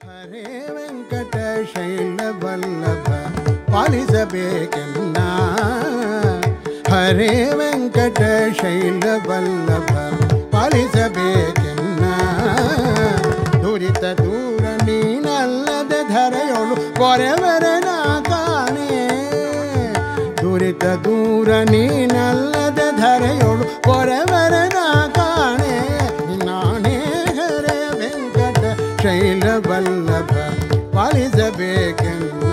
ಹರೇ ವೆಂಕಟಶೈಲ ವಲ್ಲಭ ಪಾಲಿಸಬೇಕೆನ್ನ ಹರೇ ವೆಂಕಟಶೈಲ ವಲ್ಲಭ ಪಾಲಿಸಬೇಕೆನ್ನ ದುರಿತ ದೂರ ನೀನಲ್ಲದೆ ಧರೆಯೋಳು ಕೊರೆವರನ ಕಾಣೆ ದುರಿತ ದೂರ ನೀನಲ್ಲದೆ ಧರೆಯೋಳು ಕೊರೆವರನ ಕಾಣೆ ನಾನೇ ಹರೇ ವೆಂಕಟ ಶೈಲ ವಲ್ಲಭ ಪಾಲಿಸಬೇಕೆನ್ನ.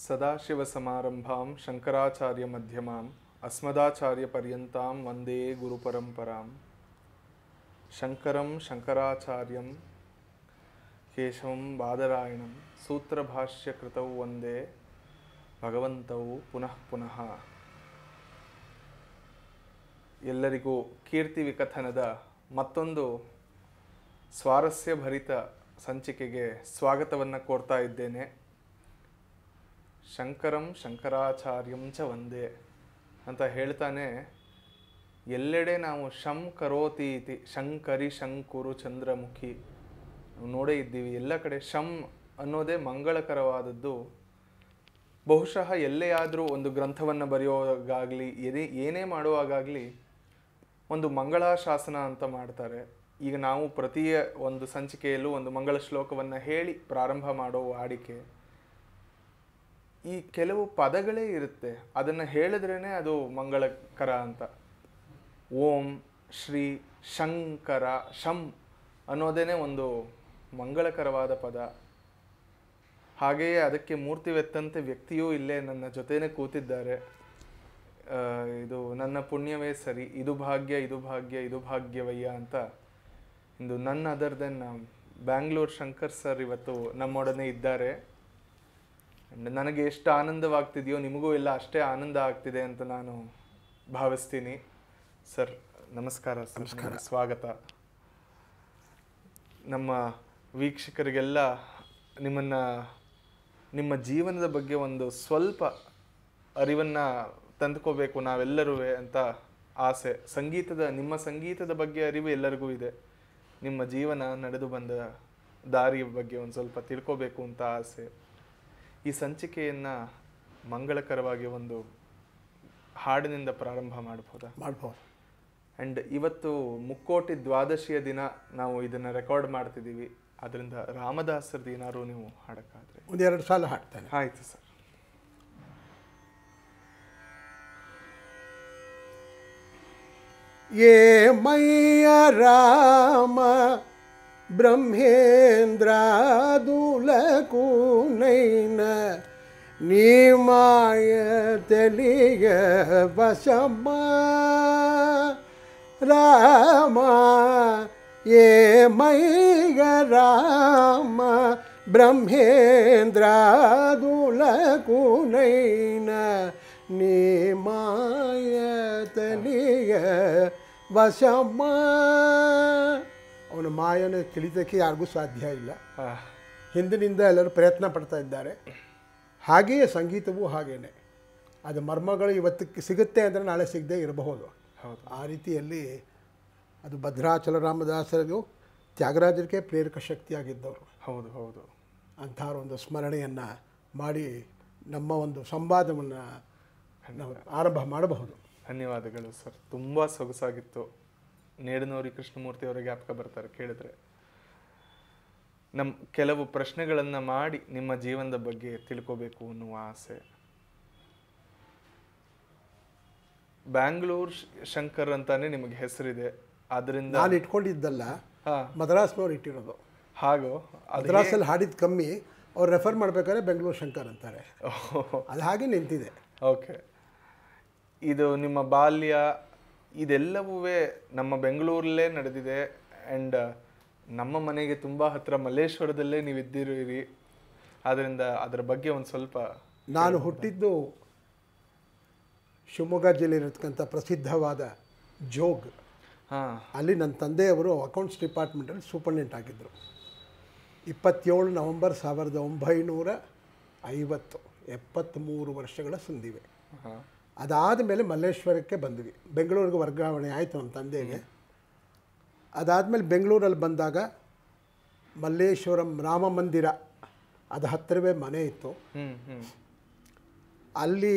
ಸದಾಶಿವಸಮಾರಂಭಾಂ ಶಂಕರಾಚಾರ್ಯ ಮಧ್ಯಮಾಂ ಅಸ್ಮದಾಚಾರ್ಯ ಪರ್ಯಂತಾಂ ವಂದೇ ಗುರುಪರಂಪರಾಂ. ಶಂಕರಂ ಶಂಕರಾಚಾರ್ಯಂ ಕೇಶವಂ ಬಾದರಾಯಣಂ ಸೂತ್ರಭಾಷ್ಯಕೃತೌ ವಂದೇ ಭಗವಂತೌ ಪುನಃ ಪುನಃ. ಎಲ್ಲರಿಗೂ ಕೀರ್ತಿ ವಿಕಥನದ ಮತ್ತೊಂದು ಸ್ವಾರಸ್ಯಭರಿತ ಸಂಚಿಕೆಗೆ ಸ್ವಾಗತವನ್ನು ಕೋರ್ತಾ ಇದ್ದೇನೆ. ಶಂಕರಂ ಶಂಕರಾಚಾರ್ಯಂ ಚ ವಂದೇ ಅಂತ ಹೇಳ್ತಾನೆ ಎಲ್ಲೆಡೆ ನಾವು ಶಂ ಕರೋತಿ ಇತಿ ಶಂಕರಿ ಶಂಕುರು ಚಂದ್ರಮುಖಿ ನೋಡೇ ಇದ್ದೀವಿ. ಎಲ್ಲ ಕಡೆ ಶಂ ಅನ್ನೋದೇ ಮಂಗಳಕರವಾದದ್ದು. ಬಹುಶಃ ಎಲ್ಲೇ ಒಂದು ಗ್ರಂಥವನ್ನು ಬರೆಯುವಾಗಲಿ ಏನೇ ಮಾಡುವಾಗಲಿ ಒಂದು ಮಂಗಳಾಶಾಸನ ಅಂತ ಮಾಡ್ತಾರೆ. ಈಗ ನಾವು ಪ್ರತಿಯ ಒಂದು ಸಂಚಿಕೆಯಲ್ಲೂ ಒಂದು ಮಂಗಳ ಶ್ಲೋಕವನ್ನು ಹೇಳಿ ಪ್ರಾರಂಭ ಮಾಡೋ ವಾಡಿಕೆ. ಈ ಕೆಲವು ಪದಗಳೇ ಇರುತ್ತೆ, ಅದನ್ನು ಹೇಳಿದ್ರೇ ಅದು ಮಂಗಳಕರ ಅಂತ. ಓಂ ಶ್ರೀ ಶಂಕರ ಶಂ ಅನ್ನೋದೇ ಒಂದು ಮಂಗಳಕರವಾದ ಪದ. ಹಾಗೆಯೇ ಅದಕ್ಕೆ ಮೂರ್ತಿವೆತ್ತಂತೆ ವ್ಯಕ್ತಿಯೂ ಇಲ್ಲೇ ನನ್ನ ಜೊತೆನೇ ಕೂತಿದ್ದಾರೆ. ಇದು ನನ್ನ ಪುಣ್ಯವೇ ಸರಿ, ಇದು ಭಾಗ್ಯ ಇದು ಭಾಗ್ಯ ಇದು ಭಾಗ್ಯವಯ್ಯ ಅಂತ. ಇಂದು ನನ್ನ other than Bangalore Shankar sir ಇವತ್ತು ನಮ್ಮೊಡನೆ ಇದ್ದಾರೆ. ನನಗೆ ಎಷ್ಟು ಆನಂದವಾಗ್ತಿದೆಯೋ ನಿಮಗೂ ಎಲ್ಲ ಅಷ್ಟೇ ಆನಂದ ಆಗ್ತಿದೆ ಅಂತ ನಾನು ಭಾವಿಸ್ತೀನಿ. ಸರ್ ನಮಸ್ಕಾರ. ನಮಸ್ಕಾರ, ಸ್ವಾಗತ. ನಮ್ಮ ವೀಕ್ಷಕರಿಗೆಲ್ಲ ನಿಮ್ಮ ಜೀವನದ ಬಗ್ಗೆ ಒಂದು ಸ್ವಲ್ಪ ಅರಿವನ್ನು ತಂದುಕೋಬೇಕು ನಾವೆಲ್ಲರೂ ಅಂತ ಆಸೆ. ನಿಮ್ಮ ಸಂಗೀತದ ಬಗ್ಗೆ ಅರಿವು ಎಲ್ಲರಿಗೂ ಇದೆ. ನಿಮ್ಮ ಜೀವನ ನಡೆದು ಬಂದ ದಾರಿಯ ಬಗ್ಗೆ ಒಂದು ಸ್ವಲ್ಪ ತಿಳ್ಕೋಬೇಕು ಅಂತ ಆಸೆ. ಈ ಸಂಚಿಕೆಯನ್ನು ಮಂಗಳಕರವಾಗಿ ಒಂದು ಹಾಡಿನಿಂದ ಪ್ರಾರಂಭ ಮಾಡ್ಬೋದು. ಆ್ಯಂಡ್ ಇವತ್ತು ಮುಕ್ಕೋಟಿ ದ್ವಾದಶಿಯ ದಿನ ನಾವು ಇದನ್ನು ರೆಕಾರ್ಡ್ ಮಾಡ್ತಿದ್ದೀವಿ. ಅದರಿಂದ ರಾಮದಾಸರದ್ದು ಏನಾದ್ರು ನೀವು ಹಾಡಕ್ಕಾದ್ರೆ ಒಂದೆರಡು ಸಾಲ ಹಾಡ್ತಾನೆ. ಆಯಿತು ಸರ್. ಏ ಮಯ್ಯ ರಾಮ ಬ್ರಹ್ಮೇಂದ್ರಾದುಲಕು ನೈನ ನೀಮಾಯ ತೆಲಿಯ ವಶಮ್ಮ ರಾಮ ಏ ಮೈಗ ರಾಮ ಬ್ರಹ್ಮೇಂದ್ರಾದುಲಕು ನೈನ ನೀಮಾಯ ತೆಲಿಯ ವಶಮ್ಮ. ಅವನ ಮಾಯನ ತಿಳಿತಕ್ಕೆ ಯಾರಿಗೂ ಸಾಧ್ಯ ಇಲ್ಲ. ಹಿಂದಿನಿಂದ ಎಲ್ಲರೂ ಪ್ರಯತ್ನ ಪಡ್ತಾ ಇದ್ದಾರೆ. ಹಾಗೆಯೇ ಸಂಗೀತವೂ ಹಾಗೇನೆ. ಅದು ಮರ್ಮಗಳು ಇವತ್ತಿಗೆ ಸಿಗುತ್ತೆ ಅಂದರೆ ನಾಳೆ ಸಿಗದೆ ಇರಬಹುದು. ಆ ರೀತಿಯಲ್ಲಿ ಅದು ಭದ್ರಾಚಲ ರಾಮದಾಸರಿಗೂ ತ್ಯಾಗರಾಜರಿಗೆ ಪ್ರೇರಕ ಶಕ್ತಿಯಾಗಿದ್ದವರು. ಹೌದು ಹೌದು. ಅಂಥ ಒಂದು ಸ್ಮರಣೆಯನ್ನು ಮಾಡಿ ನಮ್ಮ ಒಂದು ಸಂವಾದವನ್ನು ನಾವು ಆರಂಭ ಮಾಡಬಹುದು. ಧನ್ಯವಾದಗಳು ಸರ್. ತುಂಬ ಸೊಗಸಾಗಿತ್ತು. ನೇಡನೂರಿ ಕೃಷ್ಣಮೂರ್ತಿ ಅವರ ಜ್ಞಾಪಕ ಬರ್ತಾರೆ ಕೇಳಿದ್ರೆ. ಕೆಲವು ಪ್ರಶ್ನೆಗಳನ್ನು ಮಾಡಿ ನಿಮ್ಮ ಜೀವನದ ಬಗ್ಗೆ ತಿಳ್ಕೋಬೇಕು ಅನ್ನುವ ಆಸೆ. ಬ್ಯಾಂಗ್ಳೂರ್ ಶಂಕರ್ ಅಂತಾನೆ ನಿಮಗೆ ಹೆಸರಿದೆ. ಅದರಿಂದ ನಾನು ಇಟ್ಕೊಂಡಿದ್ದಲ್ಲ, ಮದ್ರಾಸ್ನವ್ರು ಇಟ್ಟಿರೋದು. ಹಾಗೋ ಮದ್ರಾಸಲ್ಲಿ ಹಾಡಿದ ಕಮ್ಮಿ, ಅವ್ರು ರೆಫರ್ ಮಾಡ್ಬೇಕಾದ್ರೆ ಬೆಂಗಳೂರು ಶಂಕರ್ ಅಂತಾರೆ. ಅದು ಹಾಗೆ ನಿಂತಿದೆ. ಓಕೆ. ಇದು ನಿಮ್ಮ ಬಾಲ್ಯ ಇದೆಲ್ಲವೂ ನಮ್ಮ ಬೆಂಗಳೂರಲ್ಲೇ ನಡೆದಿದೆ. ಆ್ಯಂಡ್ ನಮ್ಮ ಮನೆಗೆ ತುಂಬ ಹತ್ತಿರ ಮಲ್ಲೇಶ್ವರದಲ್ಲೇ ನೀವು ಇದ್ದಿರುವಿರಿ. ಆದ್ದರಿಂದ ಅದರ ಬಗ್ಗೆ ಒಂದು ಸ್ವಲ್ಪ. ನಾನು ಹುಟ್ಟಿದ್ದು ಶಿವಮೊಗ್ಗ ಜಿಲ್ಲೆಯಲ್ಲಿರ್ತಕ್ಕಂಥ ಪ್ರಸಿದ್ಧವಾದ ಜೋಗ್. ಅಲ್ಲಿ ನನ್ನ ತಂದೆಯವರು ಅಕೌಂಟ್ಸ್ ಡಿಪಾರ್ಟ್ಮೆಂಟಲ್ಲಿ ಸೂಪರ್ಡೆಂಟ್ ಆಗಿದ್ದರು. 27 ನವೆಂಬರ್ 1950, 73 ವರ್ಷಗಳ ಸಂದಿವೆ. ಅದಾದ ಮೇಲೆ ಮಲ್ಲೇಶ್ವರಕ್ಕೆ ಬಂದ್ವಿ. ಬೆಂಗಳೂರಿಗೆ ವರ್ಗಾವಣೆ ಆಯಿತು ನಮ್ಮ ತಂದೆಗೆ. ಅದಾದಮೇಲೆ ಬೆಂಗಳೂರಲ್ಲಿ ಬಂದಾಗ ಮಲ್ಲೇಶ್ವರಂ ರಾಮ ಮಂದಿರ ಅದು ಹತ್ತಿರವೇ ಮನೆ ಇತ್ತು. ಅಲ್ಲಿ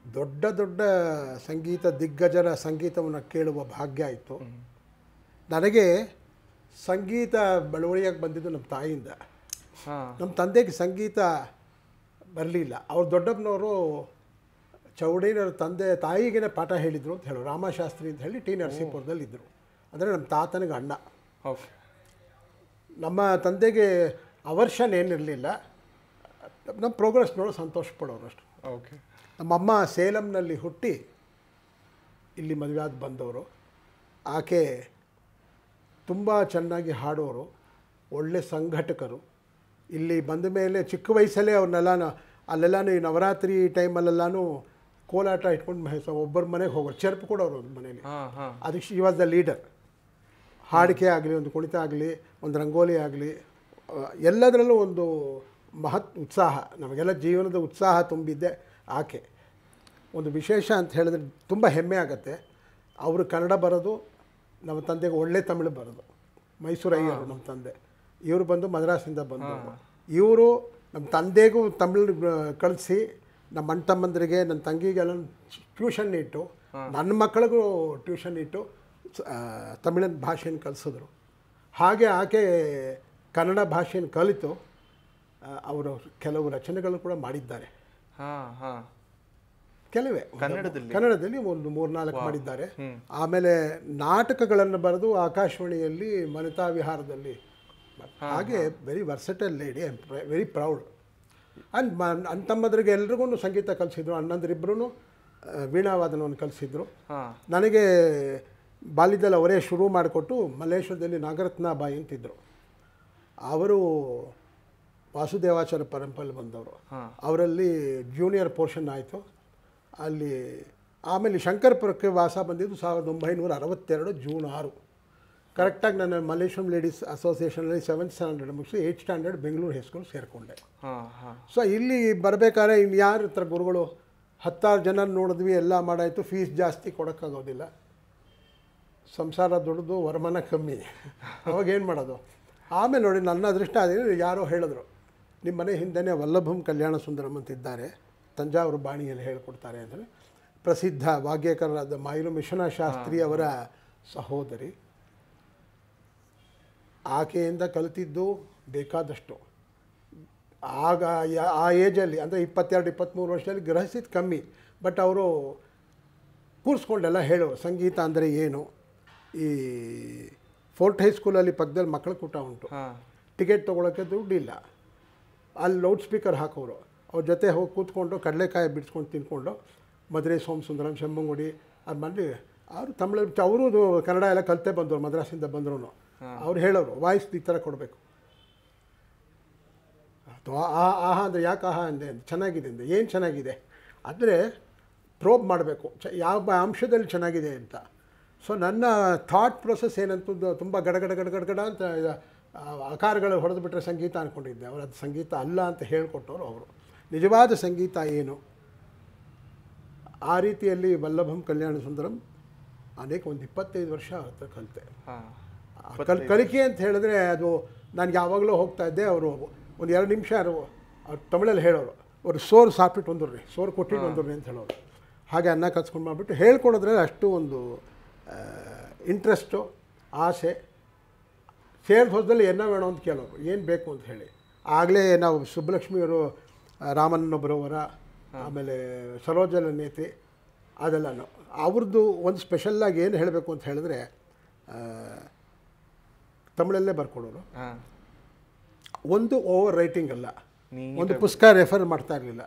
ದೊಡ್ಡ ದೊಡ್ಡ ಸಂಗೀತ ದಿಗ್ಗಜರ ಸಂಗೀತವನ್ನು ಕೇಳುವ ಭಾಗ್ಯ ಆಯಿತು. ನನಗೆ ಸಂಗೀತ ಬೆಳವಣಿಗೆಗೆ ಬಂದಿದ್ದು ನಮ್ಮ ತಾಯಿಯಿಂದ. ನಮ್ಮ ತಂದೆಗೆ ಸಂಗೀತ ಬರಲಿಲ್ಲ. ಅವ್ರ ದೊಡ್ಡಪ್ಪನವರು ಚೌಡಯ್ಯನವ್ರ ತಂದೆ ತಾಯಿಗೇ ಪಾಠ ಹೇಳಿದರು ಅಂತ ಹೇಳೋರು. ರಾಮಶಾಸ್ತ್ರಿ ಅಂತ ಹೇಳಿ ಟಿ ನರಸೀಪುರದಲ್ಲಿ ಇದ್ದರು. ಅಂದರೆ ನಮ್ಮ ತಾತನಿಗೆ ಅಣ್ಣ. ಓಕೆ. ನಮ್ಮ ತಂದೆಗೆ ಅವರ್ಷನ್ ಏನಿರಲಿಲ್ಲ, ನಮ್ಮ ಪ್ರೋಗ್ರೆಸ್ ನೋಡೋ ಸಂತೋಷ ಪಡೋರು ಅಷ್ಟು. ಓಕೆ. ನಮ್ಮಮ್ಮ ಸೇಲಂನಲ್ಲಿ ಹುಟ್ಟಿ ಇಲ್ಲಿ ಮದುವೆಯಾಗಿ ಬಂದವರು. ಆಕೆ ತುಂಬ ಚೆನ್ನಾಗಿ ಹಾಡೋರು, ಒಳ್ಳೆ ಸಂಘಟಕರು. ಇಲ್ಲಿ ಬಂದ ಮೇಲೆ ಚಿಕ್ಕ ವಯಸ್ಸಲ್ಲೇ ಅಲ್ಲೆಲ್ಲನೂ ಈ ನವರಾತ್ರಿ ಟೈಮಲ್ಲೆಲ್ಲನೂ ಕೋಲಾಟ ಇಟ್ಕೊಂಡು ಒಬ್ಬರ ಮನೆಗೆ ಹೋಗೋರು, ಚೆರ್ಪು ಕೊಡೋರು ಒಂದು ಮನೇಲಿ. ಅದಕ್ಕೆ ಶಿ ವಾಸ್ ದ ಲೀಡರ್. ಹಾಡಿಕೆ ಆಗಲಿ, ಒಂದು ಕುಣಿತ ಆಗಲಿ, ಒಂದು ರಂಗೋಲಿ ಆಗಲಿ, ಎಲ್ಲದರಲ್ಲೂ ಒಂದು ಉತ್ಸಾಹ, ನಮಗೆಲ್ಲ ಜೀವನದ ಉತ್ಸಾಹ ತುಂಬಿದ್ದೆ ಆಕೆ. ಒಂದು ವಿಶೇಷ ಅಂತ ಹೇಳಿದ್ರೆ ತುಂಬ ಹೆಮ್ಮೆ ಆಗುತ್ತೆ. ಅವರು ಕನ್ನಡ ಬರೋದು, ನಮ್ಮ ತಂದೆಗೆ ಒಳ್ಳೆ ತಮಿಳು ಬರೋದು. ಮೈಸೂರು ಅಯ್ಯರು ನಮ್ಮ ತಂದೆ. ಇವರು ಬಂದು ಮದ್ರಾಸಿಂದ ಬಂದವರು. ಇವರು ನಮ್ಮ ತಂದೆಗೂ ತಮಿಳು ಕಳಿಸಿ, ನಮ್ಮ ಅಣ್ಣ ತಮ್ಮಂದರಿಗೆ, ನನ್ನ ತಂಗಿಗೆಲ್ಲ ಟ್ಯೂಷನ್ ಇಟ್ಟು, ನನ್ನ ಮಕ್ಕಳಿಗೂ ಟ್ಯೂಷನ್ ಇಟ್ಟು ತಮಿಳಿನ ಭಾಷೆಯನ್ನು ಕಲಿಸಿದ್ರು. ಹಾಗೆ ಆಕೆ ಕನ್ನಡ ಭಾಷೆಯನ್ನು ಕಲಿತು ಅವರು ಕೆಲವು ರಚನೆಗಳು ಕೂಡ ಮಾಡಿದ್ದಾರೆ. ಕೆಲವೇ ಕನ್ನಡದಲ್ಲಿ ಒಂದು 3-4 ಮಾಡಿದ್ದಾರೆ. ಆಮೇಲೆ ನಾಟಕಗಳನ್ನು ಬರೆದು ಆಕಾಶವಾಣಿಯಲ್ಲಿ ಮನಿತಾ ವಿಹಾರದಲ್ಲಿ. ಹಾಗೆ very versatile lady. I am very proud. And ಅಣ್ಣ ತಮ್ಮದ್ರಿಗೆ ಎಲ್ರಿಗೂ ಸಂಗೀತ ಕಲಿಸಿದ್ರು. ಅಣ್ಣಂದ್ರಿಬ್ರು ವೀಣಾವಾದನವನ್ನು ಕಲಿಸಿದ್ರು. ನನಗೆ ಬಾಲ್ಯದಲ್ಲಿ ಅವರೇ ಶುರು ಮಾಡಿಕೊಟ್ಟು ಮಲ್ಲೇಶ್ವರದಲ್ಲಿ ನಾಗರತ್ನ ಬಾಯಿ ಅಂತಿದ್ದರು. ಅವರು ವಾಸುದೇವಾಚಾರ್ಯ ಪರಂಪರೆಯಲ್ಲಿ ಬಂದವರು. ಅವರಲ್ಲಿ ಜೂನಿಯರ್ ಪೋರ್ಷನ್ ಆಯಿತು ಅಲ್ಲಿ. ಆಮೇಲೆ ಶಂಕರಪುರಕ್ಕೆ ವಾಸ ಬಂದಿದ್ದು 1962 ಜೂನ್ 6. ಕರೆಕ್ಟಾಗಿ ನಾನು ಮಲ್ಲೇಶ್ವರಂ ಲೇಡೀಸ್ ಅಸೋಸಿಯೇಷನಲ್ಲಿ 7th ಸ್ಟ್ಯಾಂಡರ್ಡ್ ಮುಗಿಸಿ 8th ಸ್ಟ್ಯಾಂಡರ್ಡ್ ಬೆಂಗಳೂರು ಹೈಸ್ಕೂಲ್ ಸೇರಿಕೊಂಡೆ. ಸೊ ಇಲ್ಲಿ ಬರಬೇಕಾದ್ರೆ ಇನ್ನು ಯಾರ ಹತ್ರ ಗುರುಗಳು 10 ಜನ ನೋಡಿದ್ವಿ, ಎಲ್ಲ ಮಾಡಾಯಿತು. ಫೀಸ್ ಜಾಸ್ತಿ ಕೊಡೋಕ್ಕಾಗೋದಿಲ್ಲ, ಸಂಸಾರ ದೊಡ್ಡದು, ವರಮಾನ ಕಮ್ಮಿ. ಅವಾಗೇನು ಮಾಡೋದು? ಆಮೇಲೆ ನೋಡಿ ನನ್ನ ಅದೃಷ್ಟ ಅದೇನು, ಯಾರೋ ಹೇಳಿದ್ರು ನಿಮ್ಮ ಮನೆ ಹಿಂದೆಯೇ ವಲ್ಲಭಂ ಕಲ್ಯಾಣ ಸುಂದರಂ ಅಂತಿದ್ದಾರೆ, ತಂಜಾವೂರು ಬಾಣಿಯಲ್ಲಿ ಹೇಳ್ಕೊಡ್ತಾರೆ ಅಂದರೆ. ಪ್ರಸಿದ್ಧ ವಾಗ್ಯಕರಾದ ಮಾಯಿಲು ವಿಶ್ವನಾಥ ಶಾಸ್ತ್ರಿ ಅವರ ಸಹೋದರಿ. ಆಕೆಯಿಂದ ಕಲಿತಿದ್ದು ಬೇಕಾದಷ್ಟು. ಆಗ ಆ ಏಜಲ್ಲಿ ಅಂದರೆ 22-23 ವರ್ಷದಲ್ಲಿ ಗ್ರಹಿಸಿದ್ದು ಕಮ್ಮಿ. ಬಟ್ ಅವರು ಕೂರಿಸ್ಕೊಂಡೆಲ್ಲ ಹೇಳೋರು ಸಂಗೀತ ಅಂದರೆ ಏನು. ಈ ಫೋರ್ಟ್ ಹೈಸ್ಕೂಲಲ್ಲಿ ಪಕ್ಕದಲ್ಲಿ ಮಕ್ಕಳ ಕೂಟ ಉಂಟು. ಟಿಕೆಟ್ ತೊಗೊಳಕ್ಕೆ ದುಡ್ಡಿಲ್ಲ. ಅಲ್ಲಿ ಲೌಡ್ ಸ್ಪೀಕರ್ ಹಾಕೋರು. ಅವ್ರ ಜೊತೆ ಹೋಗಿ ಕೂತ್ಕೊಂಡು ಕಡಲೆಕಾಯಿ ಬಿಡಿಸ್ಕೊಂಡು ತಿನ್ಕೊಂಡು ಮಧುರೈ ಸೋಮ ಸುಂದರಂ, ಶಂಭಂಗುಡಿ ಅದು ಮಾಡಿ ಅವರು ತಮಿಳು, ಅವರು ಕನ್ನಡ ಎಲ್ಲ ಕಲಿತೇ ಬಂದವರು, ಮದ್ರಾಸಿಂದ ಬಂದರು. ಅವ್ರು ಹೇಳೋರು ವಾಯ್ಸ್ ಈ ಥರ ಕೊಡಬೇಕು. ಅಥವಾ ಆಹಾ ಅಂದರೆ ಯಾಕೆ ಆಹಾ ಅಂದೆ, ಚೆನ್ನಾಗಿದೆ ಅಂದೆ, ಏನು ಚೆನ್ನಾಗಿದೆ ಅಂದರೆ ಪ್ರೋಬ್ ಮಾಡಬೇಕು ಯಾವ ಅಂಶದಲ್ಲಿ ಚೆನ್ನಾಗಿದೆ ಅಂತ. ಸೊ ನನ್ನ ಥಾಟ್ ಪ್ರೊಸೆಸ್ ಏನಂತದ್ದು ತುಂಬ ಗಡಗಡ ಅಂತ ಆಕಾರಗಳು ಹೊಡೆದು ಬಿಟ್ಟರೆ ಸಂಗೀತ ಅಂದ್ಕೊಂಡಿದ್ದೆ. ಅವರು ಅದು ಸಂಗೀತ ಅಲ್ಲ ಅಂತ ಹೇಳಿಕೊಟ್ಟವರು ಅವರು. ನಿಜವಾದ ಸಂಗೀತ ಏನು, ಆ ರೀತಿಯಲ್ಲಿ ವಲ್ಲಭಂ ಕಲ್ಯಾಣ ಸುಂದರಂ ಒಂದು 25 ವರ್ಷ ಹತ್ರ ಕಲಿತೆ. ಕಲಿಕೆ ಅಂತ ಹೇಳಿದ್ರೆ ಅದು ನಾನು ಯಾವಾಗಲೂ ಹೋಗ್ತಾ ಇದ್ದೆ. ಅವರು ಒಂದು 2 ನಿಮಿಷ ಅವ್ರು ತಮಿಳಲ್ಲಿ ಹೇಳೋರು, ಅವರು ಸೋರು ಸಾಪಿಟ್ಟು ಒಂದ್ರಿ, ಸೋರು ಕೊಟ್ಟಿಟ್ಟು ಒಂದ್ರಿ ಅಂತ ಹೇಳೋರು. ಹಾಗೆ ಅನ್ನ ಕಚ್ಕೊಂಡು ಮಾಡಿಬಿಟ್ಟು ಹೇಳ್ಕೊಡೋದ್ರೆ ಅಷ್ಟು ಒಂದು ಇಂಟ್ರೆಸ್ಟು, ಆಸೆ. ಸೇರಿದ ಹೊಸದಲ್ಲಿ ಏನೋ ಬೇಡ ಅಂತ ಕೇಳೋರು, ಏನು ಬೇಕು ಅಂತ ಹೇಳಿ. ಆಗಲೇ ನಾವು ಸುಬ್ಬಲಕ್ಷ್ಮಿಯವರು, ರಾಮನ್ನೊಬ್ಬರವರ, ಆಮೇಲೆ ಸರೋಜನ ನೇತಿ, ಅದೆಲ್ಲನೂ ಅವ್ರದ್ದು ಒಂದು ಸ್ಪೆಷಲ್ಲಾಗಿ ಏನು ಹೇಳಬೇಕು ಅಂತ ಹೇಳಿದ್ರೆ ತಮಿಳಲ್ಲೇ ಬರ್ಕೊಡೋರು. ಒಂದು ಓವರ್ ರೈಟಿಂಗ್ ಅಲ್ಲ, ಒಂದು ಪುಸ್ತಕ ರೆಫರ್ ಮಾಡ್ತಾ ಇರಲಿಲ್ಲ.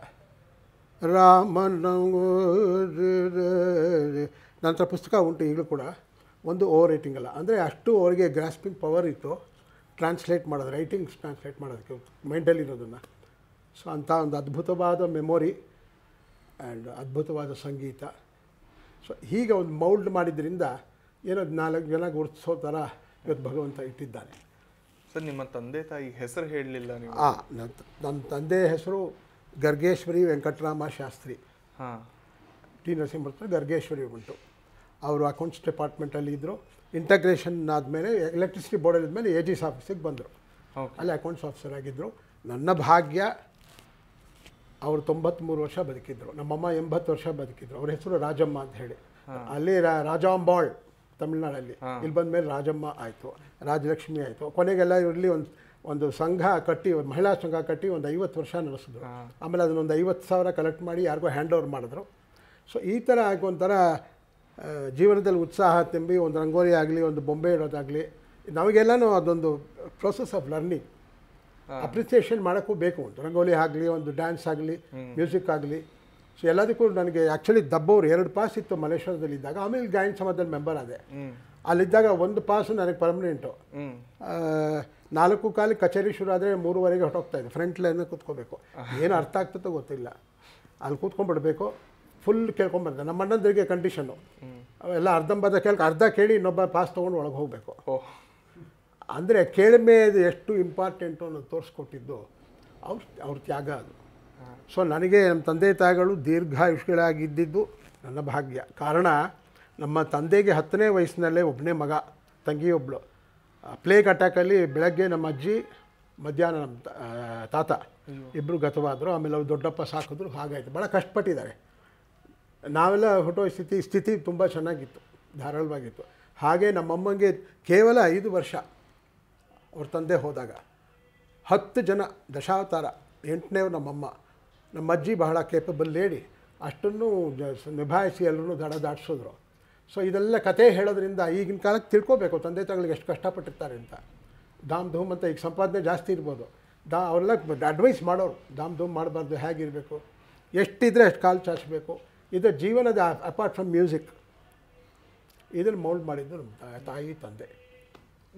ನಂತರ ಪುಸ್ತಕ ಉಂಟು ಈಗಲೂ ಕೂಡ. ಒಂದು ಓವರ್ ರೈಟಿಂಗ್ ಅಲ್ಲ, ಅಂದರೆ ಅಷ್ಟು ಅವರಿಗೆ ಗ್ರಾಸ್ಪಿಂಗ್ ಪವರ್ ಇತ್ತು ಟ್ರಾನ್ಸ್ಲೇಟ್ ಮಾಡೋದು, ರೈಟಿಂಗ್ಸ್ ಟ್ರಾನ್ಸ್ಲೇಟ್ ಮಾಡೋದಕ್ಕೆ ಮೈಂಡಲ್ಲಿರೋದನ್ನು. ಸೊ ಅಂಥ ಒಂದು ಅದ್ಭುತವಾದ ಮೆಮೊರಿ ಆ್ಯಂಡ್ ಅದ್ಭುತವಾದ ಸಂಗೀತ. ಸೊ ಹೀಗೆ ಒಂದು ಮೌಲ್ಡ್ ಮಾಡಿದ್ರಿಂದ ಏನೋ 4 ಜನ ಗುರುತಿಸೋ ಥರ ಇವತ್ತು ಭಗವಂತ ಇಟ್ಟಿದ್ದಾನೆ. ಸರ್, ನಿಮ್ಮ ತಂದೆ ತಾಯಿ ಹೆಸರು ಹೇಳಲಿಲ್ಲ ನೀವು? ನನ್ನ ತಂದೆ ಹೆಸರು ಗರ್ಗೇಶ್ವರಿ ವೆಂಕಟರಾಮ ಶಾಸ್ತ್ರಿ. ಟಿ ನರಸಿಂಹಮೂರ್ತಿ ಗರ್ಗೇಶ್ವರಿ ಉಂಟು. ಅವರು ಅಕೌಂಟ್ಸ್ ಡಿಪಾರ್ಟ್ಮೆಂಟಲ್ಲಿ ಇದ್ದರು. ಇಂಟಗ್ರೇಷನ್ ಆದಮೇಲೆ ಎಲೆಕ್ಟ್ರಿಸಿಟಿ ಬೋರ್ಡಲ್ಲಿ ಇದ್ಮೇಲೆ ಎ ಜಿ ಸಿ ಆಫೀಸಿಗೆ ಬಂದರು. ಓಕೆ. ಅಲ್ಲಿ ಅಕೌಂಟ್ಸ್ ಆಫೀಸರ್ ಆಗಿದ್ದರು. ನನ್ನ ಭಾಗ್ಯ ಅವರು 93 ವರ್ಷ ಬದುಕಿದ್ರು. ನಮ್ಮಮ್ಮ 80 ವರ್ಷ ಬದುಕಿದ್ರು. ಅವ್ರ ಹೆಸರು ರಾಜಮ್ಮ ಅಂತ ಹೇಳಿ. ಅಲ್ಲಿ ರಾಜಾಂಬಾಳ್ ತಮಿಳ್ನಾಡಲ್ಲಿ. ಇಲ್ಲಿ ಬಂದಮೇಲೆ ರಾಜಮ್ಮ ಆಯಿತು, ರಾಜಲಕ್ಷ್ಮಿ ಆಯಿತು. ಕೊನೆಗೆಲ್ಲ ಇವರಲ್ಲಿ ಒಂದು ಸಂಘ ಕಟ್ಟಿ, ಮಹಿಳಾ ಸಂಘ ಕಟ್ಟಿ ಒಂದು 50 ವರ್ಷ ನಡೆಸಿದ್ರು. ಆಮೇಲೆ ಅದನ್ನೊಂದು 50,000 ಕಲೆಕ್ಟ್ ಮಾಡಿ ಯಾರಿಗೋ ಹ್ಯಾಂಡ್ ಓವರ್ ಮಾಡಿದ್ರು. ಸೊ ಈ ಥರ ಆಗಿ ಒಂಥರ ಜೀವನದಲ್ಲಿ ಉತ್ಸಾಹ ತುಂಬಿ ಒಂದು ರಂಗೋಲಿ ಆಗಲಿ, ಒಂದು ಬೊಂಬೆ ಇಡೋದಾಗಲಿ, ನಮಗೆಲ್ಲನೂ ಅದೊಂದು ಪ್ರೋಸೆಸ್ ಆಫ್ ಲರ್ನಿಂಗ್. ಅಪ್ರಿಸಿಯೇಷನ್ ಮಾಡೋಕ್ಕೂ ಬೇಕು. ಒಂದು ರಂಗೋಲಿ ಆಗಲಿ, ಒಂದು ಡ್ಯಾನ್ಸ್ ಆಗಲಿ, ಮ್ಯೂಸಿಕ್ ಆಗಲಿ. ಸೊ ಎಲ್ಲದಕ್ಕೂ ನನಗೆ ಆ್ಯಕ್ಚುಲಿ ದಬ್ಬವ್ರು 2 ಪಾಸ್ ಇತ್ತು ಮಲೇಶ್ವರದಲ್ಲಿದ್ದಾಗ. ಆಮೇಲೆ ಗಾಯನ ಸಮಾಜದಲ್ಲಿ ಮೆಂಬರ್ ಆದೆ. ಅಲ್ಲಿದ್ದಾಗ 1 ಪಾಸು ನನಗೆ ಪರ್ಮನೆಂಟು. 4 ಕಾಲಿಗೆ ಕಚೇರಿ ಶುರು ಆದರೆ 3:30 ಹೊರಟೋಗ್ತಾಯಿದ್ದೆ. ಫ್ರಂಟ್ ಲೈನಲ್ಲಿ ಕೂತ್ಕೋಬೇಕು. ಏನು ಅರ್ಥ ಆಗ್ತದೋ ಗೊತ್ತಿಲ್ಲ. ಅಲ್ಲಿ ಕೂತ್ಕೊಂಡ್ಬಿಡ್ಬೇಕು. ಫುಲ್ ಕೇಳ್ಕೊಂಬರ್ದೆ. ನಮ್ಮ ಅಣ್ಣಂದ್ರಿಗೆ ಕಂಡೀಷನ್ನು ಅವೆಲ್ಲ ಅರ್ಧ ಕೇಳಿ ಇನ್ನೊಬ್ಬ ಪಾಸ್ ತೊಗೊಂಡು ಒಳಗೆ ಹೋಗಬೇಕು. ಅಂದರೆ ಕೇಳ್ಮೆ ಅದು ಎಷ್ಟು ಇಂಪಾರ್ಟೆಂಟು ಅನ್ನೋದು ತೋರಿಸ್ಕೊಟ್ಟಿದ್ದು ಅವ್ರ ತ್ಯಾಗ ಅದು. ಸೊ ನನಗೆ ನಮ್ಮ ತಂದೆ ತಾಯಿಗಳು ದೀರ್ಘಾಯುಷ್ಗಳಾಗಿದ್ದಿದ್ದು ನನ್ನ ಭಾಗ್ಯ. ಕಾರಣ ನಮ್ಮ ತಂದೆಗೆ 10ನೇ ವಯಸ್ಸಿನಲ್ಲೇ ಒಬ್ಬನೇ ಮಗ, ತಂಗಿ ಒಬ್ಬಳು. ಪ್ಲೇಗ್ ಅಟ್ಯಾಕಲ್ಲಿ ಬೆಳಗ್ಗೆ ನಮ್ಮ ಅಜ್ಜಿ, ಮಧ್ಯಾಹ್ನ ನಮ್ಮ ತಾತ ಇಬ್ಬರು ಗತವಾದರು. ಆಮೇಲೆ ಅವ್ರು ದೊಡ್ಡಪ್ಪ ಸಾಕಿದ್ರು. ಹಾಗಾಯಿತು. ಭಾಳ ಕಷ್ಟಪಟ್ಟಿದ್ದಾರೆ. ನಾವೆಲ್ಲ ಹುಟ್ಟೋ ಸ್ಥಿತಿ ತುಂಬ ಚೆನ್ನಾಗಿತ್ತು, ಧಾರಾಳವಾಗಿತ್ತು. ಹಾಗೆ ನಮ್ಮಮ್ಮಂಗೆ ಕೇವಲ 5 ವರ್ಷ ಅವ್ರ ತಂದೆ ಹೋದಾಗ 10 ಜನ ದಶಾವತಾರ. 8ನೇವ್ರು ನಮ್ಮಮ್ಮ. ನಮ್ಮ ಅಜ್ಜಿ ಬಹಳ ಕೇಪಬಲ್ ಲೇಡಿ. ಅಷ್ಟನ್ನು ನಿಭಾಯಿಸಿ ಎಲ್ಲರೂ ದಾಟಿಸಿದ್ರು. ಸೊ ಇದೆಲ್ಲ ಕತೆ ಹೇಳೋದ್ರಿಂದ ಈಗಿನ ಕಾಲಕ್ಕೆ ತಿಳ್ಕೊಬೇಕು ತಂದೆ ತಾಯಿಗಳಿಗೆ ಎಷ್ಟು ಕಷ್ಟಪಟ್ಟಿರ್ತಾರೆ ಅಂತ. ಧಾಮ್ ಧೂಮ್ ಅಂತ ಈಗ ಸಂಪಾದನೆ ಜಾಸ್ತಿ ಇರ್ಬೋದು. ಅವರೆಲ್ಲ ಅಡ್ವೈಸ್ ಮಾಡೋರು, ಧಾಮ್ ಧೂಮ್ ಮಾಡಬಾರ್ದು, ಹೇಗಿರಬೇಕು, ಎಷ್ಟಿದ್ರೆ ಅಷ್ಟು ಕಾಲು ಚಾಚಬೇಕು. ಇದು ಜೀವನದ ಅಪಾರ್ಟ್ ಫ್ರಮ್ ಮ್ಯೂಸಿಕ್. ಇದನ್ನು ಮೌಲ್ಡ್ ಮಾಡಿದ್ದು ನಮ್ಮ ತಾಯಿ ತಂದೆ.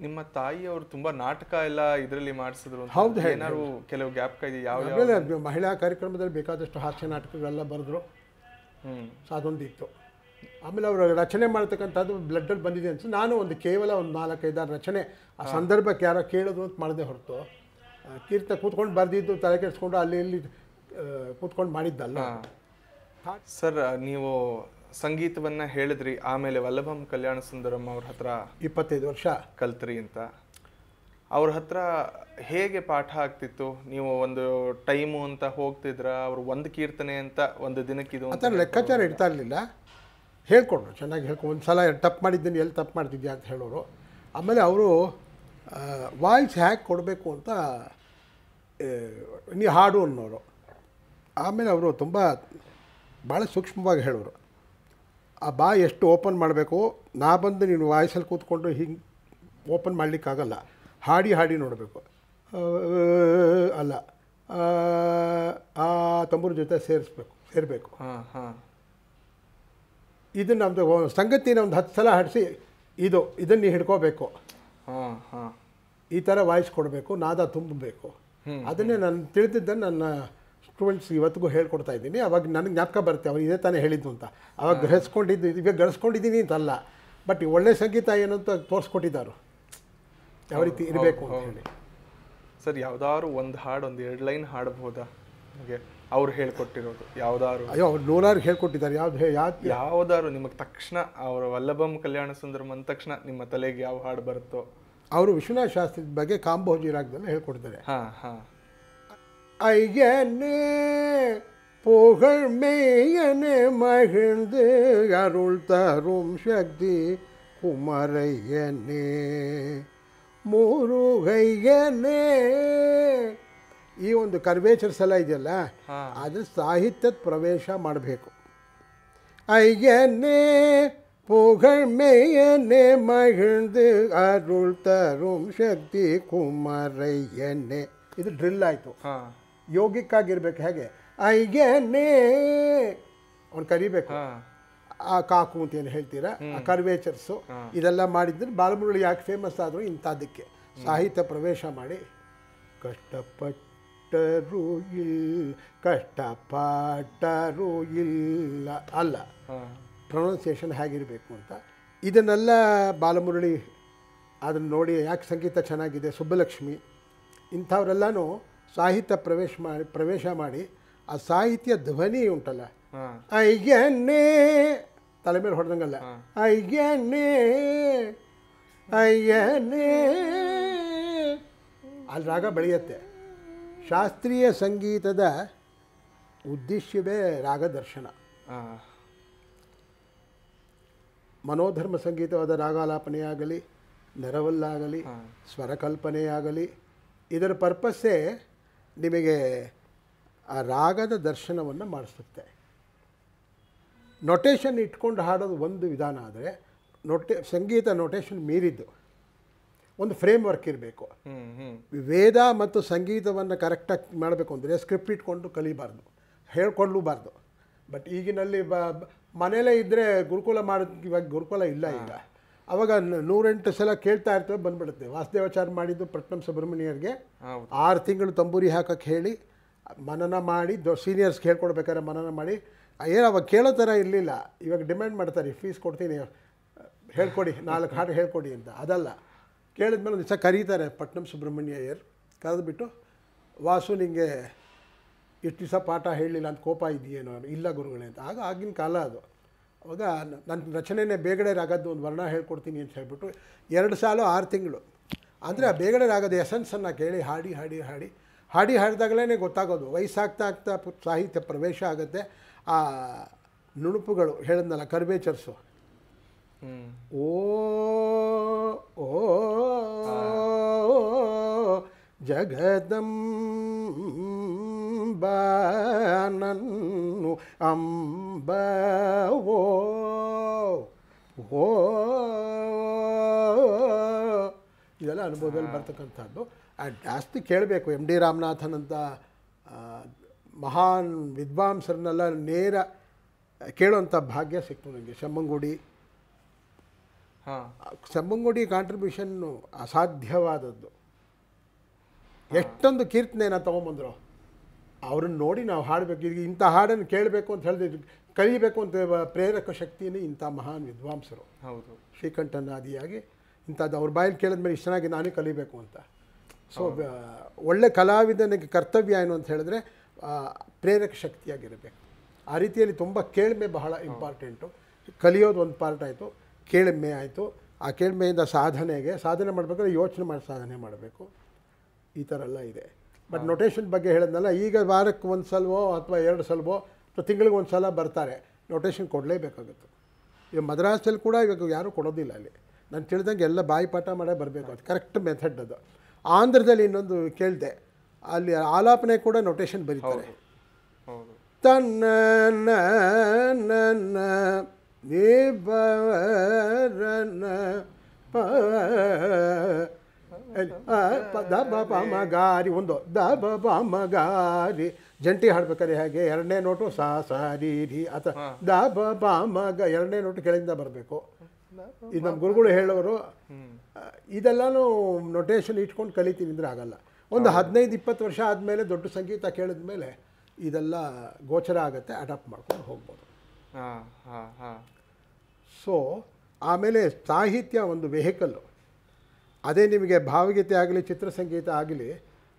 ನಿಮ್ಮ ತಾಯಿಯವರು ತುಂಬ ನಾಟಕ ಎಲ್ಲ ಇದರಲ್ಲಿ ಮಾಡಿಸಿದ್ರು. ಹೌದು. ಏನಾದ್ರು ಕೆಲವು ಗ್ಯಾಪ್ ಇದೆ? ಯಾವ ಮಹಿಳಾ ಕಾರ್ಯಕ್ರಮದಲ್ಲಿ ಬೇಕಾದಷ್ಟು ಹಾಸ್ಯ ನಾಟಕಗಳೆಲ್ಲ ಬರೆದ್ರು. ಸೊ ಅದೊಂದಿತ್ತು. ಆಮೇಲೆ ಅವರು ರಚನೆ ಮಾಡ್ತಕ್ಕಂಥದ್ದು ಬ್ಲಡ್ಡಲ್ಲಿ ಬಂದಿದೆ ಅಂತ ನಾನು ಕೇವಲ ಒಂದು 4-5 ರಚನೆ ಆ ಸಂದರ್ಭಕ್ಕೆ ಯಾರೋ ಕೇಳೋದು ಅಂತ ಮಾಡಿದೆ ಹೊರತು ಕೂತ್ಕೊಂಡು ಬರೆದಿದ್ದು ತಲೆ ಕೆಡಿಸ್ಕೊಂಡು ಅಲ್ಲಿ ಇಲ್ಲಿ ಕೂತ್ಕೊಂಡು ಮಾಡಿದ್ದಲ್ಲ. ಸರ್, ನೀವು ಸಂಗೀತವನ್ನ ಹೇಳಿದ್ರಿ, ಆಮೇಲೆ ವಲ್ಲಭಂ ಕಲ್ಯಾಣ ಸುಂದರಂ ಅವ್ರ ಹತ್ರ 25 ವರ್ಷ ಕಲ್ತ್ರಿ ಅಂತ. ಅವ್ರ ಹತ್ರ ಹೇಗೆ ಪಾಠ ಆಗ್ತಿತ್ತು? ನೀವು ಒಂದು ಟೈಮು ಅಂತ ಹೋಗ್ತಿದ್ರ? ಅವ್ರು ಒಂದು ಕೀರ್ತನೆ ಅಂತ ಒಂದು ದಿನಕ್ಕಿದು ಆ ಥರ ಲೆಕ್ಕಾಚಾರ ಇಡ್ತಾ ಇರಲಿಲ್ಲ. ಹೇಳ್ಕೊಡ್ರು, ಚೆನ್ನಾಗಿ ಹೇಳ್ಕೊಂಡು. ಒಂದು ಸಲ ತಪ್ಪು ಮಾಡಿದ್ದೀನಿ, ಎಲ್ಲಿ ತಪ್ಪು ಮಾಡ್ತಿದ್ಯಾ ಅಂತ ಹೇಳೋರು. ಆಮೇಲೆ ಅವರು ವಾಯ್ಸ್ ಹ್ಯಾಕ್ ಕೊಡಬೇಕು ಅಂತ ನೀ ಹಾಡು ಅನ್ನೋರು. ಆಮೇಲೆ ಅವರು ತುಂಬ ಭಾಳ ಸೂಕ್ಷ್ಮವಾಗಿ ಹೇಳೋರು. ಆ ಬಾಯಿ ಎಷ್ಟು ಓಪನ್ ಮಾಡಬೇಕು. ನಾ ಬಂದು ನೀನು ವಾಯ್ಸಲ್ಲಿ ಕೂತ್ಕೊಂಡು ಹಿಂಗೆ ಓಪನ್ ಮಾಡಲಿಕ್ಕಾಗಲ್ಲ. ಹಾಡಿ ನೋಡಬೇಕು. ಅಲ್ಲ, ಆ ತಂಬೂರು ಜೊತೆ ಸೇರಬೇಕು. ಇದನ್ನು ನಮ್ಮದು ಸಂಗತಿನ ಒಂದು 10 ಸಲ ಹಾಡಿಸಿ ಇದನ್ನು ನೀ ಹಿಡ್ಕೋಬೇಕು, ಈ ಥರ ವಾಯ್ಸ್ ಕೊಡಬೇಕು, ನಾದ ತುಂಬಬೇಕು. ಅದನ್ನೇ ನಾನು ತಿಳಿದಿದ್ದನ್ನು ನನ್ನ ಸ್ಟೂಡೆಂಟ್ಸ್ ಇವತ್ತಿಗೂ ಹೇಳ್ಕೊಡ್ತಾ ಇದ್ದೀನಿ. ಅವಾಗ ನನಗೆ ಜ್ಞಾಪಕ ಬರುತ್ತೆ, ಅವ್ರು ಇದೇ ತಾನೇ ಹೇಳಿದ್ದು ಅಂತ. ಅವಾಗ ಗಳಿಸ್ಕೊಂಡಿದ್ದೀನಿ ಅಂತಲ್ಲ, ಬಟ್ ಒಳ್ಳೆ ಸಂಗೀತ ಏನಂತ ತೋರಿಸ್ಕೊಟ್ಟಿದ್ದಾರೆ, ಯಾವ ರೀತಿ ಇರಬೇಕು ಅಂತ ಹೇಳಿ. ಸರ್, ಯಾವ್ದಾದ್ರು ಒಂದು ಹಾಡು, ಒಂದು 2 ಲೈನ್ ಹಾಡಬಹುದಾ ಹಾಗೆ ಅವ್ರು ಹೇಳ್ಕೊಟ್ಟಿರೋದು? ಯಾವ್ದಾದ್ರು? ಅಯ್ಯೋ, ಅವ್ರು 100 ಹೇಳ್ಕೊಟ್ಟಿದ್ದಾರೆ. ಯಾವ್ದಾದ್ರು ನಿಮಗೆ ತಕ್ಷಣ ಅವರ ವಲ್ಲಭಂ ಕಲ್ಯಾಣ ಸುಂದರಂ ಅಂದ ತಕ್ಷಣ ನಿಮ್ಮ ತಲೆಗೆ ಯಾವ ಹಾಡು ಬರುತ್ತೋ? ಅವರು ವಿಶ್ವನಾಥ ಶಾಸ್ತ್ರದ ಬಗ್ಗೆ ಕಾಂಬೋಜಿ ರಾಗದಲ್ಲಿ ಹೇಳ್ಕೊಡ್ತಾರೆ. ஐயனே புகழ் மேயனே மகிழ்ந்து அருள் தரும் சக்தி குமரையனே ಮುರುಗಯ್ಯನೇ. ಈ ಒಂದು ಕರ್ವೇಚರ್ಸ್ ಎಲ್ಲ ಇದೆಯಲ್ಲ, ಅದು ಸಾಹಿತ್ಯದ ಪ್ರವೇಶ ಮಾಡಬೇಕು. ಅಯ್ಯನೇ புகழ் மேயனே மகிழ்ந்து அருள் தரும் சக்தி குமரையனே. ಇದು ಡ್ರಿಲ್ ಆಯಿತು. ಯೋಗಿಕ್ಕಾಗಿರ್ಬೇಕು. ಹೇಗೆ ಅಯ್ಯನೇ ಅವ್ನು ಕರಿಬೇಕು. ಆ ಕಾಕು ಅಂತ ಏನು ಹೇಳ್ತೀರಾ, ಆ ಕರ್ವೇಚರ್ಸು ಇದೆಲ್ಲ ಮಾಡಿದ್ರೆ ಬಾಲಮುರಳಿ ಯಾಕೆ ಫೇಮಸ್ ಆದರೂ ಇಂಥದ್ದಕ್ಕೆ ಸಾಹಿತ್ಯ ಪ್ರವೇಶ ಮಾಡಿ ಕಷ್ಟಪಟ್ಟರೂ ಇಲ್ಲ ಅಲ್ಲ, ಪ್ರೊನೌನ್ಸಿಯೇಷನ್ ಹೇಗಿರಬೇಕು ಅಂತ. ಇದನ್ನೆಲ್ಲ ಬಾಲಮುರಳಿ ಅದನ್ನು ನೋಡಿ ಯಾಕೆ ಸಂಗೀತ ಚೆನ್ನಾಗಿದೆ, ಸುಬ್ಬಲಕ್ಷ್ಮಿ ಇಂಥವರೆಲ್ಲನೂ ಸಾಹಿತ್ಯ ಪ್ರವೇಶ ಮಾಡಿ ಆ ಸಾಹಿತ್ಯ ಧ್ವನಿ ಉಂಟಲ್ಲ, ಅಯ್ಯನ್ನೇ ತಲೆ ಮೇಲೆ ಹೊಡೆದಂಗಲ್ಲ, ಅಯ್ಯನ್ನೇ ಅಯ್ಯನೇ ಅಲ್ಲಿ ರಾಗ ಬೆಳೆಯುತ್ತೆ. ಶಾಸ್ತ್ರೀಯ ಸಂಗೀತದ ಉದ್ದೇಶವೇ ರಾಗದರ್ಶನ. ಮನೋಧರ್ಮ ಸಂಗೀತವಾದ ರಾಗಾಲಾಪನೆಯಾಗಲಿ, ನೆರವಲ್ಲಾಗಲಿ, ಸ್ವರಕಲ್ಪನೆಯಾಗಲಿ, ಇದರ ಪರ್ಪಸ್ಸೇ ನಿಮಗೆ ಆ ರಾಗದ ದರ್ಶನವನ್ನು ಮಾಡಿಸುತ್ತೆ. ನೊಟೇಷನ್ ಇಟ್ಕೊಂಡು ಹಾಡೋದು ಒಂದು ವಿಧಾನ ಆದರೆ, ಸಂಗೀತ ನೊಟೇಷನ್ ಮೀರಿದ್ದು ಒಂದು ಫ್ರೇಮ್ ವರ್ಕ್ ಇರಬೇಕು. ವೇದ ಮತ್ತು ಸಂಗೀತವನ್ನು ಕರೆಕ್ಟಾಗಿ ಮಾಡಬೇಕು ಅಂದರೆ ಸ್ಕ್ರಿಪ್ಟ್ ಇಟ್ಕೊಂಡು ಕಲಿಬಾರ್ದು, ಹೇಳ್ಕೊಳ್ಳಬಾರ್ದು. ಬಟ್ ಈಗಿನಲ್ಲಿ ಮನೇಲೇ ಇದ್ದರೆ ಗುರುಕುಲ ಮಾಡೋದು, ಇವಾಗ ಗುರುಕುಲ ಇಲ್ಲ ಈಗ. ಅವಾಗ 108 ಸಲ ಕೇಳ್ತಾ ಇರ್ತೇವೆ, ಬಂದ್ಬಿಡುತ್ತೆ. ವಾಸುದೇವಾಚಾರ್ಯ ಮಾಡಿದ್ದು ಪಟ್ನಂ ಸುಬ್ರಹ್ಮಣ್ಯರಿಗೆ 6 ತಿಂಗಳು ತಂಬೂರಿ ಹಾಕಕ್ಕೆ ಹೇಳಿ ಮನನ ಮಾಡಿ, ಸೀನಿಯರ್ಸ್ಗೆ ಹೇಳ್ಕೊಡ್ಬೇಕಾದ್ರೆ ಮನನ ಮಾಡಿ, ಏನು ಅವಾಗ ಕೇಳೋ ಥರ ಇರಲಿಲ್ಲ. ಇವಾಗ ಡಿಮ್ಯಾಂಡ್ ಮಾಡ್ತಾರೆ, ಫೀಸ್ ಕೊಡ್ತೀನಿ ಹೇಳ್ಕೊಡಿ, 4 ಹಾಡು ಹೇಳ್ಕೊಡಿ ಅಂತ. ಅದಲ್ಲ, ಕೇಳಿದ್ಮೇಲೆ ಒಂದು ದಿವಸ ಕರೀತಾರೆ ಪಟ್ನಂ ಸುಬ್ರಹ್ಮಣ್ಯಯ್ಯರ್, ಕರೆದುಬಿಟ್ಟು ವಾಸು ನಿಮಗೆ ಇಷ್ಟು ದಿವಸ ಪಾಠ ಹೇಳಲಿಲ್ಲ ಅಂತ ಕೋಪ ಇದೆಯೇನೋ. ಇಲ್ಲ ಗುರುಗಳೇ ಅಂತ. ಆಗಿನ ಕಾಲ ಅದು. ಅವಾಗ ನನ್ನ ರಚನೆನೇ ಬೇಗಡೆ ರಾಗದ್ದು ಒಂದು ವರ್ಣ ಹೇಳ್ಕೊಡ್ತೀನಿ ಅಂತ ಹೇಳ್ಬಿಟ್ಟು 2 ಸಾಲು 6 ತಿಂಗಳು ಅಂದರೆ ಆ ಬೇಗಡೆ ರಾಗದ ಎಸೆನ್ಸನ್ನು ಕೇಳಿ ಹಾಡಿ ಹಾಡಿ ಹಾಡಿ ಹಾಡಿ ಹಾಡಿದಾಗಲೇ ಗೊತ್ತಾಗೋದು. ವಯಸ್ಸಾಗ್ತಾ ಆಗ್ತಾ ಸಾಹಿತ್ಯ ಪ್ರವೇಶ ಆಗುತ್ತೆ. ಆ ನುಣುಪುಗಳು ಹೇಳಿದ್ನಲ್ಲ, ಕರ್ವೇಚರ್ಸು, ಓ ಓ ಜಗದಂಬನನ್ನು ಅಂಬ ಓ ಇದೆಲ್ಲ ಅನುಭವದಲ್ಲಿ ಬರ್ತಕ್ಕಂಥದ್ದು. ಜಾಸ್ತಿ ಕೇಳಬೇಕು. ಎಮ್ ಡಿ ರಾಮನಾಥನ್ ಅಂತ ಮಹಾನ್ ವಿದ್ವಾಂಸರನ್ನೆಲ್ಲ ನೇರ ಕೇಳೋಂಥ ಭಾಗ್ಯ ಸಿಕ್ತು ನನಗೆ. ಶಮ್ಮಂಗುಡಿ ಕಾಂಟ್ರಿಬ್ಯೂಷನ್ನು ಅಸಾಧ್ಯವಾದದ್ದು. ಎಷ್ಟೊಂದು ಕೀರ್ತನೆಯನ್ನು ತೊಗೊಂಬಂದರು. ಅವ್ರನ್ನ ನೋಡಿ ನಾವು ಹಾಡಬೇಕು. ಈಗ ಇಂಥ ಹಾಡನ್ನು ಕೇಳಬೇಕು ಅಂತ ಹೇಳಿದ್ರೆ, ಕಲಿಬೇಕು ಅಂತ ಪ್ರೇರಕ ಶಕ್ತಿಯೇ ಇಂಥ ಮಹಾನ್ ವಿದ್ವಾಂಸರು. ಹೌದು, ಶ್ರೀಕಂಠನಾದಿಯಾಗಿ ಇಂಥದ್ದು ಅವ್ರ ಬಾಯಲ್ಲಿ ಕೇಳಿದ್ಮೇಲೆ ಇಷ್ಟು ಚೆನ್ನಾಗಿ ನಾನೇ ಕಲಿಬೇಕು ಅಂತ. ಸೊ ಒಳ್ಳೆ ಕಲಾವಿದನಿಗೆ ಕರ್ತವ್ಯ ಏನು ಅಂತ ಹೇಳಿದ್ರೆ ಪ್ರೇರಕ ಶಕ್ತಿಯಾಗಿರಬೇಕು. ಆ ರೀತಿಯಲ್ಲಿ ತುಂಬ ಕೇಳ್ಮೆ ಬಹಳ ಇಂಪಾರ್ಟೆಂಟು. ಕಲಿಯೋದು ಒಂದು ಪಾರ್ಟ್ ಆಯಿತು, ಕೇಳ್ಮೆ ಆಯಿತು. ಆ ಕೇಳ್ಮೆಯಿಂದ ಸಾಧನೆ ಮಾಡಬೇಕಾದ್ರೆ ಯೋಚನೆ ಮಾಡಿ ಸಾಧನೆ ಮಾಡಬೇಕು. ಈ ಥರ ಎಲ್ಲ ಇದೆ. ಬಟ್ ನೊಟೇಷನ್ ಬಗ್ಗೆ ಹೇಳಿದ್ನಲ್ಲ, ಈಗ ವಾರಕ್ಕೆ 1 ಸಲವೋ ಅಥವಾ 2 ಸಲವೋ ಅಥವಾ ತಿಂಗಳಿಗೆ 1 ಸಲ ಬರ್ತಾರೆ, ನೊಟೇಷನ್ ಕೊಡಲೇಬೇಕಾಗುತ್ತೆ. ಈಗ ಮದ್ರಾಸಲ್ಲಿ ಕೂಡ ಇವಾಗ ಯಾರೂ ಕೊಡೋದಿಲ್ಲ. ಅಲ್ಲಿ ನಾನು ತಿಳಿದಂಗೆ ಎಲ್ಲ ಬಾಯಿಪಾಠ ಮಾಡೇ ಬರಬೇಕು. ಅದು ಕರೆಕ್ಟ್ ಮೆಥಡ್ ಅದು. ಆಂಧ್ರದಲ್ಲಿ ಇನ್ನೊಂದು ಕೇಳಿದೆ, ಅಲ್ಲಿ ಆಲಾಪನೆ ಕೂಡ ನೊಟೇಷನ್ ಬರೀತಾರೆ. ತನ್ನ ನನ್ನ ದಬ ಮಗಾರಿ ಒಂದು ದಬ ಮಗಾರಿ ಜಂಟಿ ಹಾಡ್ಬೇಕಾರೆ ಹಾಗೆ 2ನೇ ನೋಟು ಸಾ ಸಾರಿ ರಿ ಅಥವಾ ದಬ ಮಗ 2ನೇ ನೋಟು ಕೆಳಗಿಂದ ಬರಬೇಕು. ಇದು ನಮ್ಮ ಗುರುಗಳು ಹೇಳೋರು. ಇದೆಲ್ಲನೂ ನೊಟೇಷನ್ ಇಟ್ಕೊಂಡು ಕಲಿತೀನಿ ಅಂದರೆ ಆಗಲ್ಲ. ಒಂದು 15-20 ವರ್ಷ ಆದಮೇಲೆ ದೊಡ್ಡ ಸಂಗೀತ ಕೇಳಿದ ಮೇಲೆ ಇದೆಲ್ಲ ಗೋಚರ ಆಗುತ್ತೆ, ಅಡಾಪ್ಟ್ ಮಾಡ್ಕೊಂಡು ಹೋಗ್ಬೋದು. ಸೊ ಆಮೇಲೆ ಸಾಹಿತ್ಯ ಒಂದು ವೆಹಿಕಲ್ಲು. ಅದೇ ನಿಮಗೆ ಭಾವಗೀತೆ ಆಗಲಿ ಚಿತ್ರಸಂಗೀತ ಆಗಲಿ,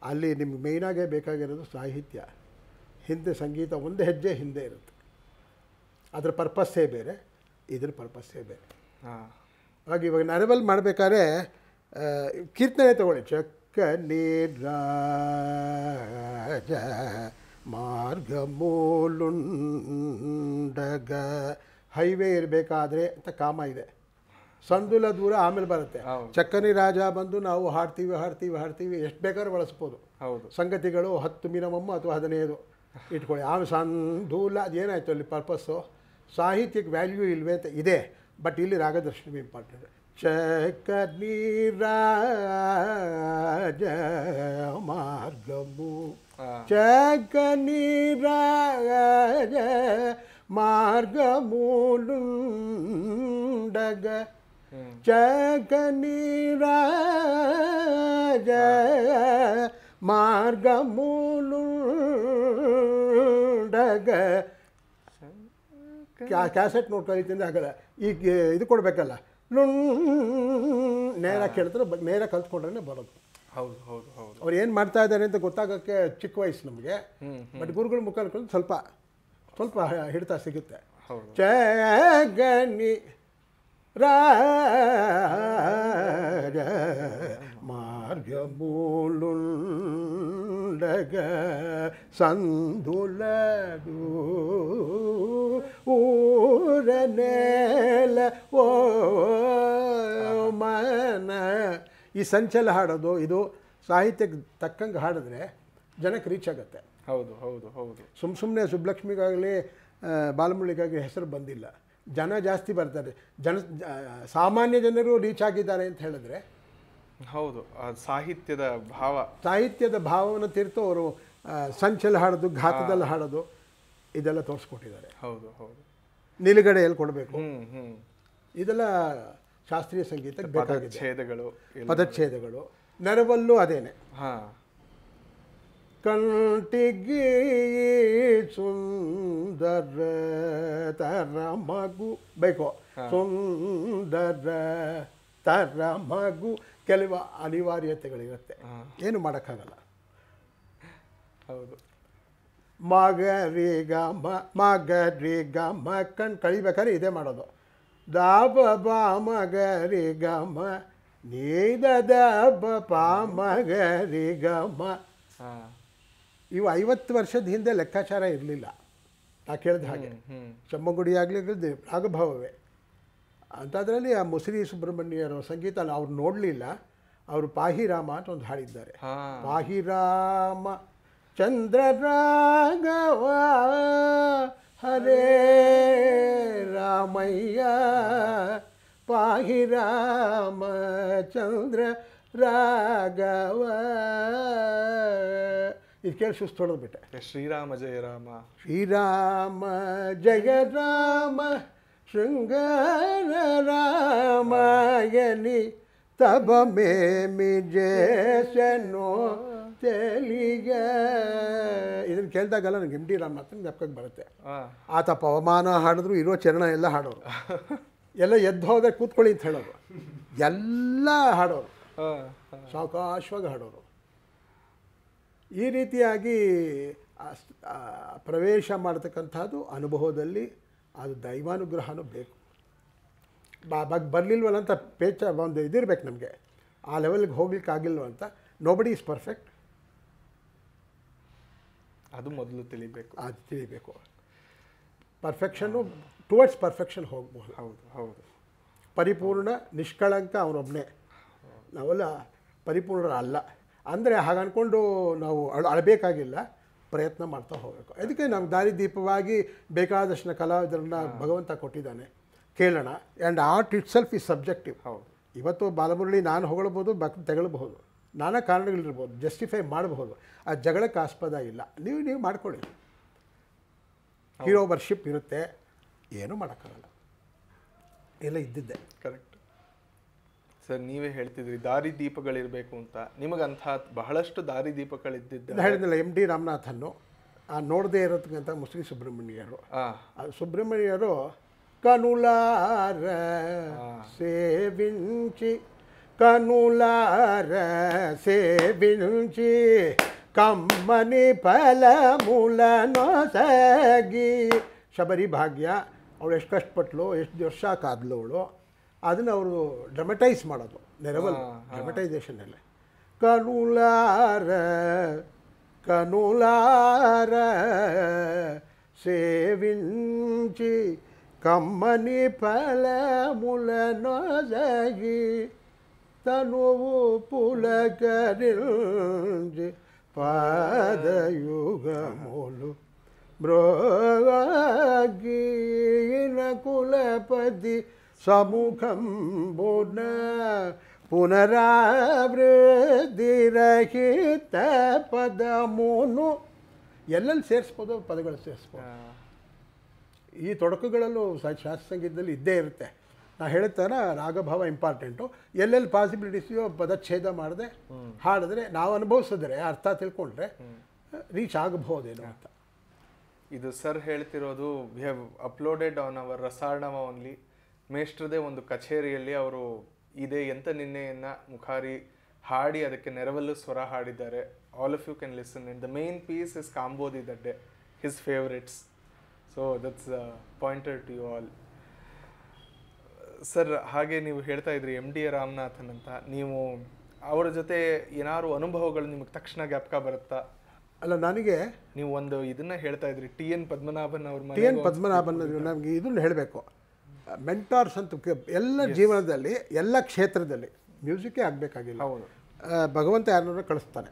ಅಲ್ಲಿ ನಿಮ್ಗೆ ಮೇಯ್ನಾಗೇ ಬೇಕಾಗಿರೋದು ಸಾಹಿತ್ಯ. ಹಿಂದೆ ಸಂಗೀತ ಒಂದು ಹೆಜ್ಜೆ ಹಿಂದೆ ಇರುತ್ತೆ. ಅದರ ಪರ್ಪಸ್ಸೇ ಬೇರೆ, ಇದ್ರ ಪರ್ಪಸ್ಸೇ ಬೇರೆ. ಹಾಗೆ ಇವಾಗ ನೆರವಲ್ ಮಾಡಬೇಕಾದ್ರೆ ಕೀರ್ತನೆ ತಗೊಳ್ಳಿ. ಚಕ್ಕ ನೀರಾಜ ಮಾರ್ಗ ಮೂಲುಂಡಗ ಹೈವೇ ಇರಬೇಕಾದ್ರೆ ಅಂತ ಕಾಮ ಇದೆ. ಸಂದುಲ ದೂರ ಆಮೇಲೆ ಬರುತ್ತೆ. ಚಕ್ಕನಿ ರಾಜ ಬಂದು ನಾವು ಹಾಡ್ತೀವಿ ಎಷ್ಟು ಬೇಕಾದ್ರೂ ಬಳಸ್ಬೋದು. ಸಂಗತಿಗಳು 10 ಮಿನಿಮಮ್ ಅಥವಾ 15 ಇಟ್ಕೊಳ್ಳಿ. ಆಮೇಲೆ ಸಂದೂಲ ಅದೇನಾಯಿತು ಅಲ್ಲಿ ಪರ್ಪಸ್ಸು. ಸಾಹಿತ್ಯಕ್ಕೆ ವ್ಯಾಲ್ಯೂ ಇಲ್ವೇ ಅಂತ ಇದೆ. ಬಟ್ ಇಲ್ಲಿ ರಾಗದರ್ಶನ ಇಂಪಾರ್ಟೆಂಟ್. ಚಕ್ಕನಿ ರಾಜ ಮಾರ್ಗಮು ಚಕ್ಕನಿ ರಾಜ ಮಾರ್ಗ ಮೂಲುಂಡಗ ಚಕ್ಕನಿ ರಾಜ ಮಾರ್ಗ ಮೂಲುಂಡಗ. ಕ್ಯಾಸೆಟ್ ನೋಟ್ ಕಲಿತಿಂದ ಆಗಲ್ಲ. ಈಗ ಇದು ಕೊಡಬೇಕಲ್ಲ, ನೇರ ಕೇಳಿದ್ರೆ ನೇರ ಕಲ್ತ್ಕೊಂಡ್ರೆ ಬರೋದು. ಹೌದು ಹೌದು ಹೌದು. ಅವ್ರು ಏನು ಮಾಡ್ತಾ ಇದ್ದಾರೆ ಅಂತ ಗೊತ್ತಾಗೋಕ್ಕೆ ಚಿಕ್ಕ ವಯಸ್ಸು ನಮಗೆ. ಬಟ್ ಗುರುಗಳ ಮುಖಾಂತರ ಸ್ವಲ್ಪ ಹಿಡಿತ ಸಿಗುತ್ತೆ. ಚಗನಿ ರಾಜ మార్గములుండగ సందులదు ಊರನೆಲ ಓ ಮನ. ಈ ಸಂಚಲ ಹಾಡೋದು ಇದು ಸಾಹಿತ್ಯಕ್ಕೆ ತಕ್ಕಂಗೆ ಹಾಡಿದ್ರೆ ಜನಕ್ಕೆ ರೀಚ್ ಆಗುತ್ತೆ. ಹೌದು ಹೌದು ಹೌದು. ಸುಮ್ಮನೆ ಸುಬ್ಬಲಕ್ಷ್ಮಿಗಾಗಲಿ ಬಾಲಮುರಳಿಗಾಗಿ ಹೆಸರು ಬಂದಿಲ್ಲ, ಜನ ಜಾಸ್ತಿ ಬರ್ತಾರೆ, ಸಾಮಾನ್ಯ ಜನರು ರೀಚ್ ಆಗಿದ್ದಾರೆ ಅಂತ ಹೇಳಿದ್ರೆ ಹೌದು. ಸಾಹಿತ್ಯದ ಭಾವವನ್ನು ತಿರ್ತು ಅವರು ಸಂಚಲ ಹಾಡೋದು, ಘಾತದಲ್ಲಿ ಹಾಡೋದು ಇದೆಲ್ಲ ತೋರಿಸ್ಕೊಟ್ಟಿದ್ದಾರೆ. ಹೌದು ಹೌದು. ನಿಲುಗಡೆಯಲ್ಲಿ ಕೊಡಬೇಕು, ಇದೆಲ್ಲ ಶಾಸ್ತ್ರೀಯ ಸಂಗೀತಕ್ಕೆ ಬೇಕಾಗಿದೆ. ಪದಚ್ಛೇದಗಳು ನೆರವಲ್ಲೂ ಅದೇನೆ. ಕಂಟಿಗೆ ಸುಂದರ ತರ ಮಗು ಬೇಕು, ಸುಂದರ ತರ ಮಗು ಕೆಲವು ಅನಿವಾರ್ಯತೆಗಳಿರುತ್ತೆ, ಏನು ಮಾಡೋಕ್ಕಾಗಲ್ಲ. ಹೌದು. ಮಗರಿಗ ಕಣ್ ಕಳಿಬೇಕಾದ್ರೆ ಇದೇ ಮಾಡೋದು. ದಾಬ ಬಾ ಮಗರಿಗಮ ನೀದ ದಬ ಪಾ ಮಗರಿಗಮ. ಇವು 50 ವರ್ಷದ ಹಿಂದೆ ಲೆಕ್ಕಾಚಾರ ಇರಲಿಲ್ಲ. ನಾ ಕೇಳಿದ ಹಾಗೆ ಚಮ್ಮಗುಡಿ ಆಗಲಿ ರಾಗಭಾವವೇ ಅಂಥದ್ರಲ್ಲಿ ಆ ಮುಸಿರಿ ಸುಬ್ರಹ್ಮಣ್ಯರ ಸಂಗೀತ ಅವ್ರು ನೋಡಲಿಲ್ಲ. ಅವರು ಪಾಹಿರಾಮ ಅಂತ ಒಂದು ಹಾಡಿದ್ದಾರೆ. ಪಾಹಿರಾಮ ಚಂದ್ರ ರಾಘವ ಹರೇ ರಾಮಯ್ಯ ಪಾಹಿರಾಮ ಚಂದ್ರ ರಾಘವ. ಇದು ಕೇಳಿ ಸುಸ್ತು ಹೊಡೆದ್ಬಿಟ್ಟೆ. ಶ್ರೀರಾಮ ಜಯ ರಾಮ, ಶ್ರೀರಾಮ ಜಯ ರಾಮ ಶೃಂಗಾರ ರಾಮಯನಿ ತಬ ಮೇಮಿ ಜೇಸನೋ ತೆಲಿಗ. ಇದನ್ನು ಕೇಳಿದಾಗಲ್ಲ ನನಗೆ ಎಮ್ ಡಿ ರಾಮನಾಥನ್ ಜ್ಞಾಪಕಕ್ಕೆ ಬರುತ್ತೆ. ಆತ ಪವಮಾನ ಹಾಡಿದ್ರು, ಇರೋ ಚರಣ ಎಲ್ಲ ಹಾಡೋರು, ಎಲ್ಲ ಎದ್ದು ಹೋದ್ರೆ ಕೂತ್ಕೊಳ್ಳಿ ಅಂತ ಹೇಳೋರು, ಎಲ್ಲ ಹಾಡೋರು, ಸಾವಕಾಶವಾಗಿ ಹಾಡೋರು. ಈ ರೀತಿಯಾಗಿ ಪ್ರವೇಶ ಮಾಡತಕ್ಕಂಥದ್ದು ಅನುಭವದಲ್ಲಿ ಅದು ದೈವಾನುಗ್ರಹನೂ ಬೇಕು. ಬರಲಿಲ್ವಲ್ಲ ಅಂತ ಪೇಚ ಒಂದು ಇದಿರ್ಬೇಕು ನಮಗೆ, ಆ ಲೆವೆಲ್ಗೆ ಹೋಗ್ಲಿಕ್ಕೆ ಆಗಿಲ್ವಂತ. ನೋಬಡಿ ಈಸ್ ಪರ್ಫೆಕ್ಟ್, ಅದು ಮೊದಲು ತಿಳಿಬೇಕು. ಪರ್ಫೆಕ್ಷನ್ನು ಟುವರ್ಡ್ಸ್ ಪರ್ಫೆಕ್ಷನ್ ಹೋಗ್ಬೋದು. ಹೌದು ಹೌದು. ಪರಿಪೂರ್ಣ ನಿಷ್ಕಳಂಕ ಅವನೊಬ್ಬನೇ, ನಾವೆಲ್ಲ ಪರಿಪೂರ್ಣರ ಅಲ್ಲ. ಅಂದರೆ ಹಾಗೆ ಅಂದ್ಕೊಂಡು ನಾವು ಅಳಬೇಕಾಗಿಲ್ಲ, ಪ್ರಯತ್ನ ಮಾಡ್ತಾ ಹೋಗಬೇಕು. ಅದಕ್ಕೆ ನಮ್ಗೆ ದಾರಿದೀಪವಾಗಿ ಬೇಕಾದಷ್ಟು ಕಲಾವಿದರನ್ನ ಭಗವಂತ ಕೊಟ್ಟಿದ್ದಾನೆ, ಕೇಳೋಣ. And art it self is subjective. ಹೌದು. ಇವತ್ತು ಬಾಲಮುರಳಿ ನಾನು ಹೊಗಳಬಹುದು, ತೆಗಳಬಹುದು, ನಾನಾ ಕಾರಣಗಳಿರ್ಬೋದು, ಜಸ್ಟಿಫೈ ಮಾಡಬಹುದು. ಆ ಜಗಳಕ್ಕೆ ಆಸ್ಪದ ಇಲ್ಲ. ನೀವು ಮಾಡ್ಕೊಳ್ಳಿ. ಹೀರೋ ವರ್ಷಿಪ್ ಇರುತ್ತೆ, ಏನೂ ಮಾಡೋಕ್ಕಾಗಲ್ಲ, ಎಲ್ಲ ಇದ್ದಿದ್ದೆ. Correct sir. ನೀವೇ ಹೇಳ್ತಿದ್ರಿ ದಾರಿದೀಪಗಳಿರಬೇಕು ಅಂತ. ನಿಮಗಂಥ ಬಹಳಷ್ಟು ದಾರಿದೀಪಗಳಿದ್ದಿದ್ದ ಹೇಳಿದ್ನಲ್ಲ, ಎಮ್ ಡಿ ರಾಮನಾಥನ್ನು ನೋಡದೇ ಇರೋದಕ್ಕಂಥ ಮುಸ್ಲಿ ಸುಬ್ರಹ್ಮಣ್ಯರು. ಸುಬ್ರಹ್ಮಣ್ಯರು ಕನುಲಾರ ಸೇವಿಂಚಿ, ಕನುಲಾರ ಸೇವಿಂಚಿ ಕಮ್ಮನಿ ಫಲ ಮೂಲ ನೊಸಗಿ. ಶಬರಿ ಭಾಗ್ಯ ಅವಳು ಎಷ್ಟು ಕಷ್ಟಪಟ್ಲು, ಎಷ್ಟು ವರ್ಷ ಕಾದ್ಲು ಅವಳು. ಅದನ್ನು ಅವರು ಡ್ರಮಟೈಸ್ ಮಾಡೋದು, ನೆರವಲ್ ಡ್ರಮಟೈಸೇಷನಲ್ಲಿ. ಕನುಲಾರ ಕನುಲಾರ ಸೇವಿಂಚಿ ಕಮ್ಮನಿ ಫಲ ಮೂಲ ನೊಸಗಿ ತನುವು ಪುಲಕರಿಂಜಿ ಪಾದಯುಗಮೂಲು ಮೃಗೀನ ಕುಲಪತಿ ಸಮ್ಮುಖಂ ಪುನರಾವೃದ್ಧಿರಹಿತ ಪದಮೂನು. ಎಲ್ಲೆಲ್ಲಿ ಸೇರಿಸ್ಬೋದು ಪದಗಳು ಸೇರಿಸ್ಬೋದು. ಈ ತೊಡಕುಗಳಲ್ಲೂ ಶಾಸ್ತ್ರ ಸಂಗೀತದಲ್ಲಿ ಇದ್ದೇ ಇರುತ್ತೆ. ನಾ ಹೇಳ್ತಾರ ರಾಗಭಾವ ಇಂಪಾರ್ಟೆಂಟು. ಎಲ್ಲೆಲ್ಲಿ ಪಾಸಿಬಿಲಿಟೀಸಿಯೋ ಪದಚ್ಛೇದ ಮಾಡದೆ ಹಾಡಿದ್ರೆ, ನಾವು ಅನುಭವಿಸಿದ್ರೆ, ಅರ್ಥ ತಿಳ್ಕೊಂಡ್ರೆ ರೀಚ್ ಆಗಬಹುದೇನೋ ಅಂತ. ಇದು ಸರ್ ಹೇಳ್ತಿರೋದು we have uploaded on our ರಸಾರ್ಣವ ಓನ್ಲಿ. ಮೇಷ್ಟ್ರದೇ ಒಂದು ಕಚೇರಿಯಲ್ಲಿ ಅವರು ಇದೇ ಎಂತ ನಿನ್ನೆಯನ್ನು ಮುಖಾರಿ ಹಾಡಿ ಅದಕ್ಕೆ ನೆರವಲ್ಲೂ ಸ್ವರ ಹಾಡಿದ್ದಾರೆ. All of you can listen. In the main piece is ಕಾಂಬೋದಿ ದಡ್ಡೆ, his favourites. So that's pointer to you all. Sir, ಹಾಗೆ ನೀವು ಹೇಳ್ತಾ ಇದ್ರಿ ಎಮ್ ಡಿ ರಾಮನಾಥನ್ ಅಂತ. ನೀವು ಅವ್ರ ಜೊತೆ ಏನಾದ್ರು ಅನುಭವಗಳು ನಿಮಗೆ ತಕ್ಷಣ ಜ್ಞಾಪಕ ಬರುತ್ತಾ? ಅಲ್ಲ, ನನಗೆ ನೀವು ಒಂದು ಇದನ್ನ ಹೇಳ್ತಾ ಇದ್ರಿ, ಟಿ ಎನ್ ಪದ್ಮನಾಭನ್ ಅವ್ರ ಟಿ ಎನ್ ಪದ್ಮನಾಭನ್ ನಮಗೆ ಇದನ್ನು ಹೇಳಬೇಕು. ಮೆಂಟಾರ್ಸ್ ಅಂತ ಎಲ್ಲ ಜೀವನದಲ್ಲಿ ಎಲ್ಲ ಕ್ಷೇತ್ರದಲ್ಲಿ ಮ್ಯೂಸಿಕ್ಕೇ ಆಗಬೇಕಾಗಿಲ್ಲ, ಭಗವಂತ ಯಾರನ್ನಾರು ಕಳಿಸ್ತಾನೆ.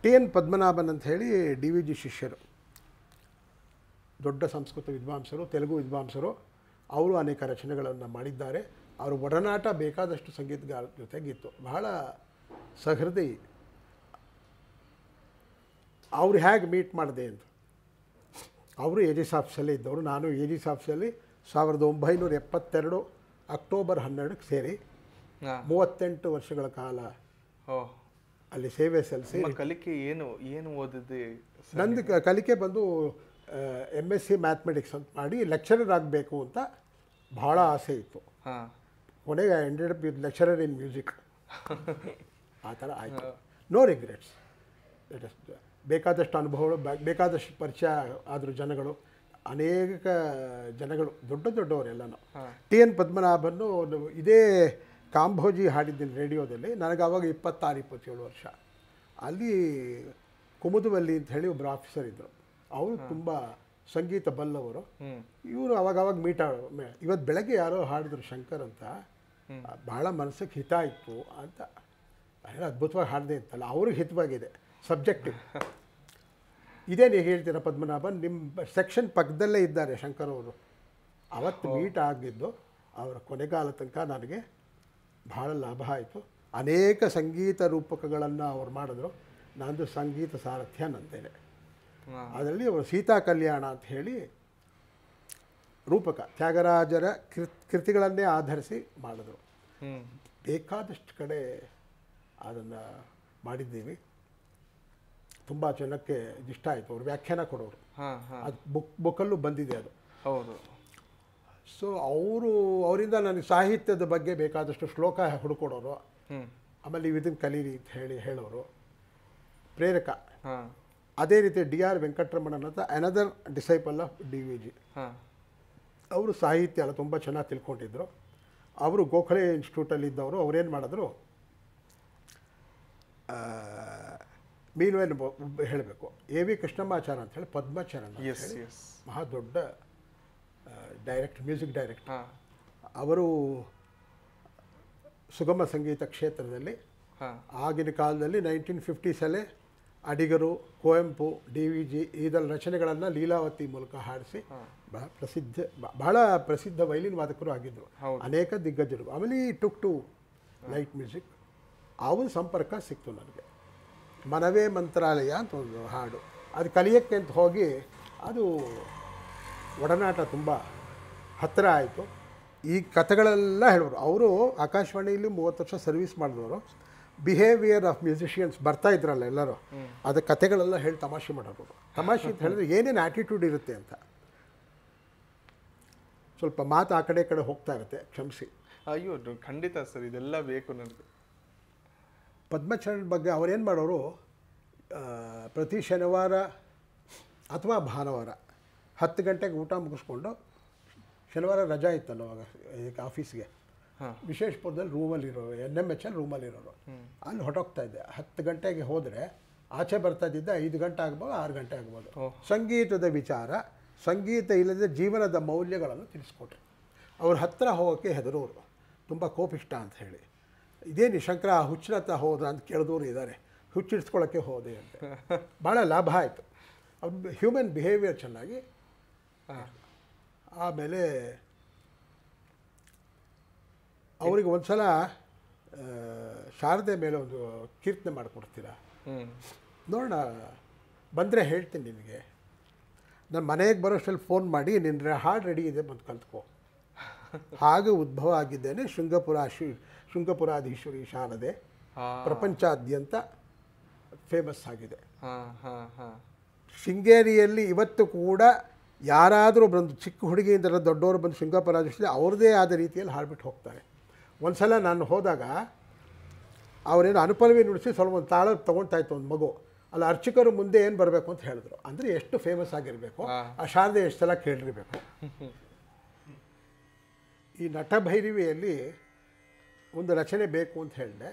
ಟಿ ಎನ್ ಪದ್ಮನಾಭನ್ ಅಂತ ಹೇಳಿ DVG ಶಿಷ್ಯರು, ದೊಡ್ಡ ಸಂಸ್ಕೃತ ವಿದ್ವಾಂಸರು, ತೆಲುಗು ವಿದ್ವಾಂಸರು. ಅವರು ಅನೇಕ ರಚನೆಗಳನ್ನು ಮಾಡಿದ್ದಾರೆ. ಅವರು ಒಡನಾಟ ಬೇಕಾದಷ್ಟು ಸಂಗೀತಗಾರರ ಜೊತೆಗಿತ್ತು, ಬಹಳ ಸಹೃದಯಿ. ಅವ್ರು ಹೇಗೆ ಮೀಟ್ ಮಾಡಿದೆ ಅಂತ, ಅವರು ಏಜಿಸ್ ಆಫೀಸಲ್ಲೇ ಇದ್ದವರು. ನಾನು ಏಜಿಸ್ ಆಫೀಸಲ್ಲಿ 1972 ಅಕ್ಟೋಬರ್ 12ಕ್ಕೆ ಸೇರಿ 38 ವರ್ಷಗಳ ಕಾಲ ಅಲ್ಲಿ ಸೇವೆ ಸಲ್ಲಿಸಿ. ಕಲಿಕೆ ಏನು ಓದಿದ್ದೆ? ನಂದು ಕಲಿಕೆ ಬಂದು MSc ಮ್ಯಾಥಮೆಟಿಕ್ಸ್ ಅಂತ ಮಾಡಿ ಲೆಕ್ಚರರ್ ಆಗಬೇಕು ಅಂತ ಭಾಳ ಆಸೆ ಇತ್ತು. ಕೊನೆಗೆ ended up with lecturer in music. ಆ ಥರ ಆಯಿತು. No regrets. ಬೇಕಾದಷ್ಟು ಅನುಭವಗಳು, ಬೇಕಾದಷ್ಟು ಪರಿಚಯ ಆದರೂ ಜನಗಳು, ಅನೇಕ ಜನಗಳು, ದೊಡ್ಡವರೆಲ್ಲನೂ. ಟಿ ಎನ್ ಪದ್ಮನಾಭನ್ನು ಇದೇ ಕಾಂಬೋಜಿ ಹಾಡಿದ್ದೀನಿ ರೇಡಿಯೋದಲ್ಲಿ. ನನಗೆ ಆವಾಗ 26-27 ವರ್ಷ. ಅಲ್ಲಿ ಕುಮುದವಲ್ಲಿ ಅಂತ ಹೇಳಿ ಒಬ್ಬರು ಆಫೀಸರ್ ಇದ್ದರು. ಅವರು ತುಂಬ ಸಂಗೀತ ಬಲ್ಲವರು. ಇವರು ಅವಾಗವಾಗ ಇವತ್ತು ಬೆಳಗ್ಗೆ ಯಾರೋ ಹಾಡಿದ್ರು ಶಂಕರ್ ಅಂತ, ಭಾಳ ಮನಸ್ಸಿಗೆ ಹಿತ ಇತ್ತು ಅಂತ. ಅದ್ಭುತವಾಗಿ ಹಾಡಿದೆ ಅಂತಲ್ಲ, ಅವ್ರಿಗೆ ಹಿತವಾಗಿದೆ, ಸಬ್ಜೆಕ್ಟಿವ್. ಇದೇ ನೀವು ಹೇಳ್ತೀರ ಪದ್ಮನಾಭನ್, ನಿಮ್ಮ ಸೆಕ್ಷನ್ ಪಕ್ಕದಲ್ಲೇ ಇದ್ದಾರೆ ಶಂಕರ್ ಅವರು. ಅವತ್ತು ಮೀಟ್ ಆಗಿದ್ದು ಅವರ ಕೊನೆಗಾಲ ತನಕ ನನಗೆ ಭಾಳ ಲಾಭ ಆಯಿತು. ಅನೇಕ ಸಂಗೀತ ರೂಪಕಗಳನ್ನು ಅವ್ರು ಮಾಡಿದ್ರು. ನಂದು ಸಂಗೀತ ಸಾರಥ್ಯ ನಂದೇನೆ. ಅದರಲ್ಲಿ ಅವರು ಸೀತಾ ಕಲ್ಯಾಣ ಅಂತ ಹೇಳಿ ರೂಪಕ, ತ್ಯಾಗರಾಜರ ಕೃತಿಗಳನ್ನೇ ಆಧರಿಸಿ ಮಾಡಿದ್ರು. ಬೇಕಾದಷ್ಟು ಕಡೆ ಅದನ್ನು ಮಾಡಿದ್ದೀವಿ. ತುಂಬ ಜನಕ್ಕೆ ಇಷ್ಟ ಆಯಿತು. ಅವರು ವ್ಯಾಖ್ಯಾನ ಕೊಡೋರು, ಅದು ಬುಕ್ಕಲ್ಲೂ ಬಂದಿದೆ ಅದು. ಹೌದು. ಸೊ ಅವರಿಂದ ನನಗೆ ಸಾಹಿತ್ಯದ ಬಗ್ಗೆ ಬೇಕಾದಷ್ಟು ಶ್ಲೋಕ ಹುಡುಕೊಡೋರು. ಆಮೇಲೆ ನೀವು ಇದನ್ನು ಕಲೀರಿ ಅಂತ ಹೇಳೋರು, ಪ್ರೇರಕ. ಅದೇ ರೀತಿ DR ವೆಂಕಟರಮಣನ್ ಅಂತ ಅನದರ್ ಡಿಸೈಪಲ್ ಆಫ್ DVG. ಅವರು ಸಾಹಿತ್ಯ ಎಲ್ಲ ತುಂಬ ಚೆನ್ನಾಗಿ ತಿಳ್ಕೊಂಡಿದ್ರು. ಅವರು ಗೋಖಲೆ ಇನ್ಸ್ಟಿಟ್ಯೂಟಲ್ಲಿ ಇದ್ದವರು. ಅವರೇನು ಮಾಡಿದ್ರು, ಮೀನುವೇನು ಹೇಳಬೇಕು, AV ಕೃಷ್ಣಮಾಚಾರ ಅಂತ ಹೇಳಿ ಪದ್ಮಚರಣ್ ಮಹಾ ದೊಡ್ಡ ಮ್ಯೂಸಿಕ್ ಡೈರೆಕ್ಟರ್. ಅವರು ಸುಗಮ ಸಂಗೀತ ಕ್ಷೇತ್ರದಲ್ಲಿ ಆಗಿನ ಕಾಲದಲ್ಲಿ 1950ಸಲ್ಲೇ ಅಡಿಗರು, ಕುವೆಂಪು, DVG ಇದರ ರಚನೆಗಳನ್ನು ಲೀಲಾವತಿ ಮೂಲಕ ಹಾಡಿಸಿ ಬಹಳ ಪ್ರಸಿದ್ಧ ವೈಲಿನ್ ವಾದಕರು ಆಗಿದ್ದರು. ಅನೇಕ ದಿಗ್ಗಜರು. ಆಮೇಲೆ ಟುಕ್ ಟು ಲೈಟ್ ಮ್ಯೂಸಿಕ್. ಅವನ ಸಂಪರ್ಕ ಸಿಕ್ತು ನನಗೆ. ಮನವೇ ಮಂತ್ರಾಲಯ ಅಂತ ಒಂದು ಹಾಡು, ಅದು ಕಲಿಯೋಕ್ಕೆ ಅಂತ ಹೋಗಿ ಅದು ಒಡನಾಟ ತುಂಬ ಹತ್ತಿರ ಆಯಿತು. ಈ ಕಥೆಗಳೆಲ್ಲ ಹೇಳೋರು. ಅವರು ಆಕಾಶವಾಣಿಯಲ್ಲಿ 30 ವರ್ಷ ಸರ್ವಿಸ್ ಮಾಡಿದವರು. ಬಿಹೇವಿಯರ್ ಆಫ್ ಮ್ಯೂಸಿಷಿಯನ್ಸ್ ಬರ್ತಾ ಇದ್ರಲ್ಲ ಎಲ್ಲರೂ, ಅದು ಕಥೆಗಳೆಲ್ಲ ಹೇಳಿ ತಮಾಷೆ ಮಾಡೋರು. ತಮಾಷೆ ಅಂತ ಹೇಳಿದ್ರೆ ಏನೇನು ಆ್ಯಟಿಟ್ಯೂಡ್ ಇರುತ್ತೆ ಅಂತ. ಸ್ವಲ್ಪ ಮಾತು ಆ ಕಡೆ ಹೋಗ್ತಾ ಇರುತ್ತೆ, ಕ್ಷಮಿಸಿ. ಅಯ್ಯೋ ಖಂಡಿತ ಸರ್, ಇದೆಲ್ಲ ಬೇಕು ನನಗೆ. ಪದ್ಮಚರಣ್ ಬಗ್ಗೆ ಅವರೇನು ಮಾಡೋರು, ಪ್ರತಿ ಶನಿವಾರ ಅಥವಾ ಭಾನುವಾರ 10 ಗಂಟೆಗೆ ಊಟ ಮುಗಿಸ್ಕೊಂಡು, ಶನಿವಾರ ರಜಾ ಇತ್ತಲ್ಲ ಅವಾಗ ಆಫೀಸ್ಗೆ, ವಿಶೇಷಪುರದಲ್ಲಿ ರೂಮಲ್ಲಿರೋರು, NMHL ರೂಮಲ್ಲಿರೋರು. ಅಲ್ಲಿ ಹೊಟ್ಟೋಗ್ತಾ ಇದ್ದೆ. 10 ಗಂಟೆಗೆ ಹೋದರೆ ಆಚೆ ಬರ್ತಾ ಇದ್ದಿದ್ದೆ 5 ಗಂಟೆ ಆಗ್ಬೋದು, 6 ಗಂಟೆ ಆಗ್ಬೋದು. ಸಂಗೀತದ ವಿಚಾರ, ಸಂಗೀತ ಇಲ್ಲದೆ ಜೀವನದ ಮೌಲ್ಯಗಳನ್ನು ತಿಳಿಸ್ಕೊಟ್ರು. ಅವ್ರ ಹತ್ತಿರ ಹೋಗೋಕ್ಕೆ ಹೆದರೋರು, ತುಂಬ ಕೋಪಿಷ್ಟ ಅಂತ ಹೇಳಿ. ಇದೇನು ಶಂಕರ ಹುಚ್ಚಿನತ್ತ ಹೋದ ಅಂತ ಕೇಳಿದವರು ಇದ್ದಾರೆ. ಹುಚ್ಚಿಡ್ಸ್ಕೊಳ್ಳೋಕ್ಕೆ ಹೋದೆ ಅಂತ. ಭಾಳ ಲಾಭ ಆಯಿತು. ಅವ್ರ ಹ್ಯೂಮನ್ ಬಿಹೇವಿಯರ್ ಚೆನ್ನಾಗಿ. ಆಮೇಲೆ ಅವ್ರಿಗೆ ಒಂದು ಸಲ ಶಾರದೆ ಮೇಲೆ ಒಂದು ಕೀರ್ತನೆ ಮಾಡಿಕೊಡ್ತೀರಾ ನೋಡೋಣ, ಬಂದರೆ ಹೇಳ್ತೀನಿ ನಿನಗೆ. ನನ್ನ ಮನೆಗೆ ಬರೋಷ್ಟಲ್ಲಿ ಫೋನ್ ಮಾಡಿ ನಿನ್ನ ಹಾಡು ರೆಡಿ ಇದೆ, ಬಂದು ಕಲ್ತ್ಕೋ. ಹಾಗೆ ಉದ್ಭವ ಆಗಿದ್ದೇನೆ. ಶೃಂಗಪುರಾಧೀಶ್ವರಿ ಶಾರದೆ ಪ್ರಪಂಚಾದ್ಯಂತ ಫೇಮಸ್ ಆಗಿದೆ. ಶೃಂಗೇರಿಯಲ್ಲಿ ಇವತ್ತು ಕೂಡ ಯಾರಾದರೂ ಬಂದು ಚಿಕ್ಕ ಹುಡುಗಿಯಿಂದ ದೊಡ್ಡವರು ಬಂದು ಶೃಂಗಪುರಾಧೀಶ್ವರಿ ಅವ್ರದ್ದೇ ಆದ ರೀತಿಯಲ್ಲಿ ಹಾಡ್ಬಿಟ್ಟು ಹೋಗ್ತಾರೆ. ಒಂದು ಸಲ ನಾನು ಹೋದಾಗ ಅವರೇನು ಅನುಪಲ್ಲವಿ ನುಡಿಸಿ ಸ್ವಲ್ಪ ಒಂದು ತಾಳ ತೊಗೊಳ್ತಾ ಇತ್ತು ಒಂದು ಮಗು. ಅಲ್ಲಿ ಅರ್ಚಕರು ಮುಂದೆ ಏನು ಬರಬೇಕು ಅಂತ ಹೇಳಿದ್ರು. ಅಂದರೆ ಎಷ್ಟು ಫೇಮಸ್ ಆಗಿರಬೇಕು, ಆ ಶಾರದೆ ಎಷ್ಟು ಸಲ ಕೇಳಿರಬೇಕು. ಈ ನಟಭೈರವಿಯಲ್ಲಿ ಒಂದು ರಚನೆ ಬೇಕು ಅಂತ ಹೇಳಿದೆ.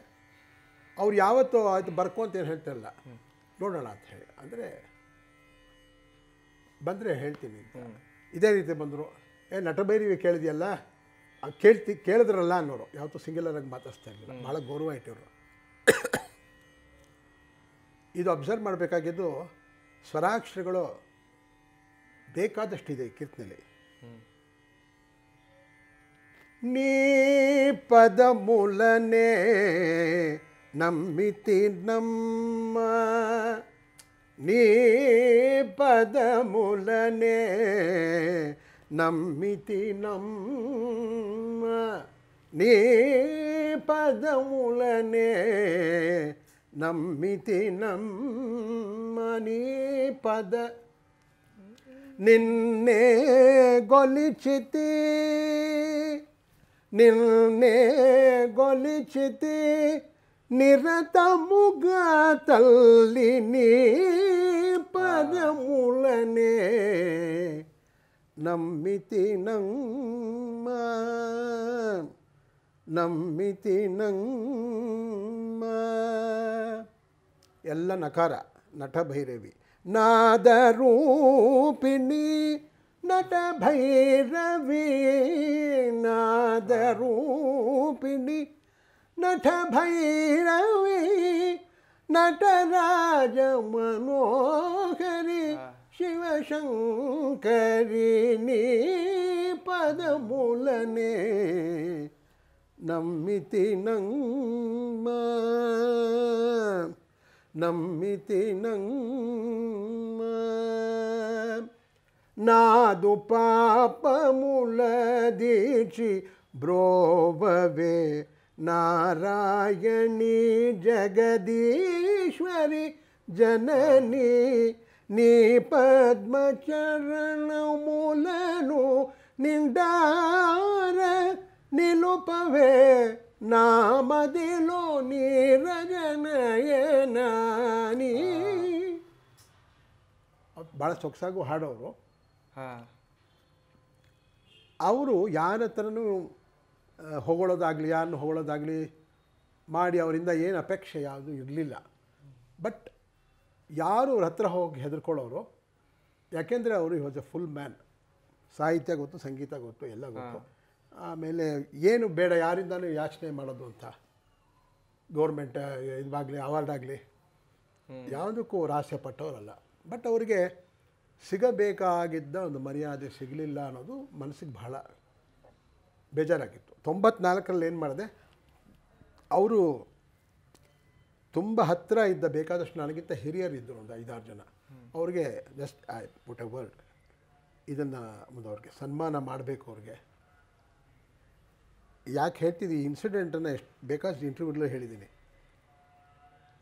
ಅವ್ರು ಯಾವತ್ತೂ ಆಯ್ತು ಬರ್ಕೊ ಅಂತ ಏನು ಹೇಳ್ತಾರಲ್ಲ, ನೋಡೋಣ ಅಂತ ಹೇಳಿ ಅಂದರೆ ಬಂದರೆ ಹೇಳ್ತೀನಿ ಅಂತ. ಇದೇ ರೀತಿ ಬಂದರು, ನಟಭೈರವಿ ಕೇಳಿದೆಯಲ್ಲ, ಕೇಳಿದ್ರಲ್ಲ ಅನ್ನೋರು. ಯಾವತ್ತೂ ಸಿಂಗ್ಯುಲರಾಗಿ ಮಾತಾಡ್ತಾ ಇರಲಿಲ್ಲ, ಭಾಳ ಗೌರವ ಇಟ್ಟಿವರು. ಇದು ಅಬ್ಸರ್ವ್ ಮಾಡಬೇಕಾಗಿದ್ದು, ಸ್ವರಾಕ್ಷರಗಳು ಬೇಕಾದಷ್ಟಿದೆ ಈ ಕೀರ್ತನೆಯಲ್ಲಿ. ನೀ ಪದ ಮೂಲನೆ ನಮ್ಮಿತಿ ನಮ್ಮ, ನೀ ಪದ ಮೂಲನೆ ನಮ್ಮಿತಿ ನಮ್ಮ, ನೀ ಪದ ಮೂಲನೆ ನಮ್ಮಿತಿ ನಮ್ಮ, ನೀ ಪದ ನಿನ್ನೆ ಗೊಲಿಚಿತಿ, ನಿನ್ನೆ ಗೊಲಿಚಿತಿ ನಿರತ ಮುಗ ತಲ್ಲಿ, ನೀ ಪದ ಮೂಲನೆ ನಮ್ಮಿತಿ ನಮ್ಮ, ನಮ್ಮಿತಿ ನಮ್ಮ. ಎಲ್ಲ ನಕಾರ, ನಟಭೈರವಿ. ನಾದರೂಪಿಣಿ ನಟಭೈರವಿ, ನಾದರೂಪಿಣಿ ನಟಭೈರವಿ, ನಟರಾಜ ಮನೋಹರಿ ಶಿವಶಂಕರಿ, ನೀ ಪದ ಮೂಲನೆ ನಮ್ಮಿತಿ ನಮ್ಮ, ನಮ್ಮಿತಿ ನಮ್ಮ. ನಾದು ಪಾಪ ಮೂಲದೀಕ್ಷಿ ಬ್ರೋಬವೆ ನಾರಾಯಣಿ ಜಗದೀಶ್ವರಿ ಜನನಿ, ನೀ ಪದ್ಮಚರಣ ಮೂಲನು ನಿಂದಾರ ನಿಲುಪವೇ ನಾಮದಿಲೋ ನೀರಜನಯನಾನಿ. ಭಾಳ ಸೊಗಸಾಗೂ ಹಾಡೋರು. ಅವರು ಯಾರ ಹತ್ರನೂ ಹೊಗಳೋದಾಗಲಿ, ಯಾರನ್ನು ಹೊಗಳೋದಾಗಲಿ ಮಾಡಿ ಅವರಿಂದ ಏನು ಅಪೇಕ್ಷೆ ಯಾವುದೂ ಇರಲಿಲ್ಲ. ಬಟ್ ಯಾರು ಅವ್ರ ಹತ್ರ ಹೋಗಿ ಹೆದರ್ಕೊಳ್ಳೋರು, ಯಾಕೆಂದರೆ ಅವರು ವಾಸ್ ಎ ಫುಲ್ ಮ್ಯಾನ್. ಸಾಹಿತ್ಯ ಗೊತ್ತು, ಸಂಗೀತ ಗೊತ್ತು, ಎಲ್ಲ ಗೊತ್ತು. ಆಮೇಲೆ ಏನು ಬೇಡ ಯಾರಿಂದನೂ ಯಾಚನೆ ಮಾಡೋದು ಅಂತ, ಗೌರ್ಮೆಂಟ್ ಇದಾಗಲಿ ಅವಾರ್ಡ್ ಆಗಲಿ ಯಾವುದಕ್ಕೂ ಅವ್ರು ಆಸೆ ಪಟ್ಟವರಲ್ಲ. ಬಟ್ ಅವರಿಗೆ ಸಿಗಬೇಕಾಗಿದ್ದ ಒಂದು ಮರ್ಯಾದೆ ಸಿಗಲಿಲ್ಲ ಅನ್ನೋದು ಮನಸ್ಸಿಗೆ ಬಹಳ ಬೇಜಾರಾಗಿತ್ತು. 94ರಲ್ಲಿ ಏನು ಮಾಡಿದೆ, ಅವರು ತುಂಬ ಹತ್ತಿರ ಇದ್ದ ಬೇಕಾದಷ್ಟು ನನಗಿಂತ ಹಿರಿಯರಿದ್ದರು, ಒಂದು 5-6 ಜನ. ಅವ್ರಿಗೆ just I put a word, ಇದನ್ನು ಒಂದು ಅವ್ರಿಗೆ ಸನ್ಮಾನ ಮಾಡಬೇಕು. ಅವ್ರಿಗೆ ಯಾಕೆ ಹೇಳ್ತಿದ್ದಿ ಈ ಇನ್ಸಿಡೆಂಟನ್ನು ಎಷ್ಟು ಬೇಕಾದಷ್ಟು ಇಂಟರ್ವ್ಯೂಲ್ಲೇ ಹೇಳಿದ್ದೀನಿ.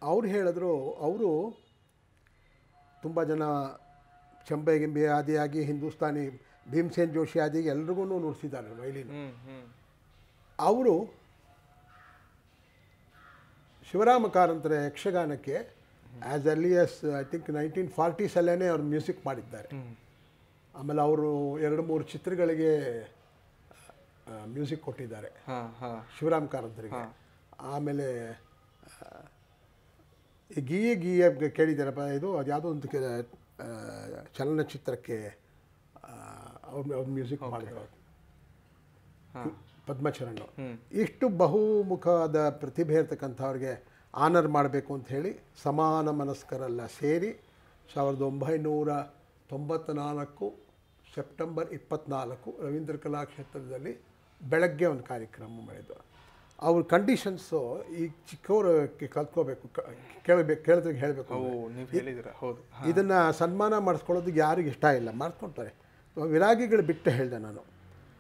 ಅವ್ರು ಹೇಳಿದ್ರು, ಅವರು ತುಂಬ ಜನ ಚಂಬೆ ಗಿಂಬೆ ಆದಿಯಾಗಿ ಹಿಂದೂಸ್ತಾನಿ ಭೀಮಸೇನ್ ಜೋಶಿ ಆದಿ ಎಲ್ರಿಗೂ ನುಡಿಸಿದ್ದಾರೆ ವೈಲಿನ್. ಅವರು ಶಿವರಾಮ ಕಾರಂತರ ಯಕ್ಷಗಾನಕ್ಕೆ as early as I think 1940ಸಲ್ಲೇ ಅವ್ರು ಮ್ಯೂಸಿಕ್ ಮಾಡಿದ್ದಾರೆ. ಆಮೇಲೆ ಅವರು 2-3 ಚಿತ್ರಗಳಿಗೆ ಮ್ಯೂಸಿಕ್ ಕೊಟ್ಟಿದ್ದಾರೆ ಶಿವರಾಮ ಕಾರಂತರಿಗೆ. ಆಮೇಲೆ ಗೀಯೆ ಗೀಯೆ ಕೇಳಿದ್ದಾರಪ್ಪ, ಇದು ಅದು ಯಾವುದೋ ಒಂದು ಚಲನಚಿತ್ರಕ್ಕೆ ಅವ್ರು ಮ್ಯೂಸಿಕ್ ಮಾಡಿದ್ರು, ಪದ್ಮಚರಣ್. ಇಷ್ಟು ಬಹುಮುಖವಾದ ಪ್ರತಿಭೆ ಇರ್ತಕ್ಕಂಥವ್ರಿಗೆ ಆನರ್ ಮಾಡಬೇಕು ಅಂತ ಹೇಳಿ ಸಮಾನ ಮನಸ್ಕರೆಲ್ಲ ಸೇರಿ 1994 ಸೆಪ್ಟೆಂಬರ್ 24 ರವೀಂದ್ರ ಕಲಾಕ್ಷೇತ್ರದಲ್ಲಿ ಬೆಳಗ್ಗೆ ಒಂದು ಕಾರ್ಯಕ್ರಮ ಮಾಡಿದ್ದು. ಅವ್ರ ಕಂಡೀಷನ್ಸು ಈಗ ಚಿಕ್ಕವರು ಕಲ್ತ್ಕೋಬೇಕು, ಕೇಳಿದ್ರಿಗೆ ಹೇಳಬೇಕು. ಇದನ್ನು ಸನ್ಮಾನ ಮಾಡಿಸ್ಕೊಳ್ಳೋದಕ್ಕೆ ಯಾರಿಗೆ ಇಷ್ಟ ಇಲ್ಲ, ಮಾಡಿಸ್ಕೊಳ್ತಾರೆ. ವಿರಾಗಿಗಳು ಬಿಟ್ಟು ಹೇಳಿದೆ ನಾನು,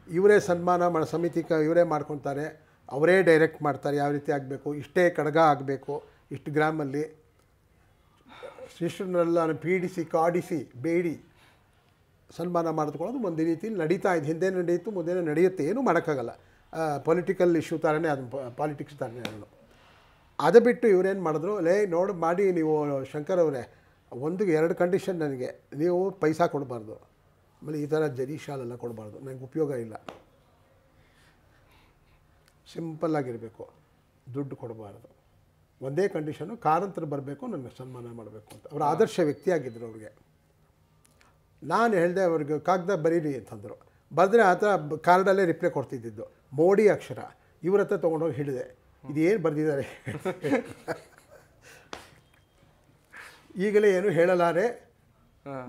ಇವರೇ ಸನ್ಮಾನ ಮಾಡೋ ಸಮಿತಿ ಇವರೇ ಮಾಡ್ಕೊತಾರೆ, ಅವರೇ ಡೈರೆಕ್ಟ್ ಮಾಡ್ತಾರೆ ಯಾವ ರೀತಿ ಆಗಬೇಕು, ಇಷ್ಟೇ ಕಡಗ ಆಗಬೇಕು, ಇಷ್ಟು ಗ್ರಾಮಲ್ಲಿ ಶಿಷ್ಯರನ್ನೆಲ್ಲ ಪೀಡಿಸಿ ಕಾಡಿಸಿ ಬೇಡಿ ಸನ್ಮಾನ ಮಾಡಿದ್ಕೊಳ್ಳೋದು ಒಂದು ರೀತಿಯಲ್ಲಿ ನಡೀತಾ ಇದೆ. ಹಿಂದೆ ನಡೆಯಿತು, ಮುಂದೆ ನಡೆಯುತ್ತೆ, ಏನೂ ಮಾಡೋಕ್ಕಾಗಲ್ಲ. ಪೊಲಿಟಿಕಲ್ ಇಶ್ಯೂ ಥರನೇ ಅದು, ಪಾಲಿಟಿಕ್ಸ್ ಥರನೇ ಅದನ್ನು. ಅದು ಬಿಟ್ಟು ಇವರೇನು ಮಾಡಿದ್ರು, ನೋಡಿ ಮಾಡಿ ನೀವು ಶಂಕರ್ ಅವರೇ, 1-2 ಕಂಡೀಷನ್ ನನಗೆ, ನೀವು ಪೈಸಾ ಕೊಡಬಾರ್ದು, ಆಮೇಲೆ ಈ ಥರ ಜರಿ ಶಾಲೆಲ್ಲ ಕೊಡಬಾರ್ದು, ನನಗೆ ಉಪಯೋಗ ಇಲ್ಲ, ಸಿಂಪಲ್ಲಾಗಿರಬೇಕು, ದುಡ್ಡು ಕೊಡಬಾರ್ದು. ಒಂದೇ ಕಂಡೀಷನು ಕಾರಂತರ ಬರಬೇಕು, ನನಗೆ ಸನ್ಮಾನ ಮಾಡಬೇಕು ಅಂತ. ಅವರು ಆದರ್ಶ ವ್ಯಕ್ತಿಯಾಗಿದ್ದರು ಅವ್ರಿಗೆ. ನಾನು ಹೇಳಿದೆ ಅವ್ರಿಗೆ ಕಾಗದ ಬರೀರಿ ಅಂತಂದರು. ಬರೆದ್ರೆ ಆತ ಕಾರ್ಡಲ್ಲೇ ರಿಪ್ಲೈ ಕೊಡ್ತಿದ್ದಿದ್ದು, ಮೋಡಿ ಅಕ್ಷರ. ಇವ್ರ ಹತ್ರ ತೊಗೊಂಡೋಗಿ ಹಿಡಿದೆ, ಇದೇನು ಬರೆದಿದ್ದಾರೆ ಈಗಲೇ ಏನು ಹೇಳಲಾರೆ,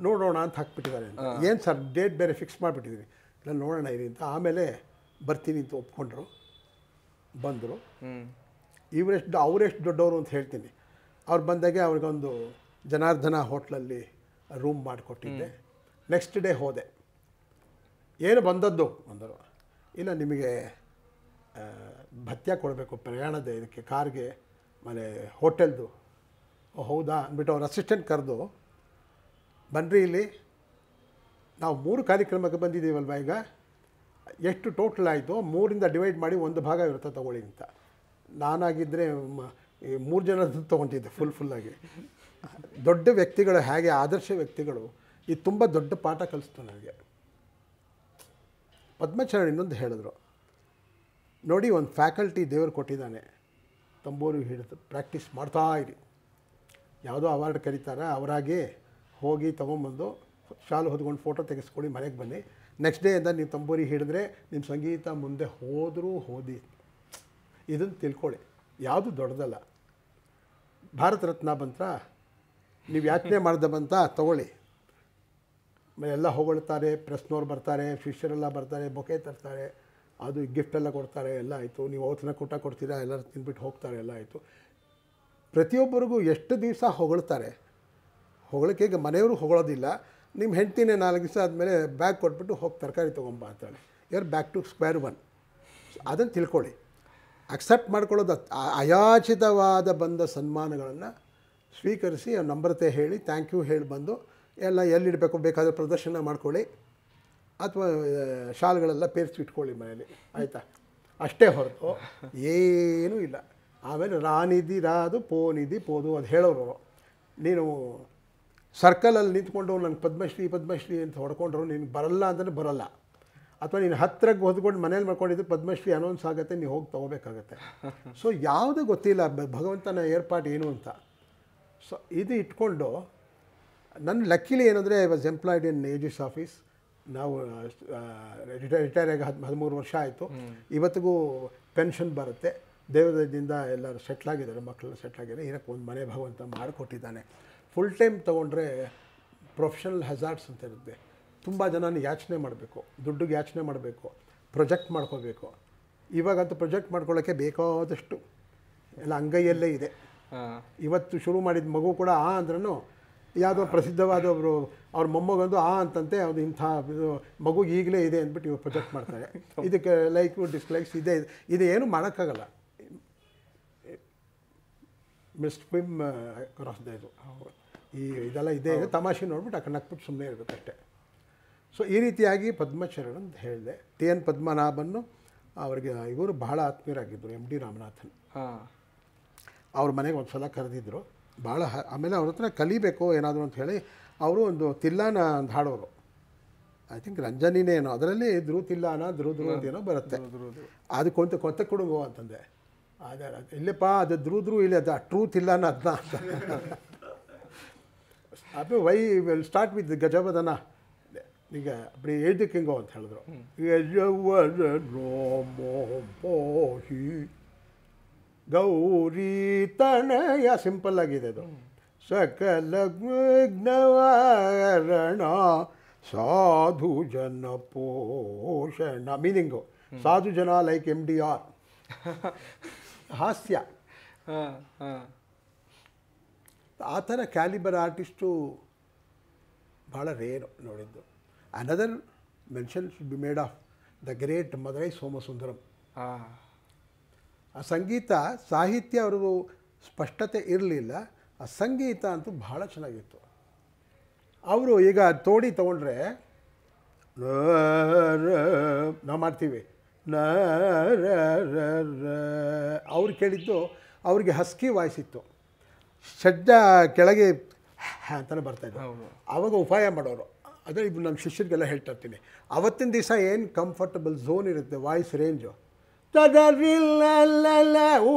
ನೋಡೋಣ ಅಂತ ಹಾಕ್ಬಿಟ್ಟಿದ್ದಾರೆ ಅಂತ. ಏನು ಸರ್ ಡೇಟ್ ಬೇರೆ ಫಿಕ್ಸ್ ಮಾಡಿಬಿಟ್ಟಿದ್ದೀನಿ, ಇಲ್ಲ ನೋಡೋಣ ಇರಿ ಅಂತ. ಆಮೇಲೆ ಬರ್ತೀನಿ ಅಂತ ಒಪ್ಕೊಂಡ್ರು, ಬಂದರು. ಅವರೆಷ್ಟು ದೊಡ್ಡವರು ಅಂತ ಹೇಳ್ತೀನಿ. ಅವ್ರು ಬಂದಾಗೆ ಅವ್ರಿಗೊಂದು ಜನಾರ್ದನ ಹೋಟ್ಲಲ್ಲಿ ರೂಮ್ ಮಾಡಿಕೊಟ್ಟಿದ್ದೆ. ನೆಕ್ಸ್ಟ್ ಡೇ ಹೋದೆ. ಏನು ಬಂದದ್ದು ಅಂದರು, ಇಲ್ಲ ನಿಮಗೆ ಭತ್ಯೆ ಕೊಡಬೇಕು ಪ್ರಯಾಣದ ಇದಕ್ಕೆ, ಕಾರ್ಗೆ, ಆಮೇಲೆ ಹೋಟೆಲ್ದು. ಹೌದಾ ಅಂದ್ಬಿಟ್ಟು ಅವ್ರ ಅಸಿಸ್ಟೆಂಟ್ ಕರೆದು, ಬನ್ನಿರಿ ಇಲ್ಲಿ, ನಾವು 3 ಕಾರ್ಯಕ್ರಮಕ್ಕೆ ಬಂದಿದ್ದೀವಲ್ವ, ಈಗ ಎಷ್ಟು ಟೋಟಲ್ ಆಯಿತು 3ರಿಂದ ಡಿವೈಡ್ ಮಾಡಿ ಒಂದು ಭಾಗ ಇರುತ್ತೆ ತೊಗೊಳ್ಳಿ ಅಂತ. ನಾನಾಗಿದ್ದರೆ 3 ಜನದ್ದು ತೊಗೊತಿದ್ದೆ ಫುಲ್ಲಾಗಿ. ದೊಡ್ಡ ವ್ಯಕ್ತಿಗಳು ಹೇಗೆ ಆದರ್ಶ ವ್ಯಕ್ತಿಗಳು, ಇದು ತುಂಬ ದೊಡ್ಡ ಪಾಠ ಕಲಿಸ್ತು ನನಗೆ. ಪದ್ಮಚರಣ್ ಇನ್ನೊಂದು ಹೇಳಿದ್ರು, ನೋಡಿ ಒಂದು ಫ್ಯಾಕಲ್ಟಿ ದೇವರು ಕೊಟ್ಟಿದ್ದಾನೆ, ತಂಬೂರು ಹಿಡಿದು ಪ್ರಾಕ್ಟೀಸ್ ಮಾಡ್ತಾ ಇರಿ. ಯಾವುದೋ ಅವಾರ್ಡ್ ಕರೀತಾರೆ, ಅವರಾಗೆ ಹೋಗಿ ತೊಗೊಂಬಂದು ಶಾಲು ಹೊದ್ಕೊಂಡು ಫೋಟೋ ತೆಗೆಸ್ಕೊಳ್ಳಿ, ಮನೆಗೆ ಬನ್ನಿ. ನೆಕ್ಸ್ಟ್ ಡೇ ಇಂದ ನೀವು ತಂಬೂರಿ ಹಿಡಿದ್ರೆ ನಿಮ್ಮ ಸಂಗೀತ ಮುಂದೆ ಹೋದಿ. ಇದನ್ನು ತಿಳ್ಕೊಳ್ಳಿ, ಯಾವುದು ದೊಡ್ಡದಲ್ಲ. ಭಾರತ ರತ್ನ ಬಂತ, ನೀವು ಯಾಚನೆ ಮಾಡ್ದೆ ಬಂತ ತೊಗೊಳ್ಳಿ. ಎಲ್ಲ ಹೊಗಳ್ತಾರೆ, ಪ್ರೆಸ್ನವ್ರು ಬರ್ತಾರೆ, ಶಿಷ್ಯರೆಲ್ಲ ಬರ್ತಾರೆ, ಬೊಕೆ ತರ್ತಾರೆ, ಅದು ಗಿಫ್ಟೆಲ್ಲ ಕೊಡ್ತಾರೆ, ಎಲ್ಲ ಆಯಿತು. ನೀವು ಅವತ್ತಿನ ಕೂಟ ಕೊಡ್ತೀರಾ, ಎಲ್ಲರೂ ತಿನ್ಬಿಟ್ಟು ಹೋಗ್ತಾರೆ, ಎಲ್ಲ ಆಯಿತು. ಪ್ರತಿಯೊಬ್ಬರಿಗೂ ಎಷ್ಟು ದಿವಸ ಹೊಗಳ್ತಾರೆ. ಹೊಗಳಿಕೆ ಈಗ ಮನೆಯವರು ಹೊಗಳೋದಿಲ್ಲ. ನಿಮ್ಮ ಹೆಂಡ್ತಿನೇ 4 ದಿವಸ ಆದಮೇಲೆ ಬ್ಯಾಗ್ ಕೊಟ್ಬಿಟ್ಟು ಹೋಗಿ ತರಕಾರಿ ತೊಗೊಂಬ ಅಂತಾಳೆ. Your back to square one. ಅದನ್ನು ತಿಳ್ಕೊಳ್ಳಿ, ಅಕ್ಸೆಪ್ಟ್ ಮಾಡ್ಕೊಳ್ಳೋದು. ಅಯಾಚಿತವಾದ ಬಂದ ಸನ್ಮಾನಗಳನ್ನು ಸ್ವೀಕರಿಸಿ ನಮ್ರತೆ ಹೇಳಿ ಥ್ಯಾಂಕ್ ಯು ಹೇಳಿ ಬಂದು ಎಲ್ಲ ಎಲ್ಲಿಡಬೇಕು ಬೇಕಾದರೆ ಪ್ರದರ್ಶನ ಮಾಡ್ಕೊಳ್ಳಿ, ಅಥವಾ ಶಾಲ್ಗಳೆಲ್ಲ ಪೇರಿಸಿಟ್ಕೊಳ್ಳಿ ಮನೇಲಿ, ಆಯಿತಾ? ಅಷ್ಟೇ ಹೊರತು ಏನೂ ಇಲ್ಲ. ಆಮೇಲೆ ರಾನಿಧಿ ರಾದು ಪೋನಿಧಿ ಪೋದು ಅದು ಹೇಳೋರು. ನೀನು ಸರ್ಕಲಲ್ಲಿ ನಿಂತ್ಕೊಂಡು ನನಗೆ ಪದ್ಮಶ್ರೀ ಅಂತ ಹೊಡ್ಕೊಂಡ್ರು ನಿನಗೆ ಬರಲ್ಲ ಅಂತಲೇ ಬರಲ್ಲ. ಅಥವಾ ನೀನು ಹತ್ತಿರಕ್ಕೆ ಹೊದ್ಕೊಂಡು ಮನೇಲಿ ಮಾಡ್ಕೊಂಡಿದ್ದು ಪದ್ಮಶ್ರೀ ಅನೌನ್ಸ್ ಆಗುತ್ತೆ, ನೀವು ಹೋಗಿ ತೊಗೋಬೇಕಾಗತ್ತೆ. ಸೊ ಯಾವುದೂ ಗೊತ್ತಿಲ್ಲ ಭಗವಂತನ ಏರ್ಪಾಡು ಏನು ಅಂತ. ಸೊ ಇದು ಇಟ್ಕೊಂಡು ನನ್ನ ಲಕ್ಕಿಲಿ ಏನಂದರೆ I was employed in ಏಜಿಸ್ office. ನಾವು ರಿಟೈರ್ ಆಗಿ 13 ವರ್ಷ ಆಯಿತು. ಇವತ್ತಿಗೂ ಪೆನ್ಷನ್ ಬರುತ್ತೆ. ದೇವದಿಂದ ಎಲ್ಲರೂ ಸೆಟ್ಲಾಗಿದ್ದಾರೆ, ಮಕ್ಕಳೆಲ್ಲ ಸೆಟ್ಲಾಗಿದ್ದಾರೆ. ಏನಕ್ಕೆ ಒಂದು ಮನೆ ಭಗವಂತ ಮಾಡಿಕೊಟ್ಟಿದ್ದಾನೆ. ಫುಲ್ ಟೈಮ್ ತೊಗೊಂಡ್ರೆ ಪ್ರೊಫೆಷನಲ್ ಹಜಾರ್ಡ್ಸ್ ಅಂತ ಇರುತ್ತೆ. ತುಂಬ ಜನನ ಯಾಚನೆ ಮಾಡಬೇಕು, ದುಡ್ಡಿಗೆ ಯಾಚನೆ ಮಾಡಬೇಕು, ಪ್ರೊಜೆಕ್ಟ್ ಮಾಡ್ಕೋಬೇಕು. ಇವಾಗಂತೂ ಪ್ರೊಜೆಕ್ಟ್ ಮಾಡ್ಕೊಳ್ಳೋಕ್ಕೆ ಬೇಕಾದಷ್ಟು ಎಲ್ಲ ಅಂಗೈಯಲ್ಲೇ ಇದೆ. ಇವತ್ತು ಶುರು ಮಾಡಿದ ಮಗು ಕೂಡ ಅಂದ್ರೂ ಯಾವುದೋ ಪ್ರಸಿದ್ಧವಾದವರು ಅವ್ರ ಮೊಮ್ಮಗಂದು ಅಂತಂತೆ, ಅದು ಇಂಥ ಮಗು ಈಗಲೇ ಇದೆ ಅಂದ್ಬಿಟ್ಟು ಇವಾಗ ಪ್ರೊಜೆಕ್ಟ್ ಮಾಡ್ತಾರೆ. ಇದಕ್ಕೆ ಲೈಕು ಡಿಸ್ಲೈಕ್ಸ್ ಇದೆ ಏನು ಮಾಡೋಕ್ಕಾಗಲ್ಲ. ಮಿಸ್ಟ್ವಿಮ್ ಕ್ರಾಸ್ ಇದು ಇದೆಲ್ಲ ಇದೆ. ತಮಾಷೆ ನೋಡ್ಬಿಟ್ಟು ಆ ನಕ್ಬಿಟ್ಟು ಸುಮ್ಮನೆ ಇರಬೇಕಷ್ಟೆ. ಸೊ ಈ ರೀತಿಯಾಗಿ ಪದ್ಮಚರಣ್ ಅಂತ ಹೇಳಿದೆ. ಟಿ ಎನ್ ಪದ್ಮನಾಭನ್ನು ಅವರಿಗೆ ಇವರು ಬಹಳ ಆತ್ಮೀಯರಾಗಿದ್ದರು, ಎಮ್ ಡಿ ರಾಮನಾಥನ್. ಅವ್ರ ಮನೆಗೆ ಒಂದು ಸಲ ಕರೆದಿದ್ದರು ಭಾಳ. ಆಮೇಲೆ ಅವ್ರ ಹತ್ರ ಕಲಿಬೇಕು ಏನಾದರೂ ಅಂತ ಹೇಳಿ ಅವರು ಒಂದು ತಿಲ್ಲಾನ ಒಂದು ಹಾಡೋರು, ಐ ಥಿಂಕ್ ರಂಜನಿನೇನೋ, ಅದರಲ್ಲಿ ತಿಲ್ಲಾನ ಧ್ರು ಅಂತೇನೋ ಬರುತ್ತೆ. ಅದಕ್ಕೊಂತ ಕೊತ್ತ ಕೊಡುಗೋ ಅಂತಂದೆ. ಅದೇ ಇಲ್ಲಪ್ಪ ಅದು ಧ್ರು ಇಲ್ಲ, ಅದು ಟ್ರೂತ್ ಇಲ್ಲಾನ ಅದನ್ನ ಅಂತ. ಅದು ವೈ ವಿಲ್ ಸ್ಟಾರ್ಟ್ ವಿತ್ ಗಜವದನ. ಈಗ அப்படி எழுதிக்கங்கோ ಅಂತ ಹೇಳಿದ್ರು. ಗೌರಿ ತನಯ ಸಿಂಪಲ್ ಆಗಿದೆ ಅದು. ಸಕಲ ವಿಘ್ನವಾರಣ ಸಾಧು ಜನ ಪೋಷಣ. ಮೀನಿಂಗು ಸಾಧು ಜನ ಲೈಕ್ MDR. ಹಾಸ್ಯ. ಆ ಥರ ಕ್ಯಾಲಿಬರ್ ಆರ್ಟಿಸ್ಟು ಭಾಳ ರೇರು ನೋಡಿದ್ದು. Another mention should be made of the great Madurai Somasundaram. ಆ ಸಂಗೀತ ಸಾಹಿತ್ಯ ಅವ್ರಿಗೂ ಸ್ಪಷ್ಟತೆ ಇರಲಿಲ್ಲ, ಆ ಸಂಗೀತ ಅಂತೂ ಭಾಳ ಚೆನ್ನಾಗಿತ್ತು. ಅವರು ಈಗ ತೋಡಿ ತೊಗೊಂಡ್ರೆ ನಾವು ಮಾಡ್ತೀವಿ ಅವ್ರು ಕೇಳಿದ್ದು ಅವ್ರಿಗೆ ಹಸ್ಕಿ ವಾಯ್ಸ್ ಇತ್ತು, ಶಬ್ದ ಕೆಳಗೆ ಅಂತಲೇ ಬರ್ತಾಯಿದ್ರು. ಆವಾಗ ಉಪಾಯ ಮಾಡೋರು. ಅದೇ ಇದು ನಮ್ಮ ಶಿಷ್ಯರಿಗೆಲ್ಲ ಹೇಳ್ತಾ ಇರ್ತೀನಿ. ಅವತ್ತಿನ ದಿವಸ ಏನು ಕಂಫರ್ಟಬಲ್ ಝೋನ್ ಇರುತ್ತೆ ವಾಯ್ಸ್ ರೇಂಜು,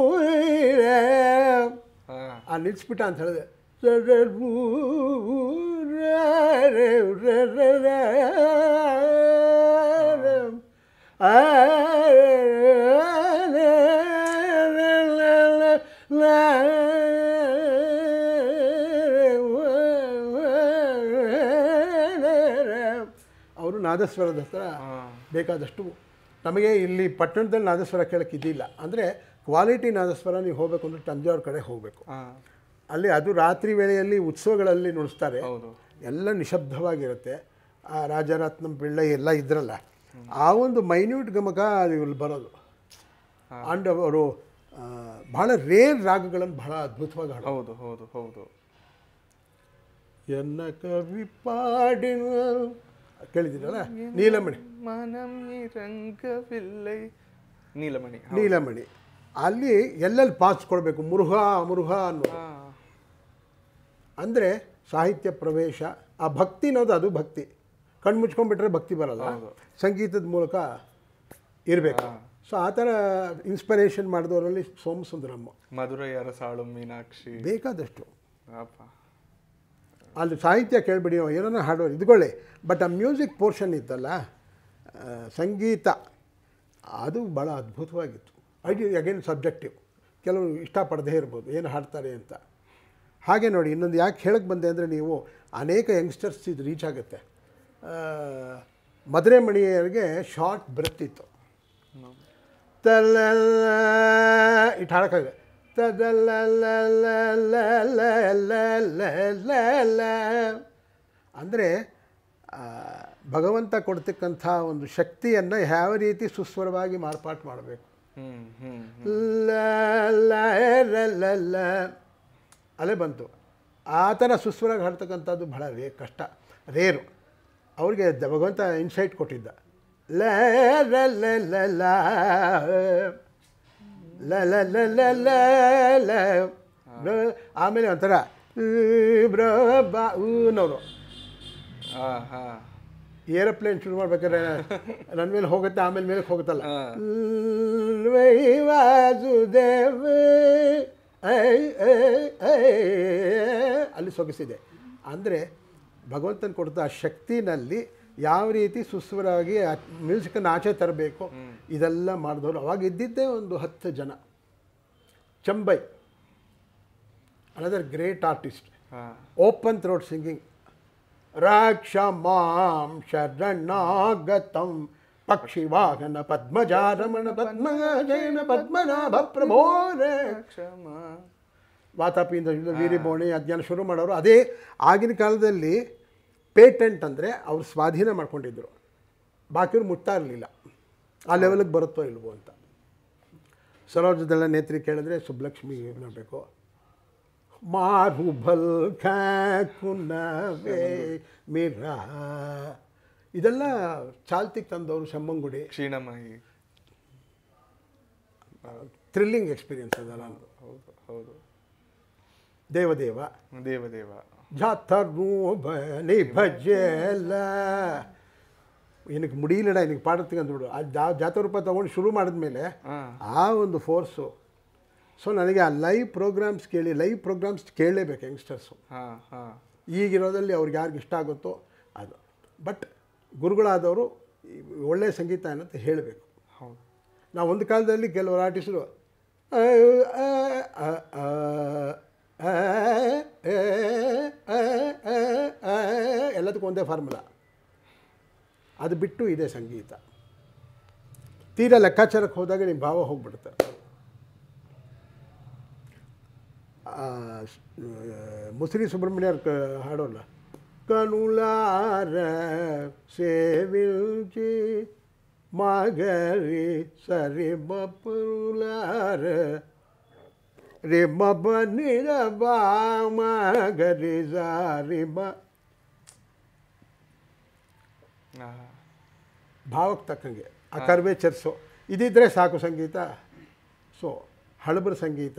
ನಿಲ್ಲಿಸ್ಬಿಟ್ಟ ಅಂತ ಹೇಳಿದೆ. ಅವರು ನಾದಸ್ವರದ ಹತ್ರ ಬೇಕಾದಷ್ಟು, ನಮಗೆ ಇಲ್ಲಿ ಪಟ್ಟಣದಲ್ಲಿ ನಾದಸ್ವರ ಕೇಳೋಕ್ಕೆ ಇದಿಲ್ಲ. ಅಂದರೆ ಕ್ವಾಲಿಟಿ ನಾದಸ್ವರ ನೀವು ಹೋಗಬೇಕು ಅಂದರೆ ತಂಜಾವೂರು ಕಡೆ ಹೋಗಬೇಕು. ಅಲ್ಲಿ ಅದು ರಾತ್ರಿ ವೇಳೆಯಲ್ಲಿ ಉತ್ಸವಗಳಲ್ಲಿ ನುಡಿಸ್ತಾರೆ, ಎಲ್ಲ ನಿಶಬ್ದವಾಗಿರುತ್ತೆ. ಆ ರಾಜರತ್ನಂ ಪಿಳ್ಳೈ ಎಲ್ಲ ಇದ್ರಲ್ಲ, ಆ ಒಂದು ಮೈನ್ಯೂಟ್ ಗಮಕ ಇಲ್ಲಿ ಬರೋದು. ಆ್ಯಂಡ್ ಅವರು ಭಾಳ ರೇರ್ ರಾಗಗಳನ್ನು ಬಹಳ ಅದ್ಭುತವಾಗಿ ಹಾಡೋದು. ಹೌದು ಹೌದು ಹೌದು. ಎನ್ನ ಕವಿ ಪಾಡಿನ ಕೇಳಿದ್ದೀರಲ್ಲ, ನೀಲಮಣಿ ನೀಲಮಣಿ ನೀಲಮಣಿ ಅಲ್ಲಿ ಎಲ್ಲೆಲ್ಲಿ ಪಾಸ್ ಕೊಡಬೇಕು, ಮುರುಘಾ ಮುರುಘಾ ಅನ್ನೋದು. ಅಂದರೆ ಸಾಹಿತ್ಯ ಪ್ರವೇಶ, ಆ ಭಕ್ತಿ ಅನ್ನೋದು ಅದು ಭಕ್ತಿ. ಕಣ್ಣು ಮುಚ್ಕೊಂಡ್ಬಿಟ್ರೆ ಭಕ್ತಿ ಬರಲ್ಲ, ಸಂಗೀತದ ಮೂಲಕ ಇರಬೇಕು. ಸೊ ಆ ಥರ ಇನ್ಸ್ಪಿರೇಷನ್ ಮಾಡಿದವರಲ್ಲಿ ಸೋಮಸುಂದರಮ್ಮ, ಮಧುರೈ ಅರಸಾಳು ಮೀನಾಕ್ಷಿ, ಬೇಕಾದಷ್ಟು. ಅಲ್ಲಿ ಸಾಹಿತ್ಯ ಕೇಳಿಬಿಡಿ, ಏನೋ ಹಾಡೋರು ಇದ್ಕೊಳ್ಳಿ, ಬಟ್ ಆ ಮ್ಯೂಸಿಕ್ ಪೋರ್ಷನ್ ಇತ್ತಲ್ಲ, ಸಂಗೀತ, ಅದು ಭಾಳ ಅದ್ಭುತವಾಗಿತ್ತು. ಅದು ಅಗೇನ್ ಸಬ್ಜೆಕ್ಟಿವ್, ಕೆಲವರು ಇಷ್ಟಪಡದೇ ಇರ್ಬೋದು ಏನು ಹಾಡ್ತಾರೆ ಅಂತ. ಹಾಗೆ ನೋಡಿ, ಇನ್ನೊಂದು ಯಾಕೆ ಹೇಳಕ್ಕೆ ಬಂದೆ ಅಂದರೆ, ನೀವು ಅನೇಕ ಯಂಗ್ಸ್ಟರ್ಸ್ ಇದು ರೀಚ್ ಆಗುತ್ತೆ. ಮಧುರೆ ಮಣಿಯರಿಗೆ ಶಾರ್ಟ್ ಬ್ರೆತ್ ಇತ್ತು, ತಲ್ಲ ಇಟ್ಟು ಹಾಡೋಕ್ಕಾಗ ಅಂದರೆ ಭಗವಂತ ಕೊಡ್ತಕ್ಕಂಥ ಒಂದು ಶಕ್ತಿಯನ್ನು ಯಾವ ರೀತಿ ಸುಸ್ವರವಾಗಿ ಮಾರ್ಪಾಟು ಮಾಡಬೇಕು. ಅಲ್ಲೇ ಬಂತು. ಆ ಥರ ಸುಸ್ವರಾಗಿ ಹಾಡ್ತಕ್ಕಂಥದ್ದು ಬಹಳ ಕಷ್ಟ, ರೇರು. ಅವ್ರಿಗೆ ಭಗವಂತ ಇನ್ಸೈಟ್ ಕೊಟ್ಟಿದ್ದ. ಲ ಲ ಲ ಲ ಲ ಲ ಲ ಲ ಲ ಲ ಲ. ಆಮೇಲೆ ಒಂಥರ ಬ್ರೂನವರು ಏರೋಪ್ಲೇನ್ ಶುರು ಮಾಡ್ಬೇಕಾದ್ರೆ ನನ್ನ ಮೇಲೆ ಹೋಗುತ್ತೆ, ಆಮೇಲೆ ಮೇಲೆ ಹೋಗುತ್ತಲ್ಲ, ವಾಸುದೇವ ಅಲ್ಲಿ ಸೊಗಸಿದೆ. ಅಂದರೆ ಭಗವಂತನ ಕೊಡ್ತ ಆ ಶಕ್ತಿನಲ್ಲಿ ಯಾವ ರೀತಿ ಸುಸ್ವರಾಗಿ ಮ್ಯೂಸಿಕನ್ನು ಆಚೆ ತರಬೇಕು, ಇದೆಲ್ಲ ಮಾಡಿದವರು. ಅವಾಗ ಇದ್ದಿದ್ದೇ ಒಂದು 10 ಜನ. Chembai, another great artist, open throat singing. ರಾಕ್ಷಮಾಂ ಶರಣಾಗತಂ ಪಕ್ಷಿವಾಹನ ಪದ್ಮಜಾರಮಣ ಪದ್ಮಜಯನ ಪದ್ಮನಾಭ ಪ್ರಭೋ ರಕ್ಷಮ. ವಾತಾಪಿಯಿಂದ ವೀರಿಬೋಣಿ ಅಜ್ಞಾನ ಶುರು ಮಾಡೋರು. ಅದೇ ಆಗಿನ ಕಾಲದಲ್ಲಿ ಪೇಟೆಂಟ್ ಅಂದರೆ ಅವರು ಸ್ವಾಧೀನ ಮಾಡ್ಕೊಂಡಿದ್ದರು, ಬಾಕಿಯವ್ರು ಮುಟ್ತಾ ಇರಲಿಲ್ಲ. ಆ ಲೆವೆಲಿಗೆ ಬರುತ್ತೋ ಇಲ್ವೋ ಅಂತ. ಸರೋಜದಳ ನೇತ್ರಿ ಕೇಳಿದ್ರೆ ಸುಬ್ಬಲಕ್ಷ್ಮಿ ನೋಡಬೇಕು. ಮಾರುಬಲ್ ಕುನವೇ ಮಿರಾ, ಇದೆಲ್ಲ ಚಾಲ್ತಿಗೆ ತಂದವರು. ಶಮ್ಮಂಗುಡಿ, ಕ್ಷೀಣಮಯಿ, ಥ್ರಿಲ್ಲಿಂಗ್ ಎಕ್ಸ್ಪೀರಿಯನ್ಸ್ ಅದಲ್ಲ. ಹೌದು ಹೌದು. ದೇವದೇವ ದೇವದೇವ ಜಾತರ್ನಿ ಭಜೆಲ್ಲ, ಏನಕ್ಕೆ ಮುಡಿಲಿಡ ಏನಕ್ಕೆ ಪಾಡತ್ತೀಗ ಅಂದ್ಬಿಡು. ಆ ಜಾತರೂಪ ತೊಗೊಂಡು ಶುರು ಮಾಡಿದ್ಮೇಲೆ ಆ ಒಂದು ಫೋರ್ಸು. ಸೊ ನನಗೆ ಆ ಲೈವ್ ಪ್ರೋಗ್ರಾಮ್ಸ್ ಕೇಳಲೇಬೇಕು ಯಂಗ್ಸ್ಟರ್ಸು. ಈಗಿರೋದಲ್ಲಿ ಅವ್ರಿಗೆ ಯಾರಿಗೆ ಇಷ್ಟ ಆಗುತ್ತೋ ಅದು. ಬಟ್ ಗುರುಗಳಾದವರು ಒಳ್ಳೆಯ ಸಂಗೀತ ಅನ್ನೋದು ಹೇಳಬೇಕು. ಹೌದು. ನಾವು ಒಂದು ಕಾಲದಲ್ಲಿ ಕೆಲವರು ಆರ್ಟಿಸ್ಟರು ಎಲ್ಲದಕ್ಕೂ ಒಂದೇ ಫಾರ್ಮುಲಾ, ಅದು ಬಿಟ್ಟು ಇದೆ ಸಂಗೀತ. ತೀರಾ ಲೆಕ್ಕಾಚಾರಕ್ಕೆ ಹೋದಾಗ ನಿಮ್ಮ ಭಾವ ಹೋಗ್ಬಿಡುತ್ತೆ. ಮುಸ್ರಿ ಸುಬ್ರಹ್ಮಣ್ಯರ್ ಹಾಡೋಲ್ಲ, ಕನುಲಾರ ಸೇವಿಲ್ಚಿ ಮಗರಿ ಸರಿ ಬಪುಲಾರ ರೇ ಮಬ ನಿರ ಬಾ ಮಗರಿ ಸಾರಿ ಬ. ಭಾವಕ್ಕೆ ತಕ್ಕಂಗೆ ಆ ಕರ್ವೇಚರ್ಸು ಇದಿದ್ದರೆ ಸಾಕು ಸಂಗೀತ. ಸೊ ಹಳಬರ ಸಂಗೀತ,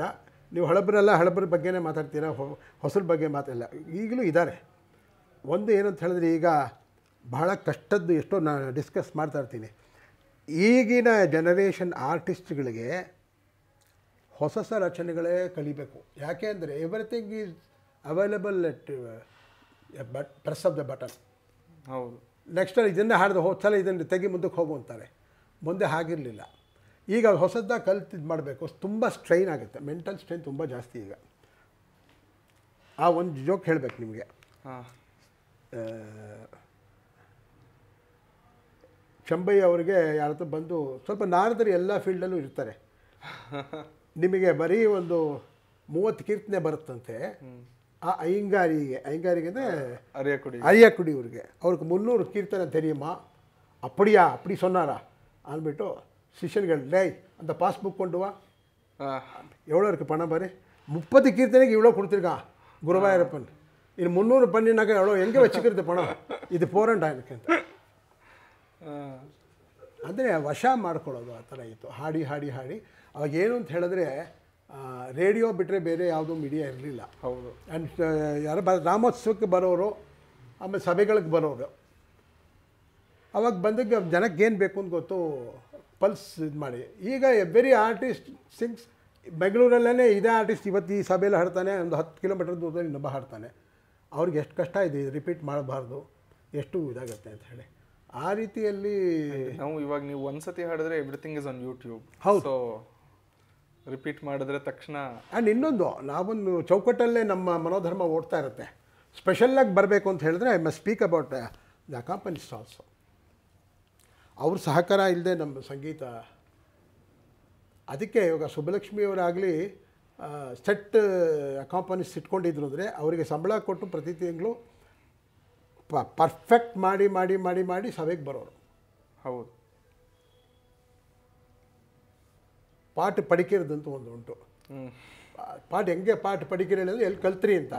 ನೀವು ಹಳಬರೆಲ್ಲ ಹಳಬರ ಬಗ್ಗೆನೇ ಮಾತಾಡ್ತೀರಾ, ಹೊಸರ ಬಗ್ಗೆ ಮಾತಾಡಲ್ಲ. ಈಗಲೂ ಇದ್ದಾರೆ. ಒಂದು ಏನಂತ ಹೇಳಿದ್ರೆ, ಈಗ ಬಹಳ ಕಷ್ಟದ್ದು ಎಷ್ಟೋ ನಾನು ಡಿಸ್ಕಸ್ ಮಾಡ್ತಾ ಇರ್ತೀನಿ. ಈಗಿನ ಜನರೇಷನ್ ಆರ್ಟಿಸ್ಟ್ಗಳಿಗೆ ಹೊಸ ರಚನೆಗಳೇ ಕಲಿಬೇಕು. ಯಾಕೆ ಅಂದರೆ everything is available at press of the button. ಹೌದು. ನೆಕ್ಸ್ಟ್ ಇದನ್ನೇ ಹಾಡಿದ ಸಲ ಇದನ್ನು ತೆಗಿ ಮುಂದಕ್ಕೆ ಹೋಗು ಅಂತಾರೆ. ಮುಂದೆ ಹಾಗಿರಲಿಲ್ಲ. ಈಗ ಹೊಸದಾಗಿ ಕಲಿತು ಇದು ಮಾಡಬೇಕು. ತುಂಬ ಸ್ಟ್ರೈನ್ ಆಗುತ್ತೆ, ಮೆಂಟಲ್ ಸ್ಟ್ರೈನ್ ತುಂಬ ಜಾಸ್ತಿ ಈಗ. ಆ ಒಂದು ಜೋಕ್ ಹೇಳಬೇಕು ನಿಮಗೆ. ಚಂಬೈ ಅವರಿಗೆ ಯಾರತ್ರ ಬಂದು ಸ್ವಲ್ಪ ನಾರದರು ಎಲ್ಲ ಫೀಲ್ಡಲ್ಲೂ ಇರ್ತಾರೆ. ನಿಮಗೆ ಬರೀ ಒಂದು 30 ಕೀರ್ತನೆ ಬರುತ್ತಂತೆ. ಆ ಅಯ್ಯಂಗಾರಿಗೆ ಅಂದರೆ ಅರಿಯಕುಡಿ ಇವ್ರಿಗೆ ಅವ್ರಿಗೆ 300 ಕೀರ್ತನೆ ತೆರಿಯಮ್ಮ, ಅಪ್ಪಡಿ ಸೊನ್ನಾರ ಅಂದ್ಬಿಟ್ಟು ಶಿಷ್ಯನ್ಗಳು ಲೈ ಅಂತ ಪಾಸ್ಬುಕ್ ಕೊಂಡುವ ಎವಳೋ ಇருக்கு ಪಣ ಬರೀ 30 ಕೀರ್ತನೆಗೆ ಇವಳೋ ಕೊಡ್ತಿರ್ಗ ಗುರುವಾಯೂರಪ್ಪನ್. ಇನ್ನು 300 ಪಣ್ಣಿನಾಗ ಎವಳೋ ಹೆಂಗೆ ವಚ್ಚಿಕಿರುತ್ತೆ ಪಣ, ಇದು ಪೋರಂಡ ಏನಕ್ಕೆ ಅಂತ. ಅಂದರೆ ವಶ ಮಾಡ್ಕೊಳ್ಳೋದು ಆ ಥರ ಇತ್ತು. ಹಾಡಿ ಅವಾಗ ಏನು ಅಂತ ಹೇಳಿದ್ರೆ ರೇಡಿಯೋ ಬಿಟ್ಟರೆ ಬೇರೆ ಯಾವುದೂ ಮೀಡಿಯಾ ಇರಲಿಲ್ಲ. ಹೌದು. ಆ್ಯಂಡ್ ಯಾರು ರಾಮೋತ್ಸವಕ್ಕೆ ಬರೋರು, ಆಮೇಲೆ ಸಭೆಗಳಿಗೆ ಬರೋರು. ಅವಾಗ ಬಂದಾಗ ಜನಕ್ಕೆ ಏನು ಬೇಕು ಅಂತ ಗೊತ್ತು, ಪಲ್ಸ್ ಇದು ಮಾಡಿ. ಈಗ ಎವ್ರಿ ಆರ್ಟಿಸ್ಟ್ ಸಿಂಗ್ಸ್ ಬೆಂಗಳೂರಲ್ಲೇ ಇದೇ ಆರ್ಟಿಸ್ಟ್ ಇವತ್ತು ಈ ಸಭೆಯಲ್ಲಿ ಹಾಡ್ತಾನೆ, ಒಂದು 10 ಕಿಲೋಮೀಟರ್ ದೂರದಲ್ಲಿ ಇನ್ನೊಬ್ಬ ಹಾಡ್ತಾನೆ. ಅವ್ರಿಗೆ ಎಷ್ಟು ಕಷ್ಟ ಇದೆ ರಿಪೀಟ್ ಮಾಡಬಾರ್ದು, ಎಷ್ಟು ಇದಾಗುತ್ತೆ ಅಂತ ಹೇಳಿ. ಆ ರೀತಿಯಲ್ಲಿ ನಾವು ಇವಾಗ ನೀವು ಒಂದ್ಸತಿ ಹಾಡಿದ್ರೆ ಎವ್ರಿಥಿಂಗ್ ಇಸ್ ಆನ್ ಯೂಟ್ಯೂಬ್. ಹೌದು. ರಿಪೀಟ್ ಮಾಡಿದ್ರೆ ತಕ್ಷಣ. ಆ್ಯಂಡ್ ಇನ್ನೊಂದು, ನಾವೊಂದು ಚೌಕಟ್ಟಲ್ಲೇ ನಮ್ಮ ಮನೋಧರ್ಮ ಓಡ್ತಾ ಇರುತ್ತೆ. ಸ್ಪೆಷಲ್ಲಾಗಿ ಬರಬೇಕು ಅಂತ ಹೇಳಿದ್ರೆ I must speak about the accompanist also. ಅವ್ರ ಸಹಕಾರ ಇಲ್ಲದೆ ನಮ್ಮ ಸಂಗೀತ. ಅದಕ್ಕೆ ಇವಾಗ ಸುಬ್ಬಲಕ್ಷ್ಮಿಯವರಾಗಲಿ ಸೆಟ್ ಅಕಾಂಪನಿಸ್ಟ್ ಇಟ್ಕೊಂಡಿದ್ರು ಅಂದರೆ ಅವರಿಗೆ ಸಂಬಳ ಕೊಟ್ಟು ಪ್ರತಿ ತಿಂಗಳು ಪರ್ಫೆಕ್ಟ್ ಮಾಡಿ ಸಭೆಗೆ ಬರೋರು. ಹೌದು. ಪಾಠ ಪಡಿಕಿರದಂತೂ ಒಂದು ಉಂಟು. ಪಾಠ ಹೆಂಗೆ ಪಾಠ ಪಡಿಕಿರ ಹೇಳಿದ್ರೆ ಎಲ್ಲಿ ಕಲ್ತ್ರಿ ಅಂತ.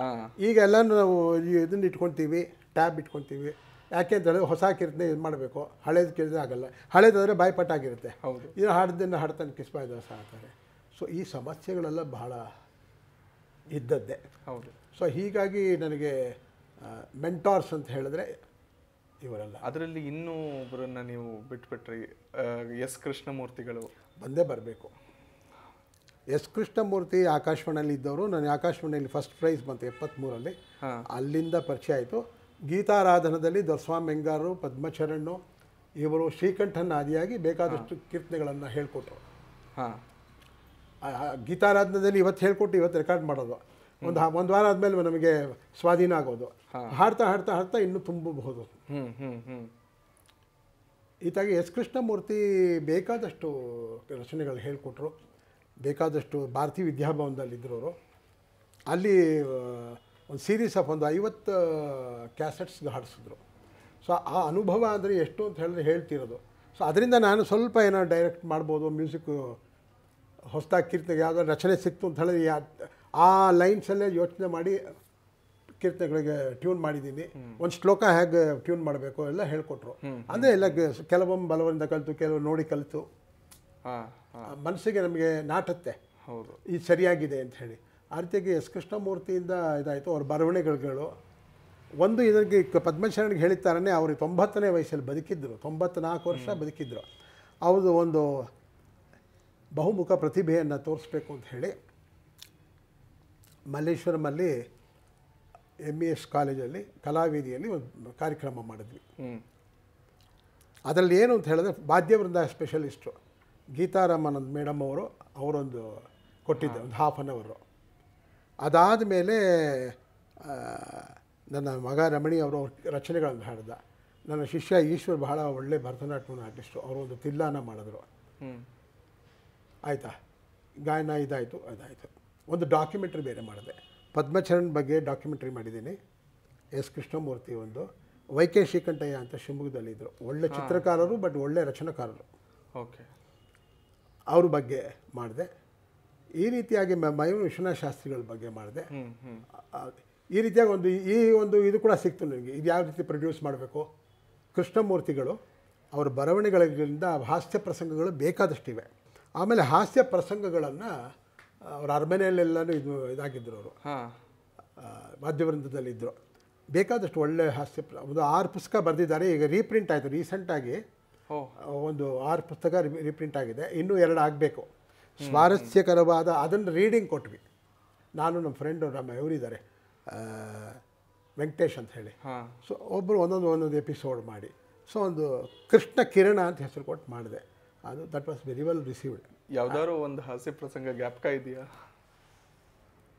ಈಗ ಎಲ್ಲನೂ ನಾವು ಇದನ್ನು ಇಟ್ಕೊತೀವಿ, ಟ್ಯಾಬ್ ಇಟ್ಕೊತೀವಿ. ಯಾಕೆ ಅಂತ ಹೇಳಿದ್ರೆ ಹೊಸ ಕೀರ್ತನೆ ಇದು ಮಾಡಬೇಕು, ಹಳೇದು ಕೇಳಿದ್ರೆ ಆಗಲ್ಲ. ಹಳೇದಾದರೆ ಬಾಯ್ಪಟ್ಟಾಗಿರುತ್ತೆ. ಹೌದು. ಇದು ಹಾಡ್ದನ್ನು ಹಾಡ್ತಾನೆ ಕಿಸ್ಬಾಯ್ ದಾಸ ಅಂತಾರೆ. ಸೊ ಈ ಸಮಸ್ಯೆಗಳೆಲ್ಲ ಬಹಳ ಇದ್ದದ್ದೇ. ಹೌದು. ಸೊ ಹೀಗಾಗಿ ನನಗೆ ಮೆಂಟಾರ್ಸ್ ಅಂತ ಹೇಳಿದ್ರೆ ಇವರೆಲ್ಲ. ಅದರಲ್ಲಿ ಇನ್ನೂ ಒಬ್ಬರನ್ನ ನೀವು ಬಿಟ್ಬಿಟ್ರಿ, ಎಸ್ ಕೃಷ್ಣಮೂರ್ತಿಗಳು. ಬಂದೇ ಬರಬೇಕು. ಎಸ್ ಕೃಷ್ಣಮೂರ್ತಿ ಆಕಾಶವಾಣಿಯಲ್ಲಿ ಇದ್ದವರು. ನಾನು ಆಕಾಶವಾಣಿಯಲ್ಲಿ ಫಸ್ಟ್ ಪ್ರೈಸ್ ಬಂತು 73ರಲ್ಲಿ. ಅಲ್ಲಿಂದ ಪರಿಚಯ ಆಯಿತು. ಗೀತಾರಾಧನದಲ್ಲಿ ದೊರೆಸ್ವಾಮಿ ಮೆಂಗಾರು, ಪದ್ಮಚರಣ್ ಇವರು ಶ್ರೀಕಂಠನ ಆದಿಯಾಗಿ ಬೇಕಾದಷ್ಟು ಕೀರ್ತನೆಗಳನ್ನು ಹೇಳಿಕೊಟ್ರು. ಗೀತಾರಾಧನದಲ್ಲಿ ಇವತ್ತು ಹೇಳ್ಕೊಟ್ಟು ಇವತ್ತು ರೆಕಾರ್ಡ್ ಮಾಡೋದು. ಒಂದು ವಾರ ಆದಮೇಲೆ ನಮಗೆ ಸ್ವಾಧೀನ ಆಗೋದು. ಹಾಡ್ತಾ ಇನ್ನೂ ತುಂಬಬಹುದು. ಈತಾಗಿ ಎಸ್ ಕೃಷ್ಣಮೂರ್ತಿ ಬೇಕಾದಷ್ಟು ರಚನೆಗಳು ಹೇಳಿಕೊಟ್ರು. ಬೇಕಾದಷ್ಟು ಭಾರತೀಯ ವಿದ್ಯಾಭವನದಲ್ಲಿದ್ದವರು. ಅಲ್ಲಿ ಒಂದು ಸೀರೀಸ್ ಆಫ್ ಒಂದು 50 ಕ್ಯಾಸೆಟ್ಸ್ಗೆ ಹಾಡಿಸಿದ್ರು. ಸೊ ಆ ಅನುಭವ ಅಂದರೆ ಎಷ್ಟು ಅಂತ ಹೇಳಿದ್ರೆ ಹೇಳ್ತಿರೋದು. ಸೊ ಅದರಿಂದ ನಾನು ಸ್ವಲ್ಪ ಏನೋ ಡೈರೆಕ್ಟ್ ಮಾಡ್ಬೋದು, ಮ್ಯೂಸಿಕ್ ಹೊಸದಾಗಿ ಕೀರ್ತನೆಗೆ ಯಾವುದೋ ರಚನೆ ಸಿಕ್ತು ಅಂತ ಹೇಳಿದ್ರೆ ಆ ಲೈನ್ಸಲ್ಲೇ ಯೋಚನೆ ಮಾಡಿ ಕೀರ್ತನೆಗಳಿಗೆ ಟ್ಯೂನ್ ಮಾಡಿದ್ದೀನಿ. ಒಂದು ಶ್ಲೋಕ ಹೇಗೆ ಟ್ಯೂನ್ ಮಾಡಬೇಕು ಎಲ್ಲ ಹೇಳ್ಕೊಟ್ರು. ಅಂದರೆ ಎಲ್ಲ ಕೆಲವೊಮ್ಮೆ ಬಲವರಿಂದ ಕಲಿತು, ಕೆಲವು ನೋಡಿ ಕಲಿತು ಮನಸ್ಸಿಗೆ ನಮಗೆ ನಾಟುತ್ತೆ. ಹೌದು, ಇದು ಸರಿಯಾಗಿದೆ ಅಂತ ಹೇಳಿ. ಆ ರೀತಿಯಾಗಿ ಎಸ್ ಕೃಷ್ಣಮೂರ್ತಿಯಿಂದ ಇದಾಯಿತು. ಅವ್ರ ಬರವಣಿಗೆಗಳು ಒಂದು ಇದಕ್ಕೆ ಪದ್ಮಚರಣ್ಗೆ ಹೇಳಿದ್ದಾರನೇ ಅವ್ರಿಗೆ 90ನೇ ವಯಸ್ಸಲ್ಲಿ ಬದುಕಿದ್ರು. 94 ವರ್ಷ ಬದುಕಿದ್ರು. ಅವ್ರದ್ದು ಒಂದು ಬಹುಮುಖ ಪ್ರತಿಭೆಯನ್ನು ತೋರಿಸ್ಬೇಕು ಅಂತ ಹೇಳಿ ಮಲ್ಲೇಶ್ವರಮಲ್ಲಿ MES ಕಾಲೇಜಲ್ಲಿ ಕಲಾವೇದಿಯಲ್ಲಿ ಒಂದು ಕಾರ್ಯಕ್ರಮ ಮಾಡಿದ್ವಿ. ಅದರಲ್ಲಿ ಏನು ಅಂತ ಹೇಳಿದ್ರೆ ವಾದ್ಯವೃಂದ ಸ್ಪೆಷಲಿಸ್ಟು ಗೀತಾರಾಮಾನಂದ್ ಮೇಡಮ್ ಅವರೊಂದು ಕೊಟ್ಟಿದ್ದೆ ಒಂದು ½ ಅವರ್. ಅದಾದ ಮೇಲೆ ನನ್ನ ಮಗ ರಮಣಿ ಅವರು ರಚನೆಗಳನ್ನು ಹಾಡಿದ. ನನ್ನ ಶಿಷ್ಯ ಈಶ್ವರ್ ಬಹಳ ಒಳ್ಳೆ ಭರತನಾಟ್ಯನ ಆರ್ಟಿಸ್ಟು. ಅವರು ಒಂದು ತಿಲ್ಲಾನ ಮಾಡಿದ್ರು. ಆಯಿತಾ, ಗಾಯನ ಅದಾಯಿತು. ಒಂದು ಡಾಕ್ಯುಮೆಂಟ್ರಿ ಬೇರೆ ಮಾಡಿದೆ. ಪದ್ಮಚರಣ್ ಬಗ್ಗೆ ಡಾಕ್ಯುಮೆಂಟ್ರಿ ಮಾಡಿದ್ದೀನಿ. ಎಸ್ ಕೃಷ್ಣಮೂರ್ತಿ ಒಂದು, ವೈಕೆ ಶ್ರೀಕಂಠಯ್ಯ ಅಂತ ಶಿವಮೊಗ್ಗದಲ್ಲಿದ್ದರು. ಒಳ್ಳೆ ಚಿತ್ರಕಾರರು, ಬಟ್ ಒಳ್ಳೆ ರಚನಾಕಾರರು. ಓಕೆ, ಅವ್ರ ಬಗ್ಗೆ ಮಾಡಿದೆ. ಈ ರೀತಿಯಾಗಿ ಮಯೂರ್ ವಿಶ್ವನಾಥ ಶಾಸ್ತ್ರಿಗಳ ಬಗ್ಗೆ ಮಾಡಿದೆ. ಈ ರೀತಿಯಾಗಿ ಒಂದು ಇದು ಕೂಡ ಸಿಕ್ತು ನನಗೆ. ಇದು ಯಾವ ರೀತಿ ಪ್ರೊಡ್ಯೂಸ್ ಮಾಡಬೇಕು. ಕೃಷ್ಣಮೂರ್ತಿಗಳು ಅವ್ರ ಬರವಣಿಗೆಗಳಿಂದ ಹಾಸ್ಯ ಪ್ರಸಂಗಗಳು ಬೇಕಾದಷ್ಟಿವೆ. ಆಮೇಲೆ ಹಾಸ್ಯ ಪ್ರಸಂಗಗಳನ್ನು ಅವ್ರ ಅರಮನೆಯಲ್ಲೆಲ್ಲನೂ ಇದಾಗಿದ್ದರು. ಅವರು ವಾದ್ಯವೃಂದದಲ್ಲಿದ್ದರು. ಬೇಕಾದಷ್ಟು ಒಳ್ಳೆ ಹಾಸ್ಯ ಒಂದು 6 ಪುಸ್ತಕ ಬರೆದಿದ್ದಾರೆ. ಈಗ ರೀಪ್ರಿಂಟ್ ಆಯಿತು ರೀಸೆಂಟಾಗಿ. ಒಂದು 6 ಪುಸ್ತಕ ರೀಪ್ರಿಂಟ್ ಆಗಿದೆ. ಇನ್ನೂ 2 ಆಗಬೇಕು. ಸ್ವಾರಸ್ಯಕರವಾದ ಅದನ್ನು ರೀಡಿಂಗ್ ಕೊಟ್ವಿ. ನಾನು ನಮ್ಮ ಫ್ರೆಂಡು ಇವರಿದ್ದಾರೆ ವೆಂಕಟೇಶ್ ಅಂತ ಹೇಳಿ. ಸೊ ಒಬ್ಬರು ಒಂದೊಂದು ಎಪಿಸೋಡ್ ಮಾಡಿ, ಸೊ ಒಂದು ಕೃಷ್ಣ ಕಿರಣ ಅಂತ ಹೆಸರು ಕೊಟ್ಟು ಮಾಡಿದೆ. ಅದು that was very well received. ಯಾವ್ದಾದ್ರು ಒಂದು ಹಾಸ್ಯ ಪ್ರಸಂಗ ಜ್ಞಾಪಕ ಇದೆಯಾ?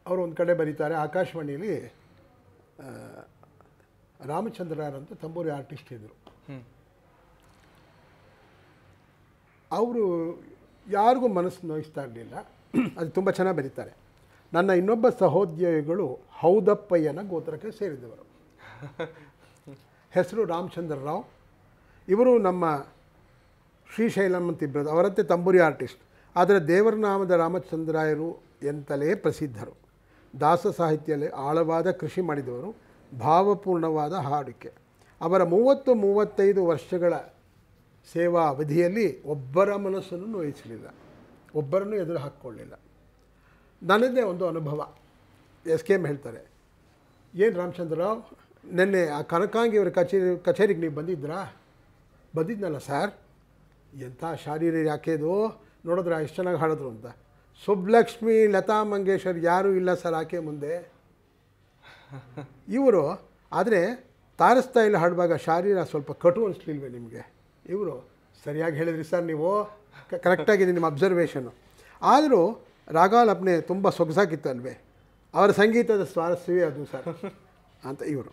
ಅವರು ಒಂದು ಕಡೆ ಬರೀತಾರೆ, ಆಕಾಶವಾಣಿಯಲ್ಲಿ ರಾಮಚಂದ್ರರಂತ ತಂಬೂರಿ ಆರ್ಟಿಸ್ಟ್ ಇದ್ದರು. ಅವರು ಯಾರಿಗೂ ಮನಸ್ಸು ನೋಯಿಸ್ತಾ ಇರಲಿಲ್ಲ. ಅದು ತುಂಬ ಚೆನ್ನಾಗಿ ಬರೀತಾರೆ. ನನ್ನ ಇನ್ನೊಬ್ಬ ಸಹೋದ್ಯೋಗಿಗಳು ಹೌದಪ್ಪಯ್ಯನ ಗೋತ್ರಕ್ಕೆ ಸೇರಿದವರು. ಹೆಸರು ರಾಮಚಂದ್ರ ರಾವ್. ಇವರು ನಮ್ಮ ಶ್ರೀಶೈಲಂ ಅಂತ ಇಬ್ಬರು, ಅವರಂತೆ ತಂಬೂರಿ ಆರ್ಟಿಸ್ಟ್. ಆದರೆ ದೇವರ ನಾಮದ ರಾಮಚಂದ್ರಾಯರು ಎಂತಲೇ ಪ್ರಸಿದ್ಧರು. ದಾಸ ಸಾಹಿತ್ಯದಲ್ಲಿ ಆಳವಾದ ಕೃಷಿ ಮಾಡಿದವರು, ಭಾವಪೂರ್ಣವಾದ ಹಾಡುಕೆ. ಅವರ 30-35 ವರ್ಷಗಳ ಸೇವಾ ಅವಧಿಯಲ್ಲಿ ಒಬ್ಬರ ಮನಸ್ಸನ್ನು ನೋಯಿಸಲಿಲ್ಲ, ಒಬ್ಬರನ್ನು ಎದುರು ಹಾಕ್ಕೊಳ್ಳಿಲ್ಲ. ನನ್ನದೇ ಒಂದು ಅನುಭವ. SKM ಹೇಳ್ತಾರೆ, ಏನು ರಾಮಚಂದ್ರರಾವ್, ನಿನ್ನೆ ಆ ಕನಕಾಂಗಿಯವರ ಕಚೇರಿಗೆ ನೀವು ಬಂದಿದ್ನಲ್ಲ ಸರ್, ಎಂಥ ಶಾರೀರಿ ಯಾಕೆದು ನೋಡಿದ್ರೆ ಎಷ್ಟು ಚೆನ್ನಾಗಿ ಹಾಡಿದ್ರು ಅಂತ. ಸುಬ್ಲಕ್ಷ್ಮಿ, ಲತಾ ಮಂಗೇಶ್ವರ್ ಯಾರೂ ಇಲ್ಲ ಸರ್ ಆಕೆ ಮುಂದೆ. ಇವರು ಆದರೆ ತಾರಸ್ತಾ ಇಲ್ಲ ಹಾಡುವಾಗ ಶಾರೀರ ಸ್ವಲ್ಪ ಕಟು ಅನಿಸ್ಲಿಲ್ವೇ ನಿಮಗೆ? ಇವರು ಸರಿಯಾಗಿ ಹೇಳಿದ್ರಿ ಸರ್, ನೀವು ಕರೆಕ್ಟಾಗಿದೆ ನಿಮ್ಮ ಅಬ್ಸರ್ವೇಷನು. ಆದರೂ ರಾಗಾಲಾಪನೆ ತುಂಬ ಸೊಗಸಾಗಿತ್ತು ಅಲ್ವೇ, ಅವರ ಸಂಗೀತದ ಸ್ವಾರಸ್ಯವೇ ಅದು ಸರ್ ಅಂತ. ಇವರು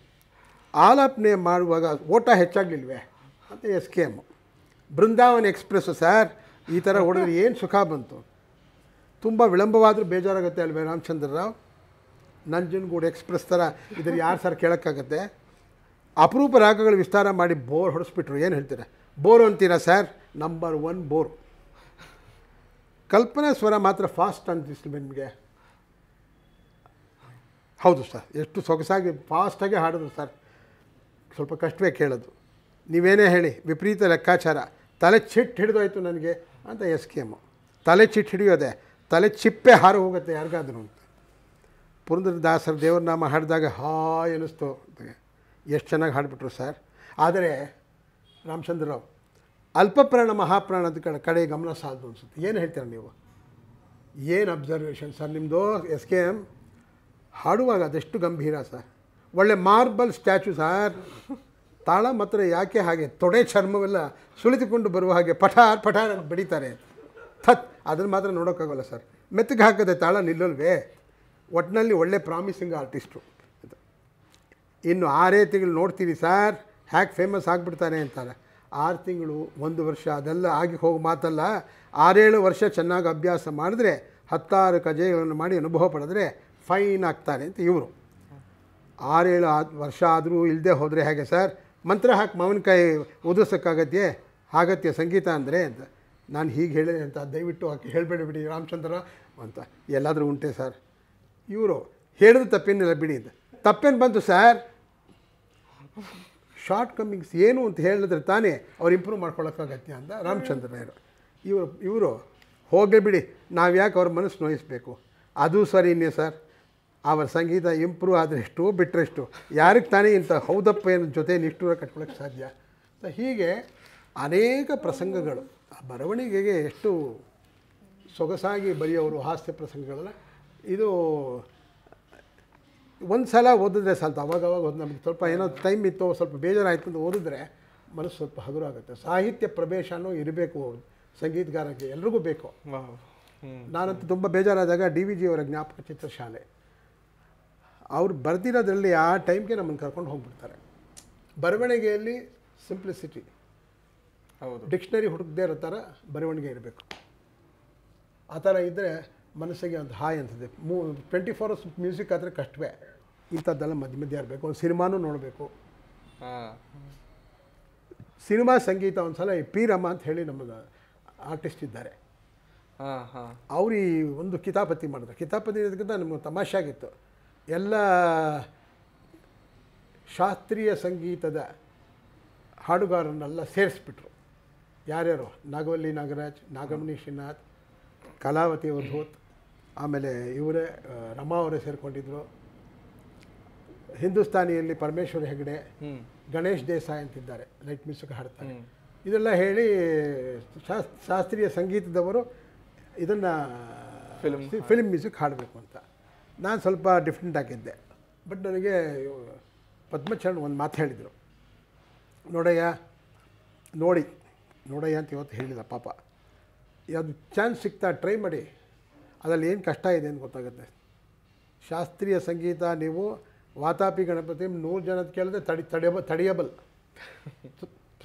ಆಲಾಪನೆ ಮಾಡುವಾಗ ಓಟ ಹೆಚ್ಚಾಗಲಿಲ್ವೇ ಅಂತ SKM. ಬೃಂದಾವನ್ ಎಕ್ಸ್ಪ್ರೆಸ್ಸು ಸರ್, ಈ ಥರ ಹೊಡೆದ್ರೆ ಏನು ಸುಖ ಬಂತು. ತುಂಬ ವಿಳಂಬವಾದರೂ ಬೇಜಾರಾಗುತ್ತೆ ಅಲ್ವೇ ರಾಮಚಂದ್ರರಾವ್. ನಂಜನಗೂಡು ಎಕ್ಸ್ಪ್ರೆಸ್ ಥರ ಇದ್ರ ಯಾರು ಸರ್ ಕೇಳೋಕ್ಕಾಗತ್ತೆ? ಅಪರೂಪ ರಾಗಗಳು ವಿಸ್ತಾರ ಮಾಡಿ ಬೋರ್ ಹೊಡೆಸ್ಬಿಟ್ರು. ಏನು ಹೇಳ್ತೀರಾ? ಬೋರು ಅಂತೀರಾ ಸರ್? Number 1 bore. ಕಲ್ಪನಾ ಸ್ವರ ಮಾತ್ರ ಫಾಸ್ಟ್ ಅಂತಿಸ್ಲಿ ನಿಮಗೆ. ಹೌದು ಸರ್, ಎಷ್ಟು ಸೊಗಸಾಗಿ ಫಾಸ್ಟಾಗಿ ಹಾಡಿದ್ರು ಸರ್. ಸ್ವಲ್ಪ ಕಷ್ಟವೇ ಕೇಳೋದು. ನೀವೇನೇ ಹೇಳಿ, ವಿಪರೀತ ಲೆಕ್ಕಾಚಾರ. ತಲೆ ಚಿಟ್ಟು ಹಿಡಿದೋಯ್ತು ನನಗೆ ಅಂತ SKM. ತಲೆ ಚಿಟ್ಟು ಹಿಡಿಯೋದೆ, ತಲೆ ಚಿಪ್ಪೆ ಹಾರು ಹೋಗುತ್ತೆ ಯಾರಿಗಾದ್ರೂ ಅಂತ. ಪುರಂದರದಾಸರ ದೇವರನಾಮ ಹಾಡಿದಾಗ ಹಾಯ್ ಅನ್ನಿಸ್ತು. ಎಷ್ಟು ಚೆನ್ನಾಗಿ ಹಾಡಿಬಿಟ್ರು ಸರ್. ಆದರೆ ರಾಮಚಂದ್ರರಾವ್ ಅಲ್ಪಪ್ರಾಣ ಮಹಾಪ್ರಾಣದ ಕಡೆ ಗಮನ ಸಾಲದು ಅನಿಸುತ್ತೆ. ಏನು ಹೇಳ್ತೀರ ನೀವು? ಏನು ಅಬ್ಸರ್ವೇಷನ್ ಸರ್ ನಿಮ್ಮದು SKM. ಹಾಡುವಾಗ ಅದೆಷ್ಟು ಗಂಭೀರ ಸರ್, ಒಳ್ಳೆ ಮಾರ್ಬಲ್ ಸ್ಟ್ಯಾಚು ಸರ್. ತಾಳ ಮಾತ್ರ ಯಾಕೆ ಹಾಗೆ ತೊಡೆ ಚರ್ಮವೆಲ್ಲ ಸುಳಿದುಕೊಂಡು ಬರುವ ಹಾಗೆ ಪಠಾರ್ ಪಠಾರ್ ಅಂತ ಬಡಿತಾರೆ. ಅದನ್ನು ಮಾತ್ರ ನೋಡೋಕ್ಕಾಗಲ್ಲ ಸರ್. ಮೆತ್ತಗೆ ಹಾಕದೆ ತಾಳ ನಿಲ್ಲಲ್ವೇ. ಒಟ್ಟಿನಲ್ಲಿ ಒಳ್ಳೆ ಪ್ರಾಮಿಸಿಂಗ್ ಆರ್ಟಿಸ್ಟು. ಇನ್ನು 6 ತಿಂಗಳು ನೋಡ್ತೀರಿ ಸರ್ ಹ್ಯಾಕ್ ಫೇಮಸ್ ಆಗಿಬಿಡ್ತಾನೆ ಅಂತಾರೆ. 6 ತಿಂಗಳು 1 ವರ್ಷ ಅದೆಲ್ಲ ಆಗಿ ಹೋಗೋ ಮಾತಲ್ಲ. 6-7 ವರ್ಷ ಚೆನ್ನಾಗಿ ಅಭ್ಯಾಸ ಮಾಡಿದ್ರೆ, 10 ಕಜೆಗಳನ್ನು ಮಾಡಿ ಅನುಭವ ಪಡೆದ್ರೆ ಫೈನ್ ಆಗ್ತಾರೆ ಅಂತ ಇವರು. 6-7 ವರ್ಷ ಆದರೂ ಇಲ್ಲದೆ ಹೋದರೆ ಹೇಗೆ ಸರ್? ಮಂತ್ರ ಹಾಕಿ ಮಾವಿನಕಾಯಿ ಉದುರ್ಸೋಕ್ಕಾಗತ್ತೆ? ಆಗತ್ಯ ಸಂಗೀತ ಅಂದರೆ ಅಂತ. ನಾನು ಹೀಗೆ ಹೇಳಿದೆ ಅಂತ ದಯವಿಟ್ಟು ಹಾಕಿ ಹೇಳಬೇಡಿ ರಾಮಚಂದ್ರ ಅಂತ. ಎಲ್ಲಾದರೂ ಉಂಟೆ ಸರ್? ಇವರು ಹೇಳಿದ್ರೆ ತಪ್ಪೇನಿಲ್ಲ ಬಿಡಿ ಅಂತ. ತಪ್ಪೇನು ಬಂತು ಸರ್? ಶಾರ್ಟ್ ಕಮ್ಮಿಂಗ್ಸ್ ಏನು ಅಂತ ಹೇಳಿದ್ರೆ ತಾನೇ ಅವ್ರು ಇಂಪ್ರೂವ್ ಮಾಡ್ಕೊಳ್ಳೋಕ್ಕಾಗತ್ತೆ ಅಂತ ರಾಮಚಂದ್ರಯ್ಯರು. ಇವರು ಹೋಗೇ ಬಿಡಿ, ನಾವು ಯಾಕೆ ಅವ್ರ ಮನಸ್ಸು ನೋಯಿಸಬೇಕು? ಅದು ಸರಿನೇ ಸರ್. ಅವರ ಸಂಗೀತ ಇಂಪ್ರೂವ್ ಆದರೆಷ್ಟು ಬಿಟ್ಟರೆಷ್ಟು. ಯಾರಿಗೆ ತಾನೇ ಇಂಥ ಹೌದಪ್ಪ ಏನೋ ಜೊತೆ ನಿಷ್ಠೂರ ಕಟ್ಕೊಳ್ಳೋಕ್ಕೆ ಸಾಧ್ಯ? ಹೀಗೆ ಅನೇಕ ಪ್ರಸಂಗಗಳು. ಆ ಬರವಣಿಗೆಗೆ ಎಷ್ಟು ಸೊಗಸಾಗಿ ಬರೆಯೋರು ಹಾಸ್ಯ ಪ್ರಸಂಗಗಳನ್ನ. ಇದು ಒಂದು ಸಲ ಓದಿದ್ರೆ ಸಾಲ್ತು. ಅವಾಗವಾಗ ನಮಗೆ ಸ್ವಲ್ಪ ಏನೋ ಟೈಮ್ ಇತ್ತು, ಸ್ವಲ್ಪ ಬೇಜಾರಾಯಿತು ಅಂತ ಓದಿದ್ರೆ ಮನಸ್ಸು ಸ್ವಲ್ಪ ಹಗುರಾಗುತ್ತೆ. ಸಾಹಿತ್ಯ ಪ್ರವೇಶನೂ ಇರಬೇಕು ಸಂಗೀತಗಾರಕ್ಕೆ, ಎಲ್ರಿಗೂ ಬೇಕು. ನಾನಂತೂ ತುಂಬ ಬೇಜಾರಾದಾಗ DVG ಅವರ ಜ್ಞಾಪಕ ಚಿತ್ರಶಾಲೆ ಅವ್ರು ಬರೆದಿರೋದ್ರಲ್ಲಿ ಆ ಟೈಮ್ಗೆ ನಮ್ಮನ್ನು ಕರ್ಕೊಂಡು ಹೋಗ್ಬಿಡ್ತಾರೆ. ಬರವಣಿಗೆಯಲ್ಲಿ ಸಿಂಪ್ಲಿಸಿಟಿ, ಹೌದು, ಡಿಕ್ಷನರಿ ಹುಡುಕದೇ ಇರೋ ಥರ ಬರವಣಿಗೆ ಇರಬೇಕು. ಆ ಥರ ಇದ್ದರೆ ಮನಸ್ಸಿಗೆ ಒಂದು ಹಾಯ್ ಅಂತದೆ. 24 hours ಮ್ಯೂಸಿಕ್ ಆದರೆ ಕಷ್ಟವೇ. ಇಂಥದ್ದೆಲ್ಲ ಮಧ್ಯ ಮಧ್ಯ ಇರಬೇಕು. ಒಂದು ಸಿನಿಮಾನೂ ನೋಡಬೇಕು. ಸಿನಿಮಾ ಸಂಗೀತ ಒಂದು ಸಲ P. ರಮ ಅಂತ ಹೇಳಿ ನಮ್ಮ ಆರ್ಟಿಸ್ಟ್ ಇದ್ದಾರೆ, ಅವರು ಈ ಒಂದು ಕಿತಾಪತಿ ಮಾಡಿದ್ರು. ಕಿತಾಪತಿ ಇರೋದಕ್ಕಿಂತ ನಮಗೆ ತಮಾಷೆ ಆಗಿತ್ತು. ಎಲ್ಲ ಶಾಸ್ತ್ರೀಯ ಸಂಗೀತದ ಹಾಡುಗಾರನ್ನೆಲ್ಲ ಸೇರಿಸ್ಬಿಟ್ರು. ಯಾರ್ಯಾರು? ನಾಗವಲ್ಲಿ ನಾಗರಾಜ್, ನಾಗಮಣಿ ಶ್ರೀನಾಥ್, ಕಲಾವತಿ ಅವಧೂತ್, ಆಮೇಲೆ ಇವರೇ ರಮಾ ಅವರೇ ಸೇರಿಕೊಂಡಿದ್ರು. ಹಿಂದೂಸ್ತಾನಿಯಲ್ಲಿ ಪರಮೇಶ್ವರ್ ಹೆಗಡೆ, ಗಣೇಶ್ ದೇಸಾಯಿ ಅಂತಿದ್ದಾರೆ, ಲೈಟ್ ಮ್ಯೂಸಿಕ್ ಹಾಡ್ತಾರೆ. ಇದೆಲ್ಲ ಹೇಳಿ ಶಾಸ್ತ್ರೀಯ ಸಂಗೀತದವರು ಇದನ್ನು ಫಿಲ್ಮ್ ಮ್ಯೂಸಿಕ್ ಹಾಡಬೇಕು ಅಂತ. ನಾನು ಸ್ವಲ್ಪ ಡಿಫ್ರೆಂಟ್ ಆಗಿದ್ದೆ. ಬಟ್ ನನಗೆ ಪದ್ಮಚರಣ್ ಒಂದು ಮಾತು ಹೇಳಿದರು, ನೋಡಯ್ಯ ಅಂತ ಇವತ್ತು ಹೇಳಿದ ಪಾಪ. ಯಾವುದು ಚಾನ್ಸ್ ಸಿಗ್ತಾ ಟ್ರೈ ಮಾಡಿ, ಅದರಲ್ಲಿ ಏನು ಕಷ್ಟ ಇದೆ ಅಂತ ಗೊತ್ತಾಗುತ್ತೆ. ಶಾಸ್ತ್ರೀಯ ಸಂಗೀತ ನೀವು ವಾತಾಪಿ ಗಣಪತಿ 100 ಜನದ ಕೇಳಿದ್ರೆ ತಡೆಯಬಲ್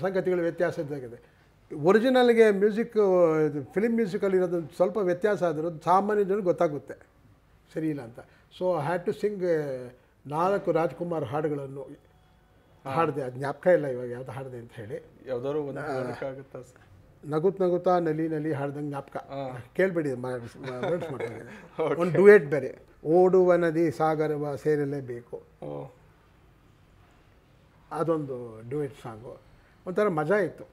ಸಂಗತಿಗಳು ವ್ಯತ್ಯಾಸ ಇದ್ದಾಗಿದೆ. ಒರಿಜಿನಲ್ಗೆ ಮ್ಯೂಸಿಕ್ ಫಿಲ್ಮ್ ಮ್ಯೂಸಿಕಲ್ಲಿ ಇರೋದು ಸ್ವಲ್ಪ ವ್ಯತ್ಯಾಸ ಆದರೂ ಸಾಮಾನ್ಯ ಜನಕ್ಕೆ ಗೊತ್ತಾಗುತ್ತೆ ಸರಿ ಇಲ್ಲ ಅಂತ. So I had to sing 4 Rajkumar ಹಾಡುಗಳನ್ನು ಹಾಡಿದೆ. ಅದು ಜ್ಞಾಪಕ ಇಲ್ಲ ಇವಾಗ ಯಾವುದು ಹಾಡಿದೆ ಅಂತ ಹೇಳಿ. ಯಾವ್ದಾದ್ರು ಒಂದು ನಗುತ್ತಾ ನಲಿ ಹಾಡ್ದಂಗೆ ಜ್ಞಾಪಕ, ಕೇಳ್ಬೇಡಿ ವರ್ಡ್ಸ್ ಮಾಡ್ತಾರೆ. ಒಂದು ಡುಯೆಟ್ ಬೇರೆ, ಓಡುವ ನದಿ ಸಾಗರವ ಸೇರಲೇಬೇಕು, ಅದೊಂದು ಡುಯೆಟ್ ಸಾಂಗು. ಒಂಥರ ಮಜಾ ಇತ್ತು.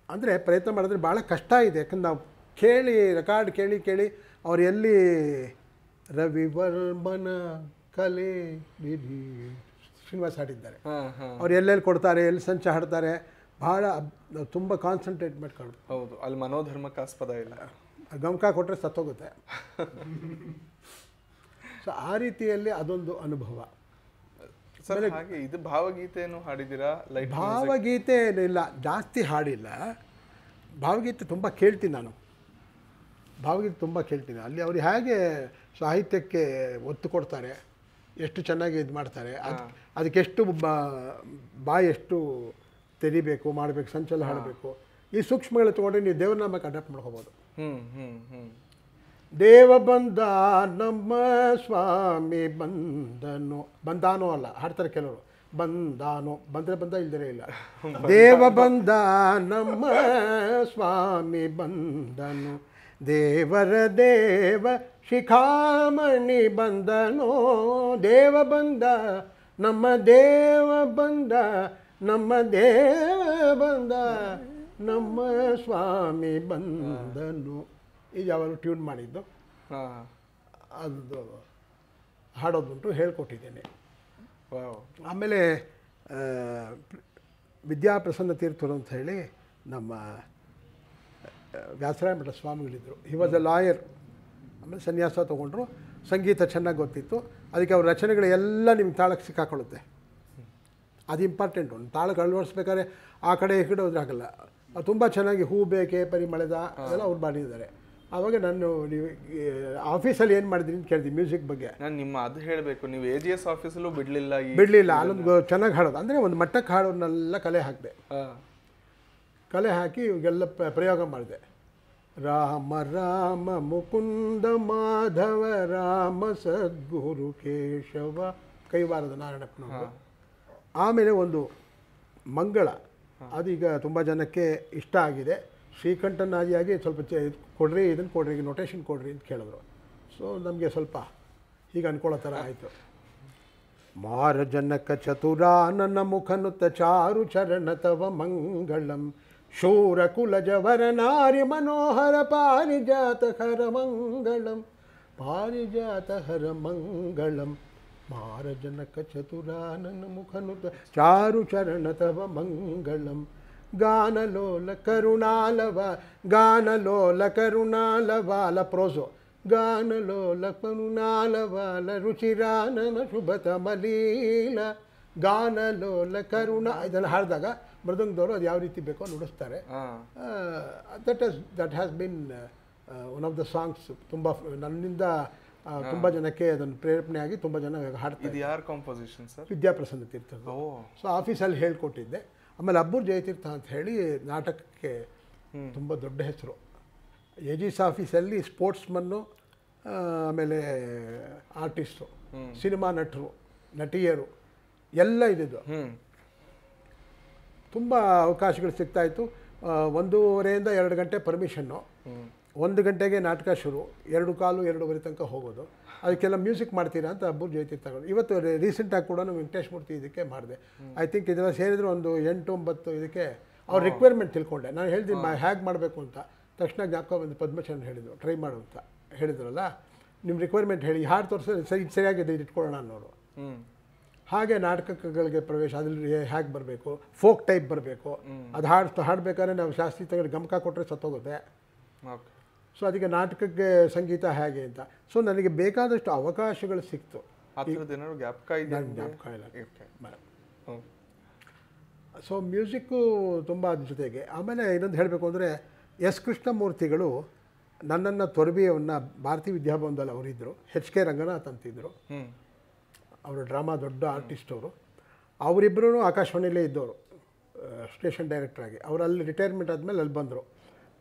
ಅಂದರೆ ಪ್ರಯತ್ನ ಮಾಡಿದ್ರೆ ಭಾಳ ಕಷ್ಟ ಇದೆ. ಯಾಕಂದ್ರೆ ನಾವು ರೆಕಾರ್ಡ್ ಕೇಳಿ ಅವ್ರು ಎಲ್ಲಿ ರವಿವರ್ಮನ ಕಲೆ ವಿಧಿ ಶ್ರೀನಿವಾಸ್ ಹಾಡಿದ್ದಾರೆ, ಅವ್ರು ಎಲ್ಲೆಲ್ಲಿ ಕೊಡ್ತಾರೆ, ಎಲ್ಲಿ ಸಂಚ ಹಾಡ್ತಾರೆ, ಭಾಳ ತುಂಬ ಕಾನ್ಸಂಟ್ರೇಟ್ ಮಾಡ್ಕೊಂಡು. ಹೌದು, ಅಲ್ಲಿ ಮನೋಧರ್ಮಕ್ಕೆ ಆಸ್ಪದ ಇಲ್ಲ, ಗಮಕ ಕೊಟ್ಟರೆ ಸತ್ತೋಗುತ್ತೆ. ಸೊ ಆ ರೀತಿಯಲ್ಲಿ ಅದೊಂದು ಅನುಭವ. ಸರ್ ಹಾಗೆ ಇದು ಭಾವಗೀತೆಯನ್ನು ಹಾಡಿದ್ದೀರಾ? ಭಾವಗೀತೆ ಇಲ್ಲ, ಜಾಸ್ತಿ ಹಾಡಿಲ್ಲ. ಭಾವಗೀತೆ ತುಂಬ ಕೇಳ್ತೀನಿ ನಾನು, ಅಲ್ಲಿ ಅವ್ರು ಹೇಗೆ ಸಾಹಿತ್ಯಕ್ಕೆ ಒತ್ತು ಕೊಡ್ತಾರೆ, ಎಷ್ಟು ಚೆನ್ನಾಗಿ ಇದು ಮಾಡ್ತಾರೆ, ಅದಕ್ಕೆಷ್ಟು ಬಾಯಿ ಎಷ್ಟು ತೆರಿಬೇಕು, ಮಾಡಬೇಕು, ಸಂಚಲ ಹಾಡಬೇಕು, ಈ ಸೂಕ್ಷ್ಮಗಳು ತೊಗೊಂಡ್ರೆ ನೀವು ದೇವರನಾಮಕ್ಕೆ ಅಡಾಪ್ಟ್ ಮಾಡ್ಕೋಬೋದು. ದೇವ ಬಂದ ನಮ್ಮ ಸ್ವಾಮಿ ಬಂದಾನೋ ಅಲ್ಲ ಹಾಡ್ತಾರೆ ಕೆಲವರು, ಬಂದ ಇಲ್ದಿರೇ ಇಲ್ಲ. ದೇವ ಬಂದ ನಮ್ಮ ಸ್ವಾಮಿ ಬಂದನು, ದೇವರ ದೇವ ಶಿಖಾಮಣಿ ಬಂದನೋ, ದೇವ ಬಂದ ನಮ್ಮ ದೇವ ಬಂದ ನಮ್ಮ ಸ್ವಾಮಿ ಬಂದನು. ಇದು ಯಾವಾಗಲೂ ಟ್ಯೂನ್ ಮಾಡಿದ್ದು, ಅದು ಹಾಡೋದುಂಟು, ಹೇಳ್ಕೊಟ್ಟಿದ್ದೇನೆ. ಆಮೇಲೆ ವಿದ್ಯಾಪ್ರಸನ್ನ ತೀರ್ಥರು ಅಂತ ಹೇಳಿ ನಮ್ಮ ವ್ಯಾಸರಾಯ ಮಠ ಸ್ವಾಮಿಗಳಿದ್ದರು. He was a lawyer. ಆಮೇಲೆ ಸನ್ಯಾಸ ತೊಗೊಂಡ್ರು. ಸಂಗೀತ ಚೆನ್ನಾಗಿ ಗೊತ್ತಿತ್ತು. ಅದಕ್ಕೆ ಅವ್ರ ರಚನೆಗಳು ಎಲ್ಲ ನಿಮ್ಗೆ ತಾಳಕ್ಕೆ ಸಿಕ್ಕಾಕೊಳ್ಳುತ್ತೆ. ಅದು ಇಂಪಾರ್ಟೆಂಟ್. ಒಂದು ತಾಳಕ್ಕೆ ಅಳವಡಿಸ್ಬೇಕಾದ್ರೆ ಆ ಕಡೆ ಈ ಕಡೆ ಹೋದ್ರೆ ಆಗಲ್ಲ. ಅದು ತುಂಬ ಚೆನ್ನಾಗಿ ಹೂ ಬೇಕೆ ಪರಿಮಳದ ಅದೆಲ್ಲ ಅವ್ರು ಮಾಡಿದ್ದಾರೆ. ಆವಾಗ ನಾನು ನೀವು ಆಫೀಸಲ್ಲಿ ಏನು ಮಾಡಿದ್ರಿ ಅಂತ ಕೇಳಿದ್ವಿ ಮ್ಯೂಸಿಕ್ ಬಗ್ಗೆ. ನಾನು ನಿಮ್ಮ ಅದು ಹೇಳಬೇಕು, ನೀವು AGS ಆಫೀಸಲ್ಲೂ ಬಿಡಲಿಲ್ಲ ಅಲ್ಲೊಂದು ಚೆನ್ನಾಗಿ ಹಾಡೋದು. ಅಂದರೆ ಒಂದು ಮಟ್ಟಕ್ಕೆ ಹಾಡೋನ್ನೆಲ್ಲ ಕಲೆ ಹಾಕಿದೆ. ಕಲೆ ಹಾಕಿ ಇವಾಗೆಲ್ಲ ಪ್ರಯೋಗ ಮಾಡಿದೆ. ರಾಮ ರಾಮ ಮುಕುಂದ ಮಾಧವ ರಾಮ ಸದ್ಗುರು ಕೇಶವ, ಕೈವಾರದ ನಾರಾಯಣಪ್ಪನವರು. ಆಮೇಲೆ ಒಂದು ಮಂಗಳ, ಅದೀಗ ತುಂಬ ಜನಕ್ಕೆ ಇಷ್ಟ ಆಗಿದೆ. ಶ್ರೀಕಂಠನಾದಿಯಾಗಿ ಸ್ವಲ್ಪ ಕೊಡ್ರಿ, ಇದನ್ನು ಕೊಡ್ರಿ, ನೊಟೇಷನ್ ಕೊಡ್ರಿ ಅಂತ ಕೇಳಿದ್ರು. ಸೊ ನಮಗೆ ಸ್ವಲ್ಪ ಹೀಗೆ ಅನ್ಕೊಳ್ಳೋ ಥರ ಆಯಿತು. ಮಾರ ಜನಕ ಚತುರಾನನ ಮುಖನುತ ಚಾರು ಚರಣ ತವ ಮಂಗಳಂ, ಶೂರ ಕುಲಜವರ ನಾರಿ ಮನೋಹರ ಪಾರಿಜಾತ ಹರ ಮಂಗಳಂ, ಪಾರಿಜಾತ ಹರ ಮಂಗಳಂ. ಮಾರ ಜನಕ ಚತುರಾನನ ಮುಖನುತ ಚಾರು ಚರಣ ತವ ಮಂಗಳಂ, ಗಾನಲೋಲ ಕರುಣಾಲವಾಲ ಪ್ರೋಸೋ, ಗಾನಲೋಲ ಕರುಣಾಲವಾಲ ರುಚಿರಾನನ ಶುಭತ ಮಲೀಲ, ಗಾನಲೋಲ ಇದೆಲ್ಲ ಹಾಡಿದಾಗ ಮೃದಂಗದವರು ಅದು ಯಾವ ರೀತಿ ಬೇಕೋ ನುಡಿಸ್ತಾರೆ. That has been one of the songs. ತುಂಬ ನನ್ನಿಂದ ತುಂಬ ಜನಕ್ಕೆ ಅದನ್ನು ಪ್ರೇರಣೆ ಆಗಿ ತುಂಬ ಜನ ಹಾಡ್ತಾರೆ. ಯಾರು ಕಾಂಪೋಸಿಷನ್ ಸರ್? ವಿದ್ಯಾಪ್ರಸನ್ನ ತೀರ್ಥ. ಸೊ ಆಫೀಸಲ್ಲಿ ಹೇಳ್ಕೊಟ್ಟಿದ್ದೆ. ಆಮೇಲೆ ಅಬ್ಬೂರ್ ಜಯತೀರ್ಥ ಅಂತ ಹೇಳಿ ನಾಟಕಕ್ಕೆ ತುಂಬ ದೊಡ್ಡ ಹೆಸರು. AGS ಆಫೀಸಲ್ಲಿ ಸ್ಪೋರ್ಟ್ಸ್ಮನ್ನು, ಆಮೇಲೆ ಆರ್ಟಿಸ್ಟು, ಸಿನಿಮಾ ನಟರು, ನಟಿಯರು ಎಲ್ಲ ಇದ್ದಿದ್ದು. ತುಂಬ ಅವಕಾಶಗಳು ಸಿಗ್ತಾಯಿತ್ತು. 1:30 2 ಗಂಟೆ ಪರ್ಮಿಷನ್ನು, 1 ಗಂಟೆಗೆ ನಾಟಕ ಶುರು, 2:15 ತನಕ ಹೋಗೋದು. ಅದಕ್ಕೆಲ್ಲ ಮ್ಯೂಸಿಕ್ ಮಾಡ್ತೀರಾ ಅಂತ ಅಬ್ಬೂರ್ ಜಯತೀರ್ಥಗಳು. ಇವತ್ತು ರೀಸೆಂಟಾಗಿ ಕೂಡ ವೆಂಕಟೇಶ್ ಮೂರ್ತಿ ಇದಕ್ಕೆ ಮಾಡಿದೆ. ಐ ಥಿಂಕ್ ಇದೆಲ್ಲ ಸೇರಿದ್ರು ಒಂದು 8-9 ಇದಕ್ಕೆ ಅವ್ರ ರಿಕ್ವೈರ್ಮೆಂಟ್ ತಿಳ್ಕೊಂಡೆ. ನಾನು ಹೇಳ್ತೀನಿ ಹೇಗೆ ಮಾಡಬೇಕು ಅಂತ. ತಕ್ಷಣ ಜ್ಞಾಪಕ ಬಂದು ಪದ್ಮಚರಣ್ ಹೇಳಿದರು, ಟ್ರೈ ಮಾಡು ಅಂತ ಹೇಳಿದ್ರಲ್ಲ, ನಿಮ್ಮ ರಿಕ್ವೈರ್ಮೆಂಟ್ ಹೇಳಿ, ಹಾಡು ತೋರಿಸಿದ್ರೆ ಸರಿಯಾಗಿದೆ ಇಟ್ಕೊಳ್ಳೋಣ ಅನ್ನೋರು. ಹಾಗೆ ನಾಟಕಗಳಿಗೆ ಪ್ರವೇಶ, ಅದ್ರಲ್ಲಿ ಹೇಗೆ ಬರಬೇಕು, ಫೋಕ್ ಟೈಪ್ ಬರಬೇಕು. ಅದು ಹಾಡಬೇಕಾದ್ರೆ ನಾವು ಶಾಸ್ತ್ರೀಯ ಗಮಕ ಕೊಟ್ಟರೆ ಸತ್ತೋಗುತ್ತೆ. ಸೊ ಅದಕ್ಕೆ ನಾಟಕಕ್ಕೆ ಸಂಗೀತ ಹೇಗೆ ಅಂತ. ಸೊ ನನಗೆ ಬೇಕಾದಷ್ಟು ಅವಕಾಶಗಳು ಸಿಕ್ತು. ಆ ಥರದ್ದು ಏನಾದ್ರು ಜ್ಞಾಪಕ ಇದೆ? ಜ್ಞಾಪಕ ಇಲ್ಲ. ಹ್ಮ್. ಸೊ ಮ್ಯೂಸಿಕ್ಕು ತುಂಬ ಅದ್ರ ಜೊತೆಗೆ. ಆಮೇಲೆ ಇನ್ನೊಂದು ಹೇಳಬೇಕು ಅಂದರೆ ಎಸ್ ಕೃಷ್ಣಮೂರ್ತಿಗಳು ನನ್ನನ್ನು ತೊರಬಿಯವನ್ನ ಭಾರತೀಯ ವಿದ್ಯಾಭವನದಲ್ಲಿ ಅವರಿದ್ದರು. HK ರಂಗನಾಥ್ ಅಂತಿದ್ದರು. ಅವರು ಡ್ರಾಮಾ ದೊಡ್ಡ ಆರ್ಟಿಸ್ಟ್ ಅವರು. ಅವರಿಬ್ಬರೂ ಆಕಾಶವಾಣಿಯಲ್ಲೇ ಇದ್ದವರು, ಸ್ಟೇಷನ್ ಡೈರೆಕ್ಟ್ರಾಗಿ. ಅವರು ಅಲ್ಲಿ ರಿಟೈರ್ಮೆಂಟ್ ಆದಮೇಲೆ ಅಲ್ಲಿ ಬಂದರು.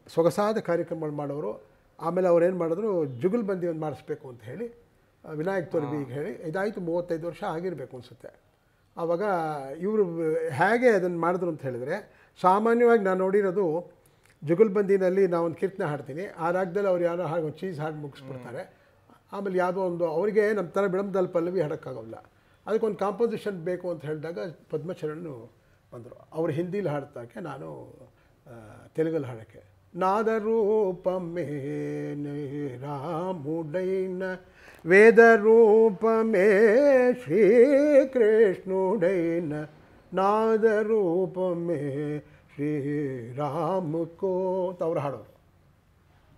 ಸೊಗಸಾದ ಕಾರ್ಯಕ್ರಮಗಳು ಮಾಡೋರು. ಆಮೇಲೆ ಅವ್ರೇನು ಮಾಡಿದ್ರು, ಜುಗಲ್ಬಂದಿ ಒಂದು ಮಾಡಿಸ್ಬೇಕು ಅಂತ ಹೇಳಿ ವಿನಾಯಕ್ ತೊರಬಿಗೆ ಹೇಳಿ, ಇದಾಯಿತು 35 ವರ್ಷ ಆಗಿರಬೇಕು ಅನಿಸುತ್ತೆ. ಆವಾಗ ಇವರು ಹೇಗೆ ಅದನ್ನು ಮಾಡಿದ್ರು ಅಂತ ಹೇಳಿದ್ರೆ, ಸಾಮಾನ್ಯವಾಗಿ ನಾನು ನೋಡಿರೋದು ಜುಗಲ್ಬಂದಿನಲ್ಲಿ ನಾವೊಂದು ಕೀರ್ತನೆ ಹಾಡ್ತೀನಿ, ಆ ರಾಗದಲ್ಲಿ ಅವ್ರು ಯಾರೋ ಹಾಗೆ ಒಂದು ಚೀಸ್ ಹಾಡು ಮುಗಿಸ್ಬಿಡ್ತಾರೆ. ಆಮೇಲೆ ಯಾವುದೋ ಒಂದು ಅವರಿಗೆ ನಮ್ಮ ಥರ ವಿಳಂಬದಲ್ಲಿ ಪಲ್ಲವಿ ಹಾಡೋಕ್ಕಾಗಲ್ಲ, ಅದಕ್ಕೊಂದು ಕಾಂಪೋಸಿಷನ್ ಬೇಕು ಅಂತ ಹೇಳಿದಾಗ ಪದ್ಮಚರಣ್ ಬಂದರು. ಅವರು ಹಿಂದೀಲಿ ಹಾಡ್ತಾಕೆ, ನಾನು ತೆಲುಗಲ್ಲಿ ಹಾಡೋಕ್ಕೆ. ನಾದರೂಪಮೇ ರಾಮುಡೈನ ವೇದರೂಪಮೇ ಶ್ರೀಕೃಷ್ಣುಡೈನ ನಾದರೂಪಮೇ ಶ್ರೀರಾಮಕೋ ಅಂತ ಅವ್ರು ಹಾಡೋರು.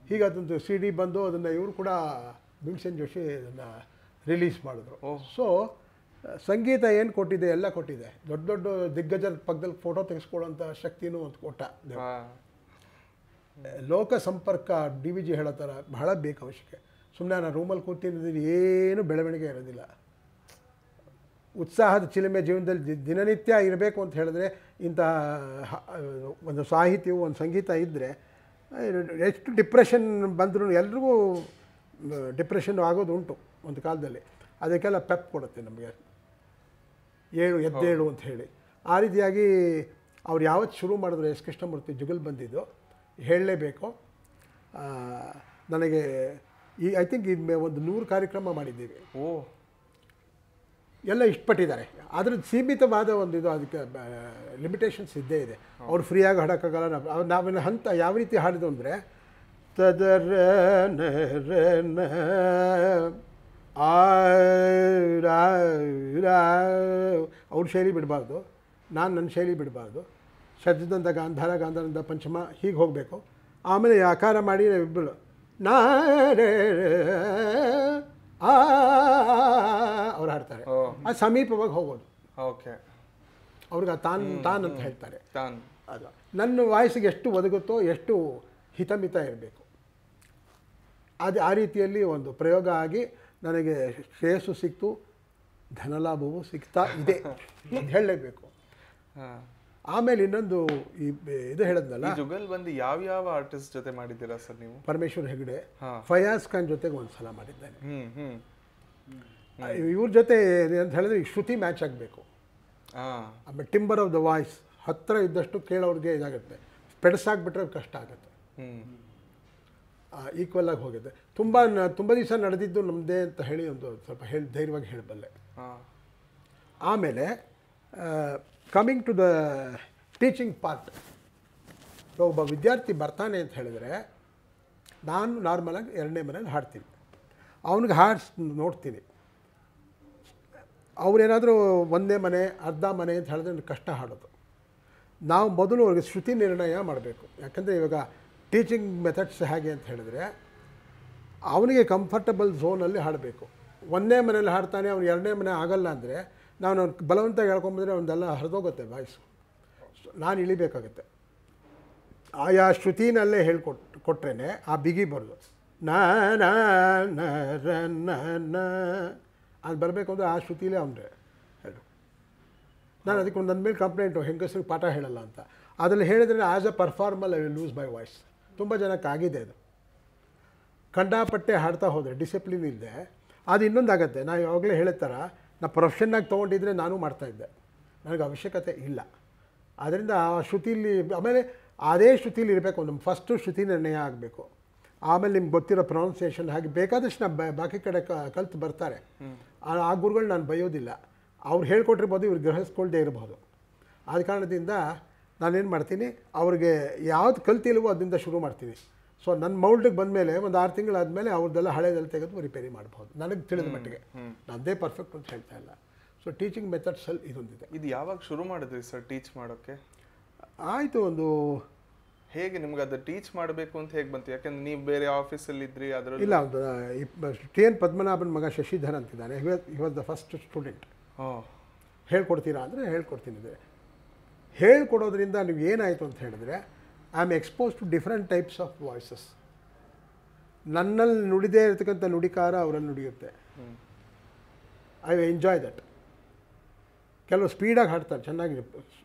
ಹೀಗೆ ಅದೊಂದು CD ಬಂದು ಅದನ್ನು ಇವರು ಕೂಡ ಭೀಮಸೇನ್ ಜೋಶಿ ಅದನ್ನು ರಿಲೀಸ್ ಮಾಡಿದ್ರು. ಸೊ ಸಂಗೀತ ಏನು ಕೊಟ್ಟಿದೆ ಎಲ್ಲ ಕೊಟ್ಟಿದೆ. ದೊಡ್ಡ ದೊಡ್ಡ ದಿಗ್ಗಜರ ಪಕ್ಕದಲ್ಲಿ ಫೋಟೋ ತೆಗೆಸ್ಕೊಳ್ಳೋಂಥ ಶಕ್ತಿನೂ ಒಂದು ಕೊಟ್ಟ. ಲೋಕ ಸಂಪರ್ಕ DVG ಹೇಳೋ ಥರ ಬಹಳ ಬೇಕು ಅವಶ್ಯಕ. ಸುಮ್ಮನೆ ನಾನು ರೂಮಲ್ಲಿ ಕೂತಿದ್ದು ಏನು ಬೆಳವಣಿಗೆ ಇರೋದಿಲ್ಲ. ಉತ್ಸಾಹದ ಚಿಲುಮೆ ಜೀವನದಲ್ಲಿ ದಿನನಿತ್ಯ ಇರಬೇಕು ಅಂತ ಹೇಳಿದ್ರೆ ಇಂಥ ಒಂದು ಸಾಹಿತ್ಯವು ಒಂದು ಸಂಗೀತ ಇದ್ದರೆ, ಎಷ್ಟು ಡಿಪ್ರೆಷನ್ ಬಂದರೂ ಎಲ್ರಿಗೂ ಡಿಪ್ರೆಷನ್ ಆಗೋದು ಉಂಟು ಒಂದು ಕಾಲದಲ್ಲಿ. ಅದಕ್ಕೆಲ್ಲ ಪೆಪ್ ಕೊಡುತ್ತೆ ನಮಗೆ, ಎದ್ದೇಳು ಅಂತ ಹೇಳಿ. ಆ ರೀತಿಯಾಗಿ ಅವ್ರು ಯಾವತ್ತು ಶುರು ಮಾಡಿದ್ರು ಎಸ್ ಕೃಷ್ಣಮೂರ್ತಿ ಜುಗಲ್ಬಂದಿದ್ದು ಹೇಳಲೇಬೇಕು. ನನಗೆ ಐ ಥಿಂಕ್ ಇದು ಒಂದು 100 ಕಾರ್ಯಕ್ರಮ ಮಾಡಿದ್ದೀವಿ. ಎಲ್ಲ ಇಷ್ಟಪಟ್ಟಿದ್ದಾರೆ. ಅದ್ರ ಸೀಮಿತವಾದ ಒಂದು ಇದು, ಅದಕ್ಕೆ ಲಿಮಿಟೇಷನ್ಸ್ ಇದ್ದೇ ಇದೆ. ಅವ್ರು ಫ್ರೀಯಾಗಿ ಹಾಡೋಕ್ಕಾಗಲ್ಲ. ನಾವೇನು ಹಂತ ಯಾವ ರೀತಿ ಹಾಡಿದ್ದು ಅಂದರೆ ತದರ ಅವ್ರ ಶೈಲಿ ಬಿಡಬಾರ್ದು, ನಾನು ನನ್ನ ಶೈಲಿ ಬಿಡಬಾರ್ದು. ಷಡ್ಜದಂತ ಗಾಂಧಾರ, ಗಾಂಧಾರದಿಂದ ಪಂಚಮ ಹೀಗೆ ಹೋಗಬೇಕು. ಆಮೇಲೆ ಆಕಾರ ಮಾಡಿ ಇಬ್ಬರು ಅವ್ರು ಹಾಡ್ತಾರೆ. ಅದು ಸಮೀಪವಾಗಿ ಹೋಗೋದು. ಓಕೆ, ಅವ್ರಿಗೆ ತಾನ್ ಅಂತ ಹೇಳ್ತಾರೆ. ಅದು ನನ್ನ ವಾಯ್ಸಿಗೆ ಎಷ್ಟು ಒದಗುತ್ತೋ, ಎಷ್ಟು ಹಿತಮಿತ ಇರಬೇಕು. ಅದು ಆ ರೀತಿಯಲ್ಲಿ ಒಂದು ಪ್ರಯೋಗ ಆಗಿ ನನಗೆ ಶ್ರೇಯಸ್ಸು ಸಿಕ್ತು, ಧನಲಾಭವೂ ಸಿಗ್ತಾ ಇದೆ ಅಂತ ಹೇಳಲೇಬೇಕು. ಆಮೇಲೆ ಇನ್ನೊಂದು ಇದು ಹೇಳಿದ್ನಲ್ಲ, ಜುಗಲ್ಬಂದಿ ಯಾವ ಆರ್ಟಿಸ್ಟ್ ಜೊತೆ ಮಾಡಿದ್ದೀರಾ ಸರ್ ನೀವು? ಪರಮೇಶ್ವರ್ ಹೆಗಡೆ, ಫಯಾಜ್ ಖಾನ್ ಜೊತೆಗೆ ಒಂದು ಸಲ ಮಾಡಿದ್ದೇನೆ. ಇವ್ರ ಜೊತೆ ಅಂತ ಹೇಳಿದ್ರೆ ಈ ಶ್ರುತಿ ಮ್ಯಾಚ್ ಆಗಬೇಕು. ಆಮೇಲೆ ಟಿಂಬರ್ ಆಫ್ ದ ವಾಯ್ಸ್ ಹತ್ತಿರ ಇದ್ದಷ್ಟು ಕೇಳೋರಿಗೆ ಇದಾಗುತ್ತೆ. ಪೆಡಸಾಗ್ಬಿಟ್ರೆ ಕಷ್ಟ ಆಗುತ್ತೆ. ಈಕ್ವಲ್ ಆಗಿ ಹೋಗಿದೆ. ತುಂಬ ದಿವಸ ನಡೆದಿದ್ದು ನಮ್ಮದೇ ಅಂತ ಹೇಳಿ ಒಂದು ಸ್ವಲ್ಪ ಧೈರ್ಯವಾಗಿ ಹೇಳಬಲ್ಲೆ. ಆಮೇಲೆ coming to the teaching part, ಒಬ್ಬ ವಿದ್ಯಾರ್ಥಿ ಬರ್ತಾನೆ ಅಂತ ಹೇಳಿದರೆ ನಾನು ನಾರ್ಮಲಾಗಿ 2ನೇ ಮನೇಲಿ ಹಾಡ್ತೀನಿ. ಅವನಿಗೆ ಹಾಡ್ಸ್ ನೋಡ್ತೀನಿ. ಅವರೇನಾದರೂ 1ನೇ ಮನೆ ಅರ್ಧ ಮನೆ ಅಂತ ಹೇಳಿದ್ರೆ ನನಗೆ ಕಷ್ಟ ಹಾಡೋದು. ನಾವು ಮೊದಲು ಅವ್ರಿಗೆ ಶ್ರುತಿ ನಿರ್ಣಯ ಮಾಡಬೇಕು. ಯಾಕಂದರೆ ಇವಾಗ ಟೀಚಿಂಗ್ ಮೆಥಡ್ಸ್ ಹೇಗೆ ಅಂತ ಹೇಳಿದ್ರೆ, ಅವನಿಗೆ ಕಂಫರ್ಟಬಲ್ ಝೋನಲ್ಲಿ ಹಾಡಬೇಕು. 1ನೇ ಮನೇಲಿ ಹಾಡ್ತಾನೆ, ಅವ್ನು 2ನೇ ಮನೆ ಆಗಲ್ಲ ಅಂದರೆ ನಾನು ಬಲವಂತ ಹೇಳ್ಕೊಂಬಂದರೆ ಅವನ್ನೆಲ್ಲ ಹರಿದೋಗುತ್ತೆ ವಾಯ್ಸು. ನಾನು ಇಳಿಬೇಕಾಗತ್ತೆ. ಆಯಾ ಶ್ರುತಿನಲ್ಲೇ ಕೊಟ್ರೇ ಆ ಬಿಗಿ ಬರೋದು. ಅದು ಬರಬೇಕು ಅಂದರೆ ಆ ಶ್ರುತಿಲೇ ಅವನ್ರೆ ಹೇಳು. ನಾನು ಅದಕ್ಕೆ ನನ್ನ ಮೇಲೆ ಕಂಪ್ಲೇಂಟು, ಹೆಂಗಸರಿಗೆ ಪಾಠ ಹೇಳಲ್ಲ ಅಂತ. ಅದರಲ್ಲಿ ಹೇಳಿದ್ರೆ as a performer I will lose my voice. ತುಂಬ ಜನಕ್ಕೆ ಆಗಿದೆ ಅದು. ಕಂಡಾಪಟ್ಟೆ ಹಾಡ್ತಾ ಹೋದರೆ ಡಿಸಿಪ್ಲಿನ್ ಇಲ್ಲದೆ ಅದು ಇನ್ನೊಂದಾಗತ್ತೆ. ನಾನು ಯಾವಾಗಲೇ ಹೇಳಿದ ಥರ ನಾನು ಪ್ರೊಫೆಷನ್ನಾಗಿ ತೊಗೊಂಡಿದ್ರೆ ನಾನು ಮಾಡ್ತಾಯಿದ್ದೆ, ನನಗೆ ಅವಶ್ಯಕತೆ ಇಲ್ಲ. ಆದ್ದರಿಂದ ಆ ಶ್ರುತಿಲಿ, ಆಮೇಲೆ ಅದೇ ಶ್ರುತಿಲಿ ಇರಬೇಕು. ನಮ್ಮ ಫಸ್ಟು ಶ್ರುತಿ ನಿರ್ಣಯ ಆಗಬೇಕು. ಆಮೇಲೆ ನಿಮ್ಗೆ ಗೊತ್ತಿರೋ ಪ್ರೊನೌನ್ಸಿಯೇಷನ್ ಹಾಗೆ ಬೇಕಾದಷ್ಟು ಬಾಕಿ ಕಡೆ ಕಲ್ತು ಬರ್ತಾರೆ. ಆ ಗುರುಗಳು ನಾನು ಬೈಯೋದಿಲ್ಲ. ಅವ್ರು ಹೇಳ್ಕೊಟ್ಟಿರ್ಬೋದು, ಇವ್ರು ಗ್ರಹಿಸ್ಕೊಳ್ದೇ ಇರಬಹುದು. ಆದ ಕಾರಣದಿಂದ ನಾನೇನು ಮಾಡ್ತೀನಿ, ಅವ್ರಿಗೆ ಯಾವ್ದು ಕಲ್ತಿಲ್ವೋ ಅದರಿಂದ ಶುರು ಮಾಡ್ತೀನಿ. ಸೊ ನನ್ನ ಮೌಲ್ಡಿಗೆ ಬಂದಮೇಲೆ ಒಂದು 6 ತಿಂಗಳಾದಮೇಲೆ ಅವ್ರದ್ದೆಲ್ಲ ಹಳೆದೆಲ್ಲ ತೆಗೆದು ರಿಪೇರಿ ಮಾಡ್ಬೋದು, ನನಗೆ ತಿಳಿದ ಮಟ್ಟಿಗೆ. ನನ್ನದೇ ಪರ್ಫೆಕ್ಟ್ ಅಂತ ಹೇಳ್ತಾ ಇಲ್ಲ. ಸೊ ಟೀಚಿಂಗ್ ಮೆಥಡ್ಸಲ್ಲಿ ಇದೊಂದಿದೆ. ಇದು ಯಾವಾಗ ಶುರು ಮಾಡಿದ್ರಿ ಸರ್ ಟೀಚ್ ಮಾಡೋಕ್ಕೆ? ಆಯಿತು, ಒಂದು ಹೇಗೆ ನಿಮ್ಗೆ ಅದು ಟೀಚ್ ಮಾಡಬೇಕು ಅಂತ ಹೇಗೆ ಬಂತು? ಯಾಕಂದ್ರೆ ನೀವು ಬೇರೆ ಆಫೀಸಲ್ಲಿ ಇದ್ರಿ ಅದರಲ್ಲಿ. ಇಲ್ಲ, ಟಿ ಎನ್ ಪದ್ಮನಾಭನ್ ಮಗ ಶಶಿಧರ್ ಅಂತಿದ್ದಾನೆ, he was the first student. ಹೇಳ್ಕೊಡ್ತೀರಾ ಅಂದರೆ ಹೇಳ್ಕೊಡ್ತೀನಿ. ಹೇಳ್ಕೊಡೋದ್ರಿಂದ ನೀವು ಏನಾಯಿತು ಅಂತ ಹೇಳಿದ್ರೆ, I am expose to different types of voices. ನನ್ನಲ್ಲಿ ನುಡಿದೇ ಇರತಕ್ಕಂಥ ನುಡಿಕಾರ ಅವರಲ್ಲಿ ನುಡಿಯುತ್ತೆ. I enjoy that. ಕೆಲವು ಸ್ಪೀಡಾಗಿ ಹಾಡ್ತಾರೆ, ಚೆನ್ನಾಗಿ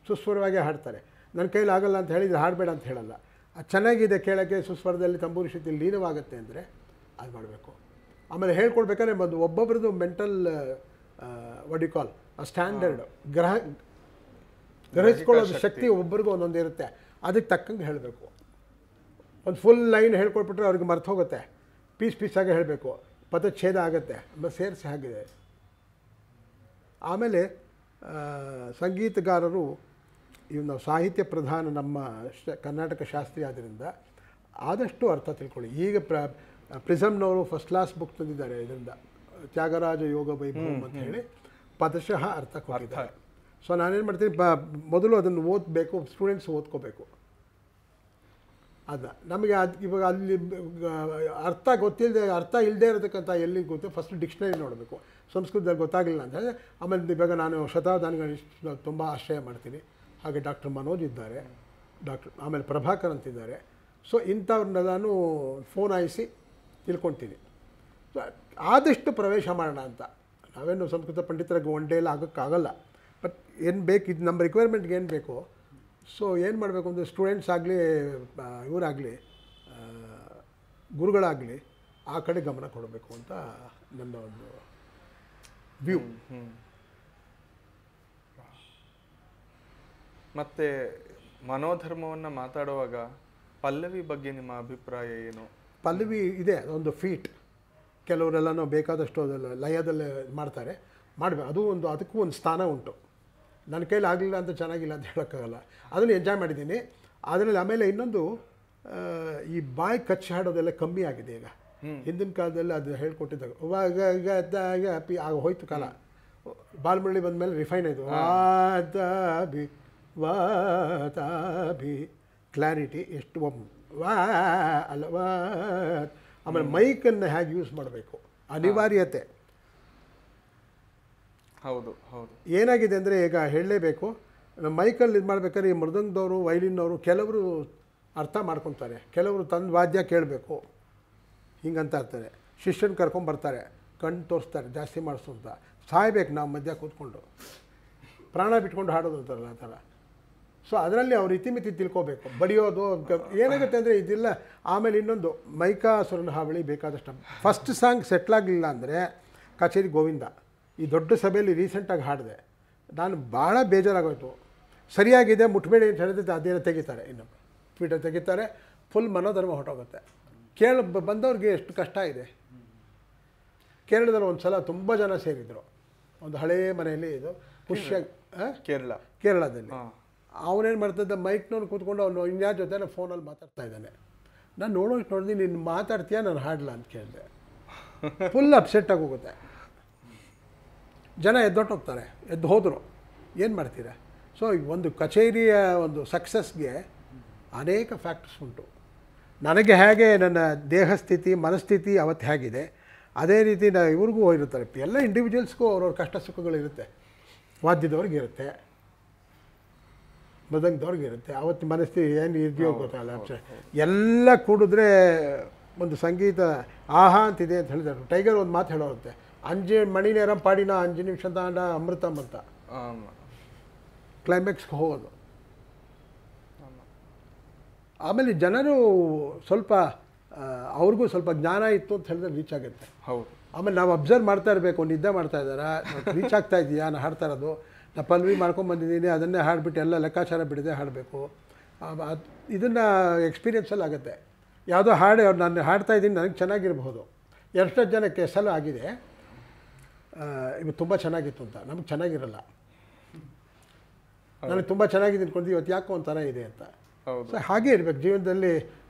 ಸುಸ್ವರವಾಗಿ ಹಾಡ್ತಾರೆ. ನನ್ನ ಕೈಲಿ ಆಗಲ್ಲ ಅಂತ ಹೇಳಿದರೆ ಹಾಡಬೇಡ ಅಂತ ಹೇಳಲ್ಲ. ಅದು ಚೆನ್ನಾಗಿದೆ ಕೇಳೋಕ್ಕೆ, ಸುಸ್ವರದಲ್ಲಿ ತಂಬೂರಿ ಶ್ರುತಿಯಲ್ಲಿ ಲೀನವಾಗುತ್ತೆ ಅಂದರೆ ಅದು ಮಾಡಬೇಕು. ಆಮೇಲೆ ಹೇಳ್ಕೊಡ್ಬೇಕಾದ್ರೆ ಒಬ್ಬೊಬ್ರದ್ದು mental what you call standard ಗ್ರಹಿಸ್ಕೊಳ್ಳೋದು ಶಕ್ತಿ ಒಬ್ಬರಿಗೂ ಒಂದೊಂದು ಇರುತ್ತೆ. ಅದಕ್ಕೆ ತಕ್ಕಂಗೆ ಹೇಳಬೇಕು. ಒಂದು ಫುಲ್ ಲೈನ್ ಹೇಳ್ಕೊಟ್ಬಿಟ್ರೆ ಅವ್ರಿಗೆ ಮರ್ತು ಹೋಗುತ್ತೆ. ಪೀಸಾಗಿ ಹೇಳಬೇಕು, ಪದಚ್ಛೇದ ಆಗುತ್ತೆ, ಆಮೇಲೆ ಸೇರಿಸಿ ಆಗಿದೆ. ಆಮೇಲೆ ಸಂಗೀತಗಾರರು ನಾವು ಸಾಹಿತ್ಯ ಪ್ರಧಾನ ನಮ್ಮ ಕರ್ನಾಟಕ ಶಾಸ್ತ್ರಿ ಆದ್ದರಿಂದ ಆದಷ್ಟು ಅರ್ಥ ತಿಳ್ಕೊಳ್ಳಿ. ಈಗ ಪ್ರಿಸಮ್ನವರು ಫಸ್ಟ್ ಕ್ಲಾಸ್ ಬುಕ್ ತಂದಿದ್ದಾರೆ ಇದರಿಂದ, ತ್ಯಾಗರಾಜ ಯೋಗ ವೈಭವಂ ಅಂತ ಹೇಳಿ ಪದಶಃ ಅರ್ಥ ಕೊಟ್ಟಿದ್ದಾರೆ. ಸೊ ನಾನೇನು ಮಾಡ್ತೀನಿ, ಮೊದಲು ಅದನ್ನು ಓದಬೇಕು, ಸ್ಟೂಡೆಂಟ್ಸ್ ಓದ್ಕೋಬೇಕು. ಅದು ನಮಗೆ ಇವಾಗ ಅಲ್ಲಿ ಅರ್ಥ ಇಲ್ಲದೆ ಇರತಕ್ಕಂಥ ಎಲ್ಲಿ ಗೊತ್ತು, ಫಸ್ಟ್ ಡಿಕ್ಷನರಿ ನೋಡಬೇಕು. ಸಂಸ್ಕೃತದಲ್ಲಿ ಗೊತ್ತಾಗಲಿಲ್ಲ ಅಂತ ಹೇಳಿದ್ರೆ ಆಮೇಲೆ ಇವಾಗ ನಾನು ಶತಾವಧಾನಿಗಳು ತುಂಬ ಆಶ್ರಯ ಮಾಡ್ತೀನಿ. ಹಾಗೆ ಡಾಕ್ಟರ್ ಮನೋಜ್ ಇದ್ದಾರೆ, ಆಮೇಲೆ ಪ್ರಭಾಕರ್ ಅಂತಿದ್ದಾರೆ. ಸೊ ಇಂಥವ್ರನ್ನ ನಾನು ಫೋನ್ ಆಯಿಸಿ ತಿಳ್ಕೊತೀನಿ. ಆದಷ್ಟು ಪ್ರವೇಶ ಮಾಡೋಣ ಅಂತ. ನಾವೇನು ಸಂಸ್ಕೃತ ಪಂಡಿತರಾಗಿ ಒನ್ ಡೇ ಎಲ್ಲ ಆಗೋಕ್ಕಾಗಲ್ಲ. ಬಟ್ ಏನು ಬೇಕು, ಇದು ನಮ್ಮ ರಿಕ್ವೈರ್ಮೆಂಟ್ಗೆ ಏನು ಬೇಕು. ಸೊ ಏನು ಮಾಡಬೇಕು ಅಂದರೆ ಸ್ಟೂಡೆಂಟ್ಸ್ ಆಗಲಿ, ಇವರಾಗಲಿ, ಗುರುಗಳಾಗಲಿ ಆ ಕಡೆ ಗಮನ ಕೊಡಬೇಕು ಅಂತ ನನ್ನ ಒಂದು ವ್ಯೂ. ಮತ್ತು ಮನೋಧರ್ಮವನ್ನು ಮಾತಾಡುವಾಗ ಪಲ್ಲವಿ ಬಗ್ಗೆ ನಿಮ್ಮ ಅಭಿಪ್ರಾಯ ಏನು? ಪಲ್ಲವಿ ಇದೆ, ಒಂದು ಫೀಟ್. ಕೆಲವರೆಲ್ಲನೂ ಬೇಕಾದಷ್ಟು ಅದೆಲ್ಲ ಲಯದಲ್ಲೇ ಮಾಡ್ತಾರೆ, ಮಾಡಬೇಕು. ಅದಕ್ಕೂ ಒಂದು ಸ್ಥಾನ ಉಂಟು. ನನ್ನ ಕೈಲಿ ಆಗಲಿಲ್ಲ ಅಂತ ಚೆನ್ನಾಗಿಲ್ಲ ಅಂತ ಹೇಳೋಕ್ಕಾಗಲ್ಲ. ಅದನ್ನು ಎಂಜಾಯ್ ಮಾಡಿದ್ದೀನಿ. ಅದರಲ್ಲಿ ಆಮೇಲೆ ಇನ್ನೊಂದು, ಈ ಬಾಯಿ ಕಚ್ಚಿ ಹಾಡೋದೆಲ್ಲ ಕಮ್ಮಿ ಆಗಿದೆ ಈಗ. ಹಿಂದಿನ ಕಾಲದಲ್ಲಿ ಅದು ಹೇಳ್ಕೊಟ್ಟಿದ್ದಾಗ ಆಗ ಹೋಯ್ತು ಕಾಲ. ಬಾಲ್ಮುರಳಿ ಬಂದಮೇಲೆ ರಿಫೈನ್ ಆಯಿತು. ವಾತಾಭಿ ಕ್ಲಾರಿಟಿ ಎಷ್ಟು ವಾ ಅಲ್ಲ ವಾ. ಆಮೇಲೆ ಮೈಕನ್ನು ಹೇಗೆ ಯೂಸ್ ಮಾಡಬೇಕು ಅನಿವಾರ್ಯತೆ. ಹೌದು ಹೌದು. ಏನಾಗಿದೆ ಅಂದರೆ ಈಗ ಹೇಳಲೇಬೇಕು, ಮೈಕಲ್ಲಿ ಇದು ಮಾಡ್ಬೇಕಾದ್ರೆ ಈ ಮೃದಂಗದವರು, ವೈಲಿನ್ನವರು ಕೆಲವರು ಅರ್ಥ ಮಾಡ್ಕೊತಾರೆ, ಕೆಲವರು ತಂದು ವಾದ್ಯ ಕೇಳಬೇಕು ಹಿಂಗಂತ ಇರ್ತಾರೆ. ಶಿಷ್ಯನ ಕರ್ಕೊಂಬರ್ತಾರೆ, ಕಣ್ಣು ತೋರಿಸ್ತಾರೆ ಜಾಸ್ತಿ ಮಾಡಿಸು ಅಂತ. ಸಾಯ್ಬೇಕು ನಾವು ಮಧ್ಯ ಕೂತ್ಕೊಂಡು, ಪ್ರಾಣ ಬಿಟ್ಕೊಂಡು ಹಾಡೋದು ಅಂತಾರಲ್ಲ ಆ ಥರ. ಸೊ ಅದರಲ್ಲಿ ಅವ್ರು ಇತಿಮಿತಿ ತಿಳ್ಕೋಬೇಕು. ಬಡಿಯೋದು ಏನಾಗುತ್ತೆ ಅಂದರೆ ಇದಿಲ್ಲ. ಆಮೇಲೆ ಇನ್ನೊಂದು, ಮೈಕಾಸುರನ ಹಾವಳಿ ಬೇಕಾದಷ್ಟು. ಫಸ್ಟ್ ಸಾಂಗ್ ಸೆಟ್ಲಾಗಲಿಲ್ಲ ಅಂದರೆ ಕಚೇರಿ ಗೋವಿಂದ. ಈ ದೊಡ್ಡ ಸಭೆಯಲ್ಲಿ ರೀಸೆಂಟಾಗಿ ಹಾಡಿದೆ, ನಾನು ಭಾಳ ಬೇಜಾರಾಗೋಯ್ತು. ಸರಿಯಾಗಿದೆ ಮುಟ್ಬೇಡಿ ಅಂತ ಹೇಳಿದ್ರೆ ಅದೇನೋ ತೆಗಿತಾರೆ, ಇನ್ನು ಪೀಠ ತೆಗಿತಾರೆ, ಫುಲ್ ಮನೋಧರ್ಮ ಹೊರಟೋಗುತ್ತೆ. ಬಂದವ್ರಿಗೆ ಎಷ್ಟು ಕಷ್ಟ ಇದೆ. ಕೇರಳದಲ್ಲಿ ಒಂದು ಸಲ ತುಂಬ ಜನ ಸೇರಿದರು, ಒಂದು ಹಳೆಯ ಮನೆಯಲ್ಲಿ. ಇದು ಖುಷಿಯಾಗಿ ಕೇರಳದಲ್ಲಿ ಅವನೇನು ಮಾಡ್ತಿದ್ದ, ಮೈಕ್ನವ್ನು ಕೂತ್ಕೊಂಡು ಅವನು ಇನ್ಯಾರ ಜೊತೆ ಫೋನಲ್ಲಿ ಮಾತಾಡ್ತಾ ಇದ್ದಾನೆ. ನಾನು ನೋಡಿದ್ವಿ, ನೀನು ಮಾತಾಡ್ತೀಯಾ, ನಾನು ಹಾಡಲ್ಲ ಅಂತ ಕೇಳಿದೆ. ಫುಲ್ ಅಪ್ಸೆಟ್ಟಾಗಿ ಹೋಗುತ್ತೆ. ಜನ ಎದ್ದೊಟ್ಟೋಗ್ತಾರೆ, ಎದ್ದು ಹೋದರು. ಏನು ಮಾಡ್ತೀರಾ? ಸೊ ಒಂದು ಕಚೇರಿಯ ಒಂದು ಸಕ್ಸಸ್ಗೆ ಅನೇಕ ಫ್ಯಾಕ್ಟರ್ಸ್ ಉಂಟು. ನನಗೆ ಹೇಗೆ ನನ್ನ ದೇಹ ಸ್ಥಿತಿ, ಮನಸ್ಥಿತಿ ಅವತ್ತು ಹೇಗಿದೆ, ಅದೇ ರೀತಿ ಇವ್ರಿಗೂ ಇರುತ್ತಾರೆ. ಎಲ್ಲ ಇಂಡಿವಿಜುವಲ್ಸ್ಗೂ ಅವ್ರವ್ರ ಕಷ್ಟ ಸುಖಗಳಿರುತ್ತೆ. ವಾದ್ಯದವ್ರಿಗೆ ಇರುತ್ತೆ, ಮೃದಂಗದವ್ರಿಗೆ ಇರುತ್ತೆ, ಅವತ್ತು ಮನಸ್ಥಿತಿ ಏನು ಇದೆಯೋ ಗೊತ್ತಲ್ಲ. ಎಲ್ಲ ಕೂಡಿದ್ರೆ ಒಂದು ಸಂಗೀತ ಆಹಾ ಅಂತಿದೆ ಅಂತ ಹೇಳಿದ್ರು. ಟೈಗರ್ ಒಂದು ಮಾತು ಹೇಳೋರುತ್ತೆ, 5 ಮಣಿ ನೇರಂ ಪಾಡಿನ 5 ನಿಮಿಷ ತಾಂಡ ಅಮೃತಮ್ ಅಂತ. ಕ್ಲೈಮ್ಯಾಕ್ಸ್ಗೆ ಹೋಗೋದು. ಆಮೇಲೆ ಜನರು ಸ್ವಲ್ಪ ಅವ್ರಿಗೂ ಸ್ವಲ್ಪ ಜ್ಞಾನ ಇತ್ತು ಅಂತ ಹೇಳಿದ್ರೆ ರೀಚ್ ಆಗುತ್ತೆ. ಹೌದು. ಆಮೇಲೆ ನಾವು ಅಬ್ಸರ್ವ್ ಮಾಡ್ತಾ ಇರಬೇಕು, ನಿದ್ದೆ ಮಾಡ್ತಾ ಇದ್ದಾರಾ, ರೀಚ್ ಆಗ್ತಾ ಇದೆಯಾ, ನಾನು ಹಾಡ್ತಾ ಇರೋದು, ನಾನು ಪಲ್ವಿ ಮಾಡ್ಕೊಂಬಂದಿದ್ದೀನಿ, ಅದನ್ನೇ ಹಾಡಿಬಿಟ್ಟು ಎಲ್ಲ ಲೆಕ್ಕಾಚಾರ ಬಿಡದೆ ಹಾಡಬೇಕು. ಇದನ್ನು ಎಕ್ಸ್ಪೀರಿಯೆನ್ಸಲ್ಲಿ ಆಗುತ್ತೆ. ಯಾವುದೋ ಹಾಡು ನಾನು ಹಾಡ್ತಾಯಿದ್ದೀನಿ, ನನಗೆ ಚೆನ್ನಾಗಿರಬಹುದು, ಎಷ್ಟೋ ಜನಕ್ಕೆ ಸಲ ಆಗಿದೆ ಇವು ತುಂಬ ಚೆನ್ನಾಗಿತ್ತು ಅಂತ, ನಮಗೆ ಚೆನ್ನಾಗಿರಲ್ಲ. ನನಗೆ ತುಂಬ ಚೆನ್ನಾಗಿದೆ ಅಂದ್ಕೊಂಡು ಇವತ್ತು ಯಾಕೋ ಒಂಥರ ಇದೆ ಅಂತ. ಸೊ ಹಾಗೆ ಇರಬೇಕು ಜೀವನದಲ್ಲಿ,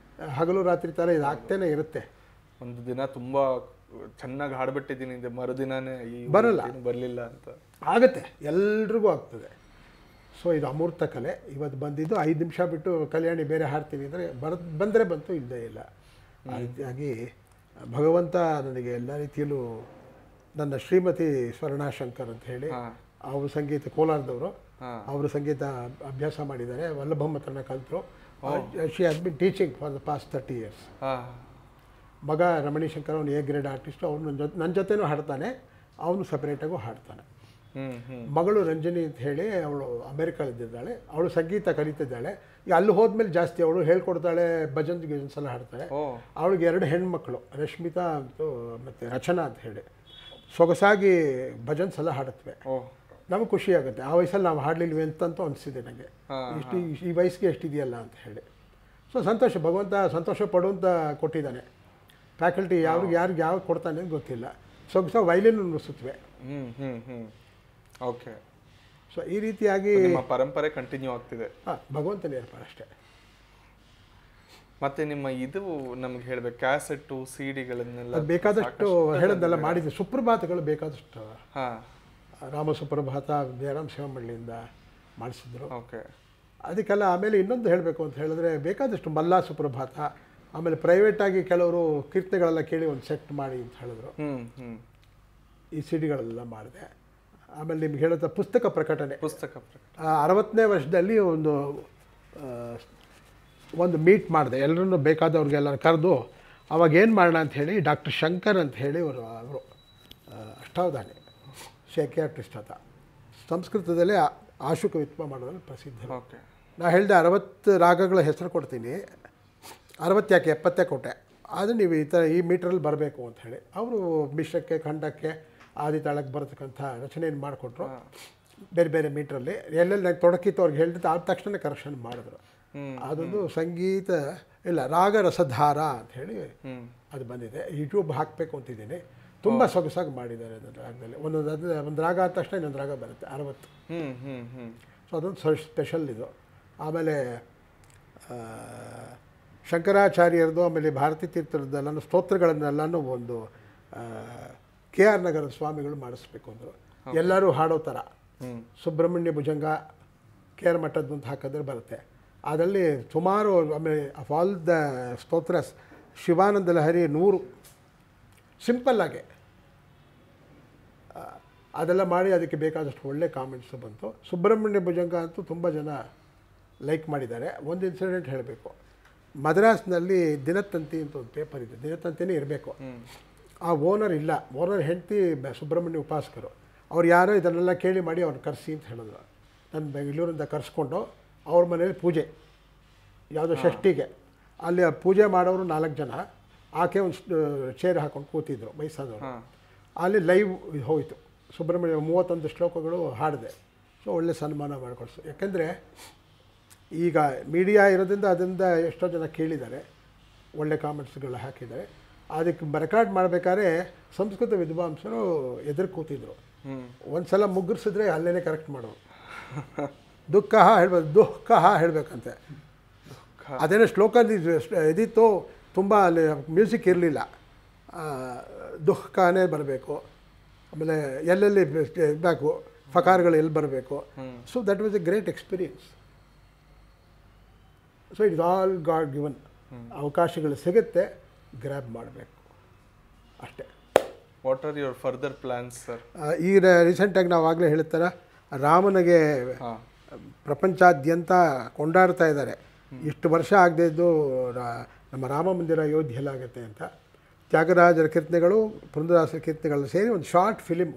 ಹಗಲು ರಾತ್ರಿ ಥರ ಇದು ಆಗ್ತಾನೆ ಇರುತ್ತೆ. ಒಂದು ದಿನ ತುಂಬ ಚೆನ್ನಾಗಿ ಹಾಡ್ಬಿಟ್ಟಿದ್ದೀನಿ, ಮರುದಿನನೇ ಬರಲಿಲ್ಲ ಅಂತ ಆಗುತ್ತೆ, ಎಲ್ರಿಗೂ ಆಗ್ತದೆ. ಸೊ ಇದು ಅಮೂರ್ತ ಕಲೆ. ಇವತ್ತು ಬಂದಿದ್ದು 5 ನಿಮಿಷ ಬಿಟ್ಟು ಕಲ್ಯಾಣಿ ಬೇರೆ ಹಾಡ್ತೀನಿ ಅಂದರೆ ಬಂದರೆ ಬಂತು, ಇಲ್ಲದೇ ಇಲ್ಲ. ಆ ರೀತಿಯಾಗಿ ಭಗವಂತ ನನಗೆ ಎಲ್ಲ ರೀತಿಯಲ್ಲೂ, ನನ್ನ ಶ್ರೀಮತಿ ಸ್ವರ್ಣಾಶಂಕರ್ ಅಂತ ಹೇಳಿ, ಅವರು ಸಂಗೀತ ಕೋಲಾರದವರು, ಅವರು ಸಂಗೀತ ಅಭ್ಯಾಸ ಮಾಡಿದ್ದಾರೆ, ವಲ್ಲಭಮ್ಮ ಹತ್ರನ ಕಲಿತರು. She has been teaching for the past 30 years. ಮಗ ರಮಣೀಶಂಕರ್, ಅವನು ಎ ಗ್ರೇಡ್ ಆರ್ಟಿಸ್ಟು, ಅವನು ನನ್ನ ಜೊತೆನೂ ಹಾಡ್ತಾನೆ, ಅವನು ಸಪ್ರೇಟಾಗೂ ಹಾಡ್ತಾನೆ. ಮಗಳು ರಂಜನಿ ಅಂತ ಹೇಳಿ, ಅವಳು ಅಮೇರಿಕಾದಲ್ಲಿದ್ದಾಳೆ, ಅವಳು ಸಂಗೀತ ಕಲಿತಿದ್ದಾಳೆ. ಈಗ ಅಲ್ಲಿ ಹೋದ್ಮೇಲೆ ಜಾಸ್ತಿ ಅವಳು ಹೇಳ್ಕೊಡ್ತಾಳೆ, ಭಜನ್ ಗಿಜನ್ಸ್ ಎಲ್ಲ ಹಾಡ್ತಾಳೆ. ಅವಳಿಗೆ 2 ಹೆಣ್ಮಕ್ಳು, ರಶ್ಮಿತಾ ಮತ್ತು ರಚನಾ ಅಂತ ಹೇಳಿ, ಸೊಗಸಾಗಿ ಭಜನ್ಸ್ ಎಲ್ಲ ಹಾಡುತ್ತವೆ. ನಮಗೆ ಖುಷಿ ಆಗುತ್ತೆ. ಆ ವಯಸ್ಸಲ್ಲಿ ನಾವು ಹಾಡಲಿಲ್ವೇ ಅಂತಂತೂ ಅನಿಸಿದೆ ನನಗೆ, ಈ ವಯಸ್ಸಿಗೆ ಎಷ್ಟಿದೆಯಲ್ಲ ಅಂತ ಹೇಳಿ. ಸೊ ಸಂತೋಷ, ಭಗವಂತ ಸಂತೋಷ ಪಡುವಂತ ಕೊಟ್ಟಿದ್ದಾನೆ. ಫ್ಯಾಕಲ್ಟಿ ಯಾರಿಗೆ ಯಾವ್ದು ಕೊಡ್ತಾನೆ ಅಂತ ಗೊತ್ತಿಲ್ಲ. ಸೊಗಸ ವೈಲಿನ್ ನುಡಿಸುತ್ತವೆ. ಓಕೆ. ಸೊ ಈ ರೀತಿಯಾಗಿ ಪರಂಪರೆ ಕಂಟಿನ್ಯೂ ಆಗ್ತಿದೆ. ಭಗವಂತನ ಏರ್ಪಾಡು ಅಷ್ಟೇ. ಮತ್ತೆ ನಿಮ್ಮ ಇದು ನಮ್ಗೆ ಹೇಳ್ಬೇಕು, ಕ್ಯಾಸೆಟ್ಟು ಸಿಡಿಗಳನ್ನೆಲ್ಲ ಬೇಕಾದಷ್ಟು ಹೇಳೋದೆಲ್ಲ ಮಾಡಿದ್ವಿ. ಸುಪ್ರಭಾತಗಳು ಬೇಕಾದಷ್ಟು, ರಾಮ ಸುಪ್ರಭಾತ ಜಯರಾಮ್ ಶಿವಮಳ್ಳಿಯಿಂದ ಮಾಡಿಸಿದ್ರು. ಓಕೆ. ಅದಕ್ಕೆಲ್ಲ ಆಮೇಲೆ ಇನ್ನೊಂದು ಹೇಳಬೇಕು ಅಂತ ಹೇಳಿದ್ರೆ, ಬೇಕಾದಷ್ಟು ಮಲ್ಲಾ ಸುಪ್ರಭಾತ, ಆಮೇಲೆ ಪ್ರೈವೇಟಾಗಿ ಕೆಲವರು ಕೀರ್ತನೆಗಳೆಲ್ಲ ಕೇಳಿ ಒಂದು ಸೆಟ್ ಮಾಡಿ ಅಂತ ಹೇಳಿದ್ರು. ಈ ಸಿಡಿಗಳೆಲ್ಲ ಮಾಡಿದೆ. ಆಮೇಲೆ ನಿಮ್ಗೆ ಹೇಳುತ್ತಾ ಪುಸ್ತಕ ಪ್ರಕಟಣೆ 60ನೇ ವರ್ಷದಲ್ಲಿ ಒಂದು ಮೀಟ್ ಮಾಡಿದೆ. ಎಲ್ಲರನ್ನೂ ಬೇಕಾದವ್ರಿಗೆಲ್ಲ ಕರೆದು ಅವಾಗ ಏನು ಮಾಡೋಣ ಅಂತ ಹೇಳಿ, ಡಾಕ್ಟರ್ ಶಂಕರ್ ಅಂತ ಹೇಳಿ ಅವರು ಅಷ್ಟಾವಧಾನಿ ಸೈಕಿಯಾಟ್ರಿಸ್ಟ್ ಆತ, ಸಂಸ್ಕೃತದಲ್ಲೇ ಆಶುಕವಿತ್ವ ಮಾಡೋದ್ರಲ್ಲಿ ಪ್ರಸಿದ್ಧ. ಓಕೆ. ನಾ ಹೇಳಿದೆ 60 ರಾಗಗಳ ಹೆಸರು ಕೊಡ್ತೀನಿ, 60 ಯಾಕೆ 70 ಕೊಟ್ಟೆ, ಆದರೆ ನೀವು ಈ ಮೀಟ್ರಲ್ಲಿ ಬರಬೇಕು ಅಂತ ಹೇಳಿ ಅವರು ಮಿಶ್ರಕ್ಕೆ, ಖಂಡಕ್ಕೆ, ಆದಿ ತಾಳಕ್ಕೆ ಬರತಕ್ಕಂಥ ರಚನೆಯನ್ನು ಮಾಡಿಕೊಟ್ರು. ಬೇರೆ ಬೇರೆ ಮೀಟ್ರಲ್ಲಿ ಎಲ್ಲೆಲ್ಲಿ ನಂಗೆ ತೊಡಕಿತ್ತು ಅವ್ರಿಗೆ ಹೇಳಿದ್ದು, ಆದ ತಕ್ಷಣ ಕರೆಕ್ಷನ್ ಮಾಡಿದ್ರು. ಅದೊಂದು ಸಂಗೀತ ಇಲ್ಲ, ರಾಗ ರಸಧಾರ ಅಂತ ಹೇಳಿ ಅದು ಬಂದಿದೆ. ಯೂಟ್ಯೂಬ್ ಹಾಕಬೇಕು ಅಂತಿದ್ದೀನಿ. ತುಂಬ ಸೊಗಸಾಗಿ ಮಾಡಿದ್ದಾರೆ ಅದನ್ನು. ರಾಗದಲ್ಲಿ ಒಂದು ರಾಗ ಆದ ತಕ್ಷಣ ಇನ್ನೊಂದು ರಾಗ ಬರುತ್ತೆ 60. ಸೊ ಅದೊಂದು ಸ್ಪೆಷಲ್ ಇದು. ಆಮೇಲೆ ಶಂಕರಾಚಾರ್ಯರದು, ಆಮೇಲೆ ಭಾರತೀ ತೀರ್ಥರದ್ದೆಲ್ಲನೂ ಸ್ತೋತ್ರಗಳನ್ನೆಲ್ಲನೂ ಒಂದು KR ನಗರದ ಸ್ವಾಮಿಗಳು ಮಾಡಿಸ್ಬೇಕು ಅಂದರು. ಎಲ್ಲರೂ ಹಾಡೋ ಥರ ಸುಬ್ರಹ್ಮಣ್ಯ ಭುಜಂಗ KR ಮಠದ್ದು ಅಂತ ಹಾಕಿದ್ರೆ ಬರುತ್ತೆ. ಅದರಲ್ಲಿ ಸುಮಾರು, ಆಮೇಲೆ of all the stotras Shivananda Lahari 100 ಸಿಂಪಲ್ಲಾಗೆ ಅದೆಲ್ಲ ಮಾಡಿ ಅದಕ್ಕೆ ಬೇಕಾದಷ್ಟು ಒಳ್ಳೆ ಕಾಮೆಂಟ್ಸು ಬಂತು. ಸುಬ್ರಹ್ಮಣ್ಯ ಭುಜಂಗ ಅಂತೂ ತುಂಬ ಜನ ಲೈಕ್ ಮಾಡಿದ್ದಾರೆ. ಒಂದು ಇನ್ಸಿಡೆಂಟ್ ಹೇಳಬೇಕು. ಮದ್ರಾಸ್ನಲ್ಲಿ ದಿನತಂತಿ ಅಂತ ಒಂದು ಪೇಪರ್ ಇದೆ, ದಿನತಂತಿನೇ ಇರಬೇಕು. ಆ ಓನರ್ ಇಲ್ಲ, ಓನರ್ ಹೆಂಡತಿ ಸುಬ್ರಹ್ಮಣ್ಯ ಉಪಾಸಕರು. ಅವ್ರು ಯಾರೋ ಇದನ್ನೆಲ್ಲ ಕೇಳಿ ಮಾಡಿ ಅವ್ರನ್ನ ಕರೆಸಿ ಅಂತ ಹೇಳಿದ್ರು. ನಾನು ಬೆಂಗಳೂರಿಂದ ಕರೆಸ್ಕೊಂಡು ಅವ್ರ ಮನೇಲಿ ಪೂಜೆ, ಯಾವುದೋ ಷಷ್ಠಿಗೆ, ಅಲ್ಲಿ ಪೂಜೆ ಮಾಡೋರು 4 ಜನ, ಆಕೆ ಒಂದು ಚೇರ್ ಹಾಕೊಂಡು ಕೂತಿದ್ರು ವಯಸ್ಸಾದವರು. ಅಲ್ಲಿ ಲೈವ್ ಹೋಯಿತು. ಸುಬ್ರಹ್ಮಣ್ಯ 31 ಶ್ಲೋಕಗಳು ಹಾಡಿದೆ. ಸೊ ಒಳ್ಳೆ ಸನ್ಮಾನ ಮಾಡಿಕೊಡ್ಸು. ಯಾಕೆಂದರೆ ಈಗ ಮೀಡಿಯಾ ಇರೋದ್ರಿಂದ ಅದರಿಂದ ಎಷ್ಟೋ ಜನ ಕೇಳಿದ್ದಾರೆ, ಒಳ್ಳೆ ಕಾಮೆಂಟ್ಸ್ಗಳು ಹಾಕಿದ್ದಾರೆ. ಅದಕ್ಕೆ ರೆಕಾರ್ಡ್ ಮಾಡಬೇಕಾದ್ರೆ ಸಂಸ್ಕೃತ ವಿದ್ವಾಂಸರು ಎದುರು ಕೂತಿದ್ರು. ಒಂದು ಸಲ ಮುಗ್ಗಿಸಿದ್ರೆ ಅಲ್ಲೇ ಕರೆಕ್ಟ್ ಮಾಡೋರು. ದುಃಖ ಹೇಳ್ಬೇಕು, ದುಃಖ ಹೇಳಬೇಕಂತೆ. ಅದೇನೋ ಶ್ಲೋಕ ಇದಿತ್ತು, ತುಂಬ ಅಲ್ಲಿ ಮ್ಯೂಸಿಕ್ ಇರಲಿಲ್ಲ, ದುಃಖನೇ ಬರಬೇಕು. ಆಮೇಲೆ ಎಲ್ಲೆಲ್ಲಿ ಬೇಕು, ಫಕಾರ್ಗಳು ಎಲ್ಲಿ ಬರಬೇಕು. So that was A great experience. So it's all god given. ಅವಕಾಶಗಳು ಸಿಗುತ್ತೆ, ಗ್ರ್ಯಾಬ್ ಮಾಡಬೇಕು ಅಷ್ಟೇ. What are your further plans sir? ಈಗ ರೀಸೆಂಟಾಗಿ ನಾವು ಆಗಲೇ ಹೇಳ್ತಾರೆ, ರಾಮನಿಗೆ ಪ್ರಪಂಚಾದ್ಯಂತ ಕೊಂಡಾಡ್ತಾ ಇದ್ದಾರೆ. ಇಷ್ಟು ವರ್ಷ ಆಗದೇ ಇದ್ದು ನಮ್ಮ ರಾಮ ಮಂದಿರ ಅಯೋಧ್ಯೆಯಲ್ಲಾಗುತ್ತೆ ಅಂತ. ತ್ಯಾಗರಾಜರ ಕೀರ್ತನೆಗಳು, ಪುರಂದರದಾಸರ ಕೀರ್ತನೆಗಳು ಸೇರಿ ಒಂದು ಶಾರ್ಟ್ ಫಿಲಿಮ್,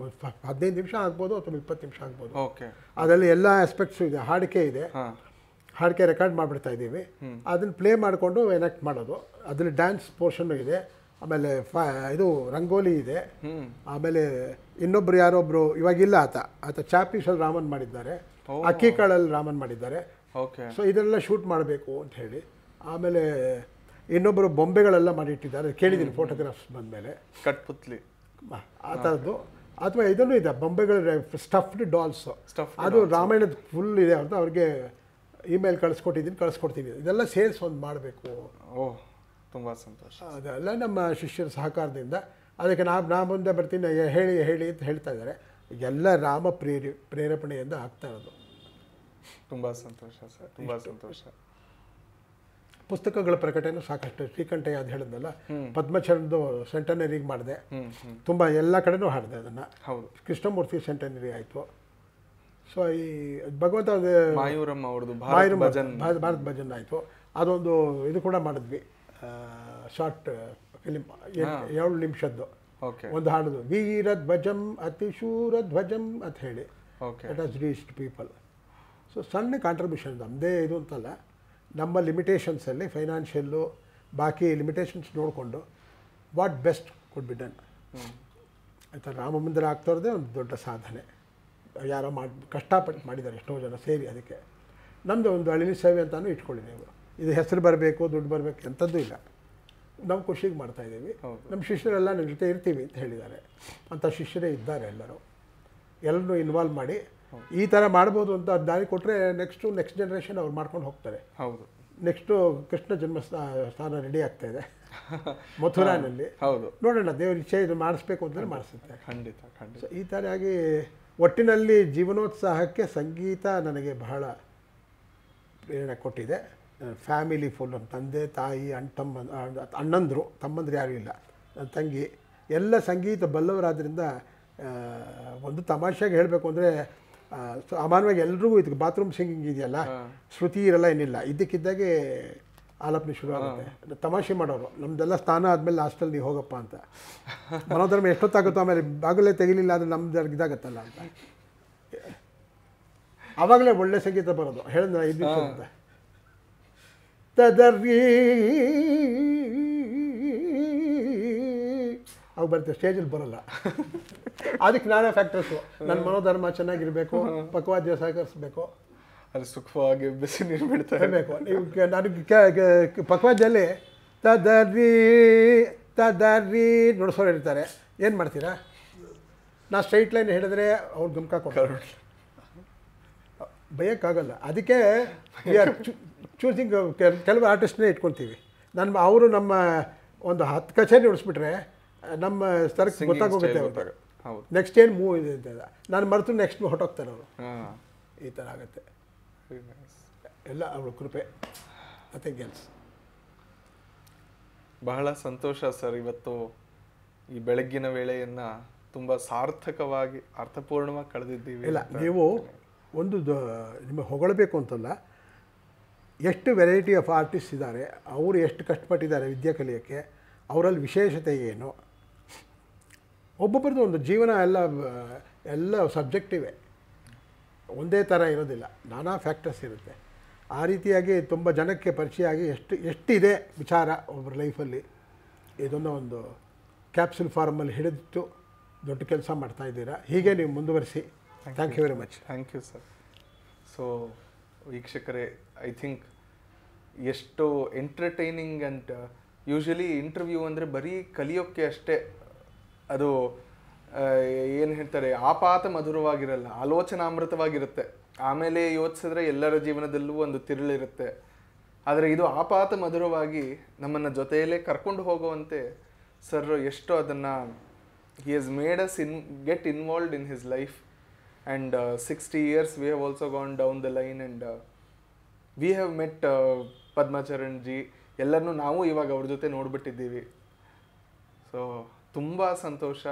15 ನಿಮಿಷ ಆಗ್ಬೋದು ಅಥವಾ 20 ನಿಮಿಷ ಆಗ್ಬೋದು. ಓಕೆ. ಅದರಲ್ಲಿ ಎಲ್ಲ ಆಸ್ಪೆಕ್ಟ್ಸು ಇದೆ. ಹಾಡಿಕೆ ಇದೆ, ಹಾಡಿಕೆ ರೆಕಾರ್ಡ್ ಮಾಡಿಬಿಡ್ತಾ ಇದ್ದೀವಿ. ಅದನ್ನು ಪ್ಲೇ ಮಾಡಿಕೊಂಡು ಎನೆಕ್ಟ್ ಮಾಡೋದು. ಅದರಲ್ಲಿ ಡ್ಯಾನ್ಸ್ ಪೋರ್ಷನ್ನು ಇದೆ. ಆಮೇಲೆ ಇದು ರಂಗೋಲಿ ಇದೆ. ಆಮೇಲೆ ಇನ್ನೊಬ್ರು ಯಾರೊಬ್ರು ಇವಾಗಿಲ್ಲ, ಆತ ಚಾಪೀಸಲ್ಲಿ ರಾಮನ್ ಮಾಡಿದ್ದಾರೆ, ಅಕ್ಕಿಕಾಳಲ್ಲಿ ರಾಮನ್ ಮಾಡಿದ್ದಾರೆ. ಓಕೆ. ಸೊ ಇದೆಲ್ಲ ಶೂಟ್ ಮಾಡಬೇಕು ಅಂತ ಹೇಳಿ. ಆಮೇಲೆ ಇನ್ನೊಬ್ಬರು ಬೊಂಬೆಗಳೆಲ್ಲ ಮಾಡಿಟ್ಟಿದ್ದಾರೆ, ಕೇಳಿದ್ದೀನಿ ಫೋಟೋಗ್ರಾಫ್ಸ್ ಬಂದಮೇಲೆ. ಕಟ್ಪುತ್ಲಿ ಆ ಥರದ್ದು. ಅಥವಾ ಇದನ್ನು ಇದೆ, ಬೊಂಬೆಗಳ ಸ್ಟಫ್ಡ್ ಡಾಲ್ಸು. ಅದು ರಾಮಾಯಣದ ಫುಲ್ ಇದೆ ಅಂತ ಅವ್ರಿಗೆ ಇಮೇಲ್ ಕಳಿಸ್ಕೊಡ್ತೀನಿ. ಇದೆಲ್ಲ ಸೇಲ್ಸ್ ಒಂದು ಮಾಡಬೇಕು. ಓಹ್, ತುಂಬ ಸಂತೋಷ. ಅದೆಲ್ಲ ನಮ್ಮ ಶಿಷ್ಯರ ಸಹಕಾರದಿಂದ. ಅದಕ್ಕೆ ನಾ ಮುಂದೆ ಬರ್ತೀನಿ, ಹೇಳಿ ಅಂತ ಹೇಳ್ತಾ ಇದ್ದಾರೆ. ಎಲ್ಲ ರಾಮ ಪ್ರೇರೇಪಣೆಯಿಂದ ಆಗ್ತಾ ಇರೋದು. ತುಂಬ ಸಂತೋಷ ಸರ್, ತುಂಬ ಸಂತೋಷ. ಪುಸ್ತಕಗಳ ಪ್ರಕಟಣೆ ಸಾಕಷ್ಟು. ಶ್ರೀಕಂಠಯ್ಯ ಅದು ಹೇಳಿದ್ನಲ್ಲ, ಪದ್ಮಚರಣದು ಸೆಂಟನರಿಗೆ ಮಾಡಿದೆ, ತುಂಬ ಎಲ್ಲ ಕಡೆನೂ ಹಾಡಿದೆ ಅದನ್ನು. ಹೌದು, ಕೃಷ್ಣಮೂರ್ತಿ ಸೆಂಟನರಿ ಆಯಿತು. ಸೊ ಈ ಭಗವಂತ ಮಾಯೂರಮ್ಮ ಅವ್ರದ್ದು ಭಾರತ್ ಭಜನ್ ಆಯಿತು. ಅದೊಂದು ಇದು ಕೂಡ ಮಾಡಿದ್ವಿ, ಶಾರ್ಟ್ ಫಿಲಿಮ್, 7 ನಿಮಿಷದ್ದು ಒಂದು ಹಾಡೋದು, ವೀರಧ್ವಜಂ ಅತಿಶೂರ ಧ್ವಜಂ ಅಂತ ಹೇಳಿ. It has reached people. So ಸಣ್ಣ ಕಾಂಟ್ರಿಬ್ಯೂಷನ್, ನಮ್ಮದೇ ಇದು ಅಂತಲ್ಲ, ನಮ್ಮ ಲಿಮಿಟೇಷನ್ಸಲ್ಲಿ ಫೈನಾನ್ಷಿಯಲ್ಲು ಬಾಕಿ ಲಿಮಿಟೇಷನ್ಸ್ ನೋಡಿಕೊಂಡು what best could be done. ಆಯಿತಾ, ರಾಮ ಮಂದಿರ ಆಗ್ತಾ ಇರೋದೇ ಒಂದು ದೊಡ್ಡ ಸಾಧನೆ. ಯಾರೋ ಕಷ್ಟಪಟ್ಟು ಮಾಡಿದ್ದಾರೆ ಎಷ್ಟೋ ಜನ ಸೇರಿ. ಅದಕ್ಕೆ ನಮ್ಮದು ಒಂದು ಅಳಿಲಿ ಸೇವೆ ಅಂತಲೂ ಇಟ್ಕೊಂಡಿದ್ದೀವಿ. ಇದು ಹೆಸರು ಬರಬೇಕು, ದುಡ್ಡು ಬರಬೇಕು ಎಂಥದ್ದು ಇಲ್ಲ, ನಾವು ಖುಷಿಗೆ ಮಾಡ್ತಾಯಿದ್ದೀವಿ. ನಮ್ಮ ಶಿಷ್ಯರೆಲ್ಲ ನಮ್ಮ ಜೊತೆ ಇರ್ತೀವಿ ಅಂತ ಹೇಳಿದ್ದಾರೆ. ಅಂಥ ಶಿಷ್ಯರೇ ಇದ್ದಾರೆ. ಎಲ್ಲರೂ ಇನ್ವಾಲ್ವ್ ಮಾಡಿ ಈ ಥರ ಮಾಡ್ಬೋದು ಅಂತ ದಾರಿ ಕೊಟ್ಟರೆ ನೆಕ್ಸ್ಟ್ ಜನ್ರೇಷನ್ ಅವ್ರು ಮಾಡ್ಕೊಂಡು ಹೋಗ್ತಾರೆ. ಹೌದು, ನೆಕ್ಸ್ಟು ಕೃಷ್ಣ ಜನ್ಮಸ್ಥಾನ ರೆಡಿ ಆಗ್ತಾಯಿದೆ ಮಥುರಾನಲ್ಲಿ. ಹೌದು, ನೋಡೋಣ, ದೇವ್ರ ಇಚ್ಛೆ ಇದು ಮಾಡಿಸ್ಬೇಕು ಅಂತಲೇ ಮಾಡಿಸುತ್ತೆ. ಖಂಡಿತ ಖಂಡಿತ. ಈ ಥರ ಆಗಿ ಒಟ್ಟಿನಲ್ಲಿ ಜೀವನೋತ್ಸಾಹಕ್ಕೆ ಸಂಗೀತ ನನಗೆ ಬಹಳ ಪ್ರೇರಣೆ ಕೊಟ್ಟಿದೆ. ಫ್ಯಾಮಿಲಿ ಫುಲ್, ನಮ್ಮ ತಂದೆ ತಾಯಿ ಅಣ್ಣಂದರು ತಮ್ಮಂದ್ರು ಯಾರೂ ಇಲ್ಲ, ನನ್ನ ತಂಗಿ ಎಲ್ಲ ಸಂಗೀತ ಬಲ್ಲವರಾದ್ರಿಂದ. ಒಂದು ತಮಾಷೆಗೆ ಹೇಳಬೇಕು ಅಂದರೆ, ಸಾಮಾನ್ಯವಾಗಿ ಎಲ್ರಿಗೂ ಇದಕ್ಕೆ ಬಾತ್ರೂಮ್ ಸಿಂಗಿಂಗ್ ಇದೆಯಲ್ಲ, ಶ್ರುತಿ ಇರಲ್ಲ, ಏನಿಲ್ಲ, ಇದ್ದಕ್ಕಿದ್ದಾಗೆ ಆಲಾಪನೆ ಶುರು ಆಗುತ್ತೆ. ತಮಾಷೆ ಮಾಡೋರು, ನಮ್ಮದೆಲ್ಲ ಸ್ಥಾನ ಆದಮೇಲೆ ಲಾಸ್ಟಲ್ಲಿ ನೀವು ಹೋಗಪ್ಪ ಅಂತ. ಮನೋಧರ್ಮ ಎಷ್ಟೊತ್ತಾಗುತ್ತೋ, ಆಮೇಲೆ ಬಾಗಿಲೇ ತೆಗಿಲಿಲ್ಲ ಅಂದರೆ ನಮ್ದು ಇದಾಗತ್ತಲ್ಲ ಅಂತ. ಆವಾಗಲೇ ಒಳ್ಳೆ ಸಂಗೀತ ಬರೋದು. ಹೇಳಿದ್ರೆ 5 ನಿಮಿಷ ಅಂತ ತದರ್ರೀ ಅವು ಬರುತ್ತೆ, ಸ್ಟೇಜಲ್ಲಿ ಬರೋಲ್ಲ. ಅದಕ್ಕೆ ನಾನೇ ಫ್ಯಾಕ್ಟರ್ಸು. ನನ್ನ ಮನೋಧರ್ಮ ಚೆನ್ನಾಗಿರಬೇಕು, ಪಕ್ವಾದ್ಯ ಸಹಕರಿಸಬೇಕು, ಅದು ಸುಖವಾಗಿ ಬಿಸಿ ನೀರು ಬಿಡ್ತಾ ಇರಬೇಕು. ನೀವು ನನಗೆ ಪಕ್ವಾದ್ಯಲ್ಲಿ ತದರ್ರೀ ನುಡಿಸೋರು ಇರ್ತಾರೆ, ಏನು ಮಾಡ್ತೀರಾ? ನಾ ಸ್ಟ್ರೈಟ್ ಲೈನ್ ಹೇಳಿದ್ರೆ ಅವ್ರು ಗಮಕ ಕೊಡ್ತಾರೆ, ಬೈಯೋಕ್ಕಾಗಲ್ಲ. ಅದಕ್ಕೆ ವಿ ಆರ್ ಚೂಸಿಂಗ್ ಕೆಲವು ಆರ್ಟಿಸ್ಟ್ನೇ ಇಟ್ಕೊತೀವಿ. ಅವರು ನಮ್ಮ ಒಂದು 10 ಕಚೇರಿ ನುಡಿಸ್ಬಿಟ್ರೆ ನಮ್ಮ ಸ್ಥಳಕ್ಕೆ ಗೊತ್ತಾಗೋಗುತ್ತೆ. ನೆಕ್ಸ್ಟ್ ಏನು ಮೂವ್ ಇದೆ ಅಂತ ನಾನು ಮರೆತು ನೆಕ್ಸ್ಟ್ ಹೊಟ್ಟೋಗ್ತಾರೆ ಅವರು. ಈ ಥರ ಆಗುತ್ತೆ. ಎಲ್ಲ ಅವಳ ಕೃಪೆ, ಮತ್ತೆ ಗೆಲ್ಸ್. ಬಹಳ ಸಂತೋಷ ಸರ್. ಇವತ್ತು ಈ ಬೆಳಗ್ಗಿನ ವೇಳೆಯನ್ನು ತುಂಬ ಸಾರ್ಥಕವಾಗಿ ಅರ್ಥಪೂರ್ಣವಾಗಿ ಕಳೆದಿದ್ದೀವಿ. ಇಲ್ಲ, ನೀವು ಒಂದು ನಿಮಗೆ ಹೊಗಳಬೇಕು ಅಂತಲ್ಲ, ಎಷ್ಟು ವೆರೈಟಿ ಆಫ್ ಆರ್ಟಿಸ್ಟ್ ಇದ್ದಾರೆ, ಅವರು ಎಷ್ಟು ಕಷ್ಟಪಟ್ಟಿದ್ದಾರೆ ವಿದ್ಯೆ ಕಲಿಯೋಕ್ಕೆ, ಅವರಲ್ಲಿ ವಿಶೇಷತೆ ಏನು, ಒಬ್ಬೊಬ್ಬರದ್ದು ಒಂದು ಜೀವನ ಎಲ್ಲ ಸಬ್ಜೆಕ್ಟಿವೆ, ಒಂದೇ ಥರ ಇರೋದಿಲ್ಲ, ನಾನಾ ಫ್ಯಾಕ್ಟರ್ಸ್ ಇರುತ್ತೆ. ಆ ರೀತಿಯಾಗಿ ತುಂಬ ಜನಕ್ಕೆ ಪರಿಚಯ ಆಗಿ ಎಷ್ಟಿದೆ ವಿಚಾರ ಒಬ್ಬರ ಲೈಫಲ್ಲಿ. ಇದನ್ನು ಒಂದು ಕ್ಯಾಪ್ಸುಲ್ ಫಾರ್ಮಲ್ಲಿ ಹಿಡಿದಿಟ್ಟು ದೊಡ್ಡ ಕೆಲಸ ಮಾಡ್ತಾಯಿದ್ದೀರಾ. ಹೀಗೆ ನೀವು ಮುಂದುವರಿಸಿ. Thank you very much. Thank you sir. So ವೀಕ್ಷಕರೇ, ಐ ಥಿಂಕ್ ಎಷ್ಟು ಎಂಟರ್ಟೈನಿಂಗ್ ಆ್ಯಂಡ್ ಯೂಶ್ವಲಿ ಇಂಟರ್ವ್ಯೂ ಅಂದರೆ ಬರೀ ಕಲಿಯೋಕ್ಕೆ ಅಷ್ಟೇ, ಅದು ಏನು ಹೇಳ್ತಾರೆ, ಆಪಾತ ಮಧುರವಾಗಿರಲ್ಲ, ಆಲೋಚನಾಮೃತವಾಗಿರುತ್ತೆ. ಆಮೇಲೆ ಯೋಚಿಸಿದ್ರೆ ಎಲ್ಲರ ಜೀವನದಲ್ಲೂ ಒಂದು ತಿರುಳಿರುತ್ತೆ. ಆದರೆ ಇದು ಆಪಾತ ಮಧುರವಾಗಿ ನಮ್ಮನ್ನು ಜೊತೆಯಲ್ಲೇ ಕರ್ಕೊಂಡು ಹೋಗುವಂತೆ ಸರ್ ಎಷ್ಟು ಅದನ್ನು he has made us get involved in his life, and 60 years we have also gone down the line, and we have met Padmacharan G. ಎಲ್ಲರನ್ನೂ ನಾವು ಇವಾಗ ಅವ್ರ ಜೊತೆ ನೋಡ್ಬಿಟ್ಟಿದ್ದೀವಿ. ಸೊ ತುಂಬ ಸಂತೋಷ,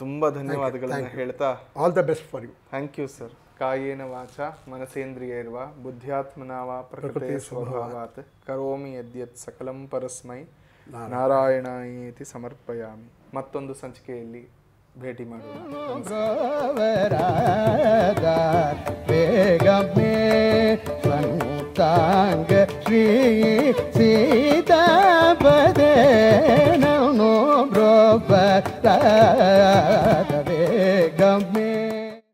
ತುಂಬ ಧನ್ಯವಾದಗಳನ್ನು ಹೇಳ್ತಾ all the best for you. Thank you sir. ಕಾಯೇನ ವಾಚ ಮನಸೇಂದ್ರಿಯೈರ್ವಾ ಬುದ್ಧ್ಯಾತ್ಮನಾ ವಾ ಪ್ರಕೃತೆ ಸ್ವಭಾವಾತ್ ಕರೋಮಿ ಯದ್ಯತ್ ಸಕಲಂ ಪರಸ್ಮೈ ನಾರಾಯಣಾಯೇತಿ ಸಮರ್ಪಯಾಮಿ. ಮತ್ತೊಂದು ಸಂಚಿಕೆಯಲ್ಲಿ ಭೇಟಿ ಮಾಡೋಣ. ಶ್ರೀ ಸೀತಾಪದೇ ನಮೋ ಬ್ರೋಪ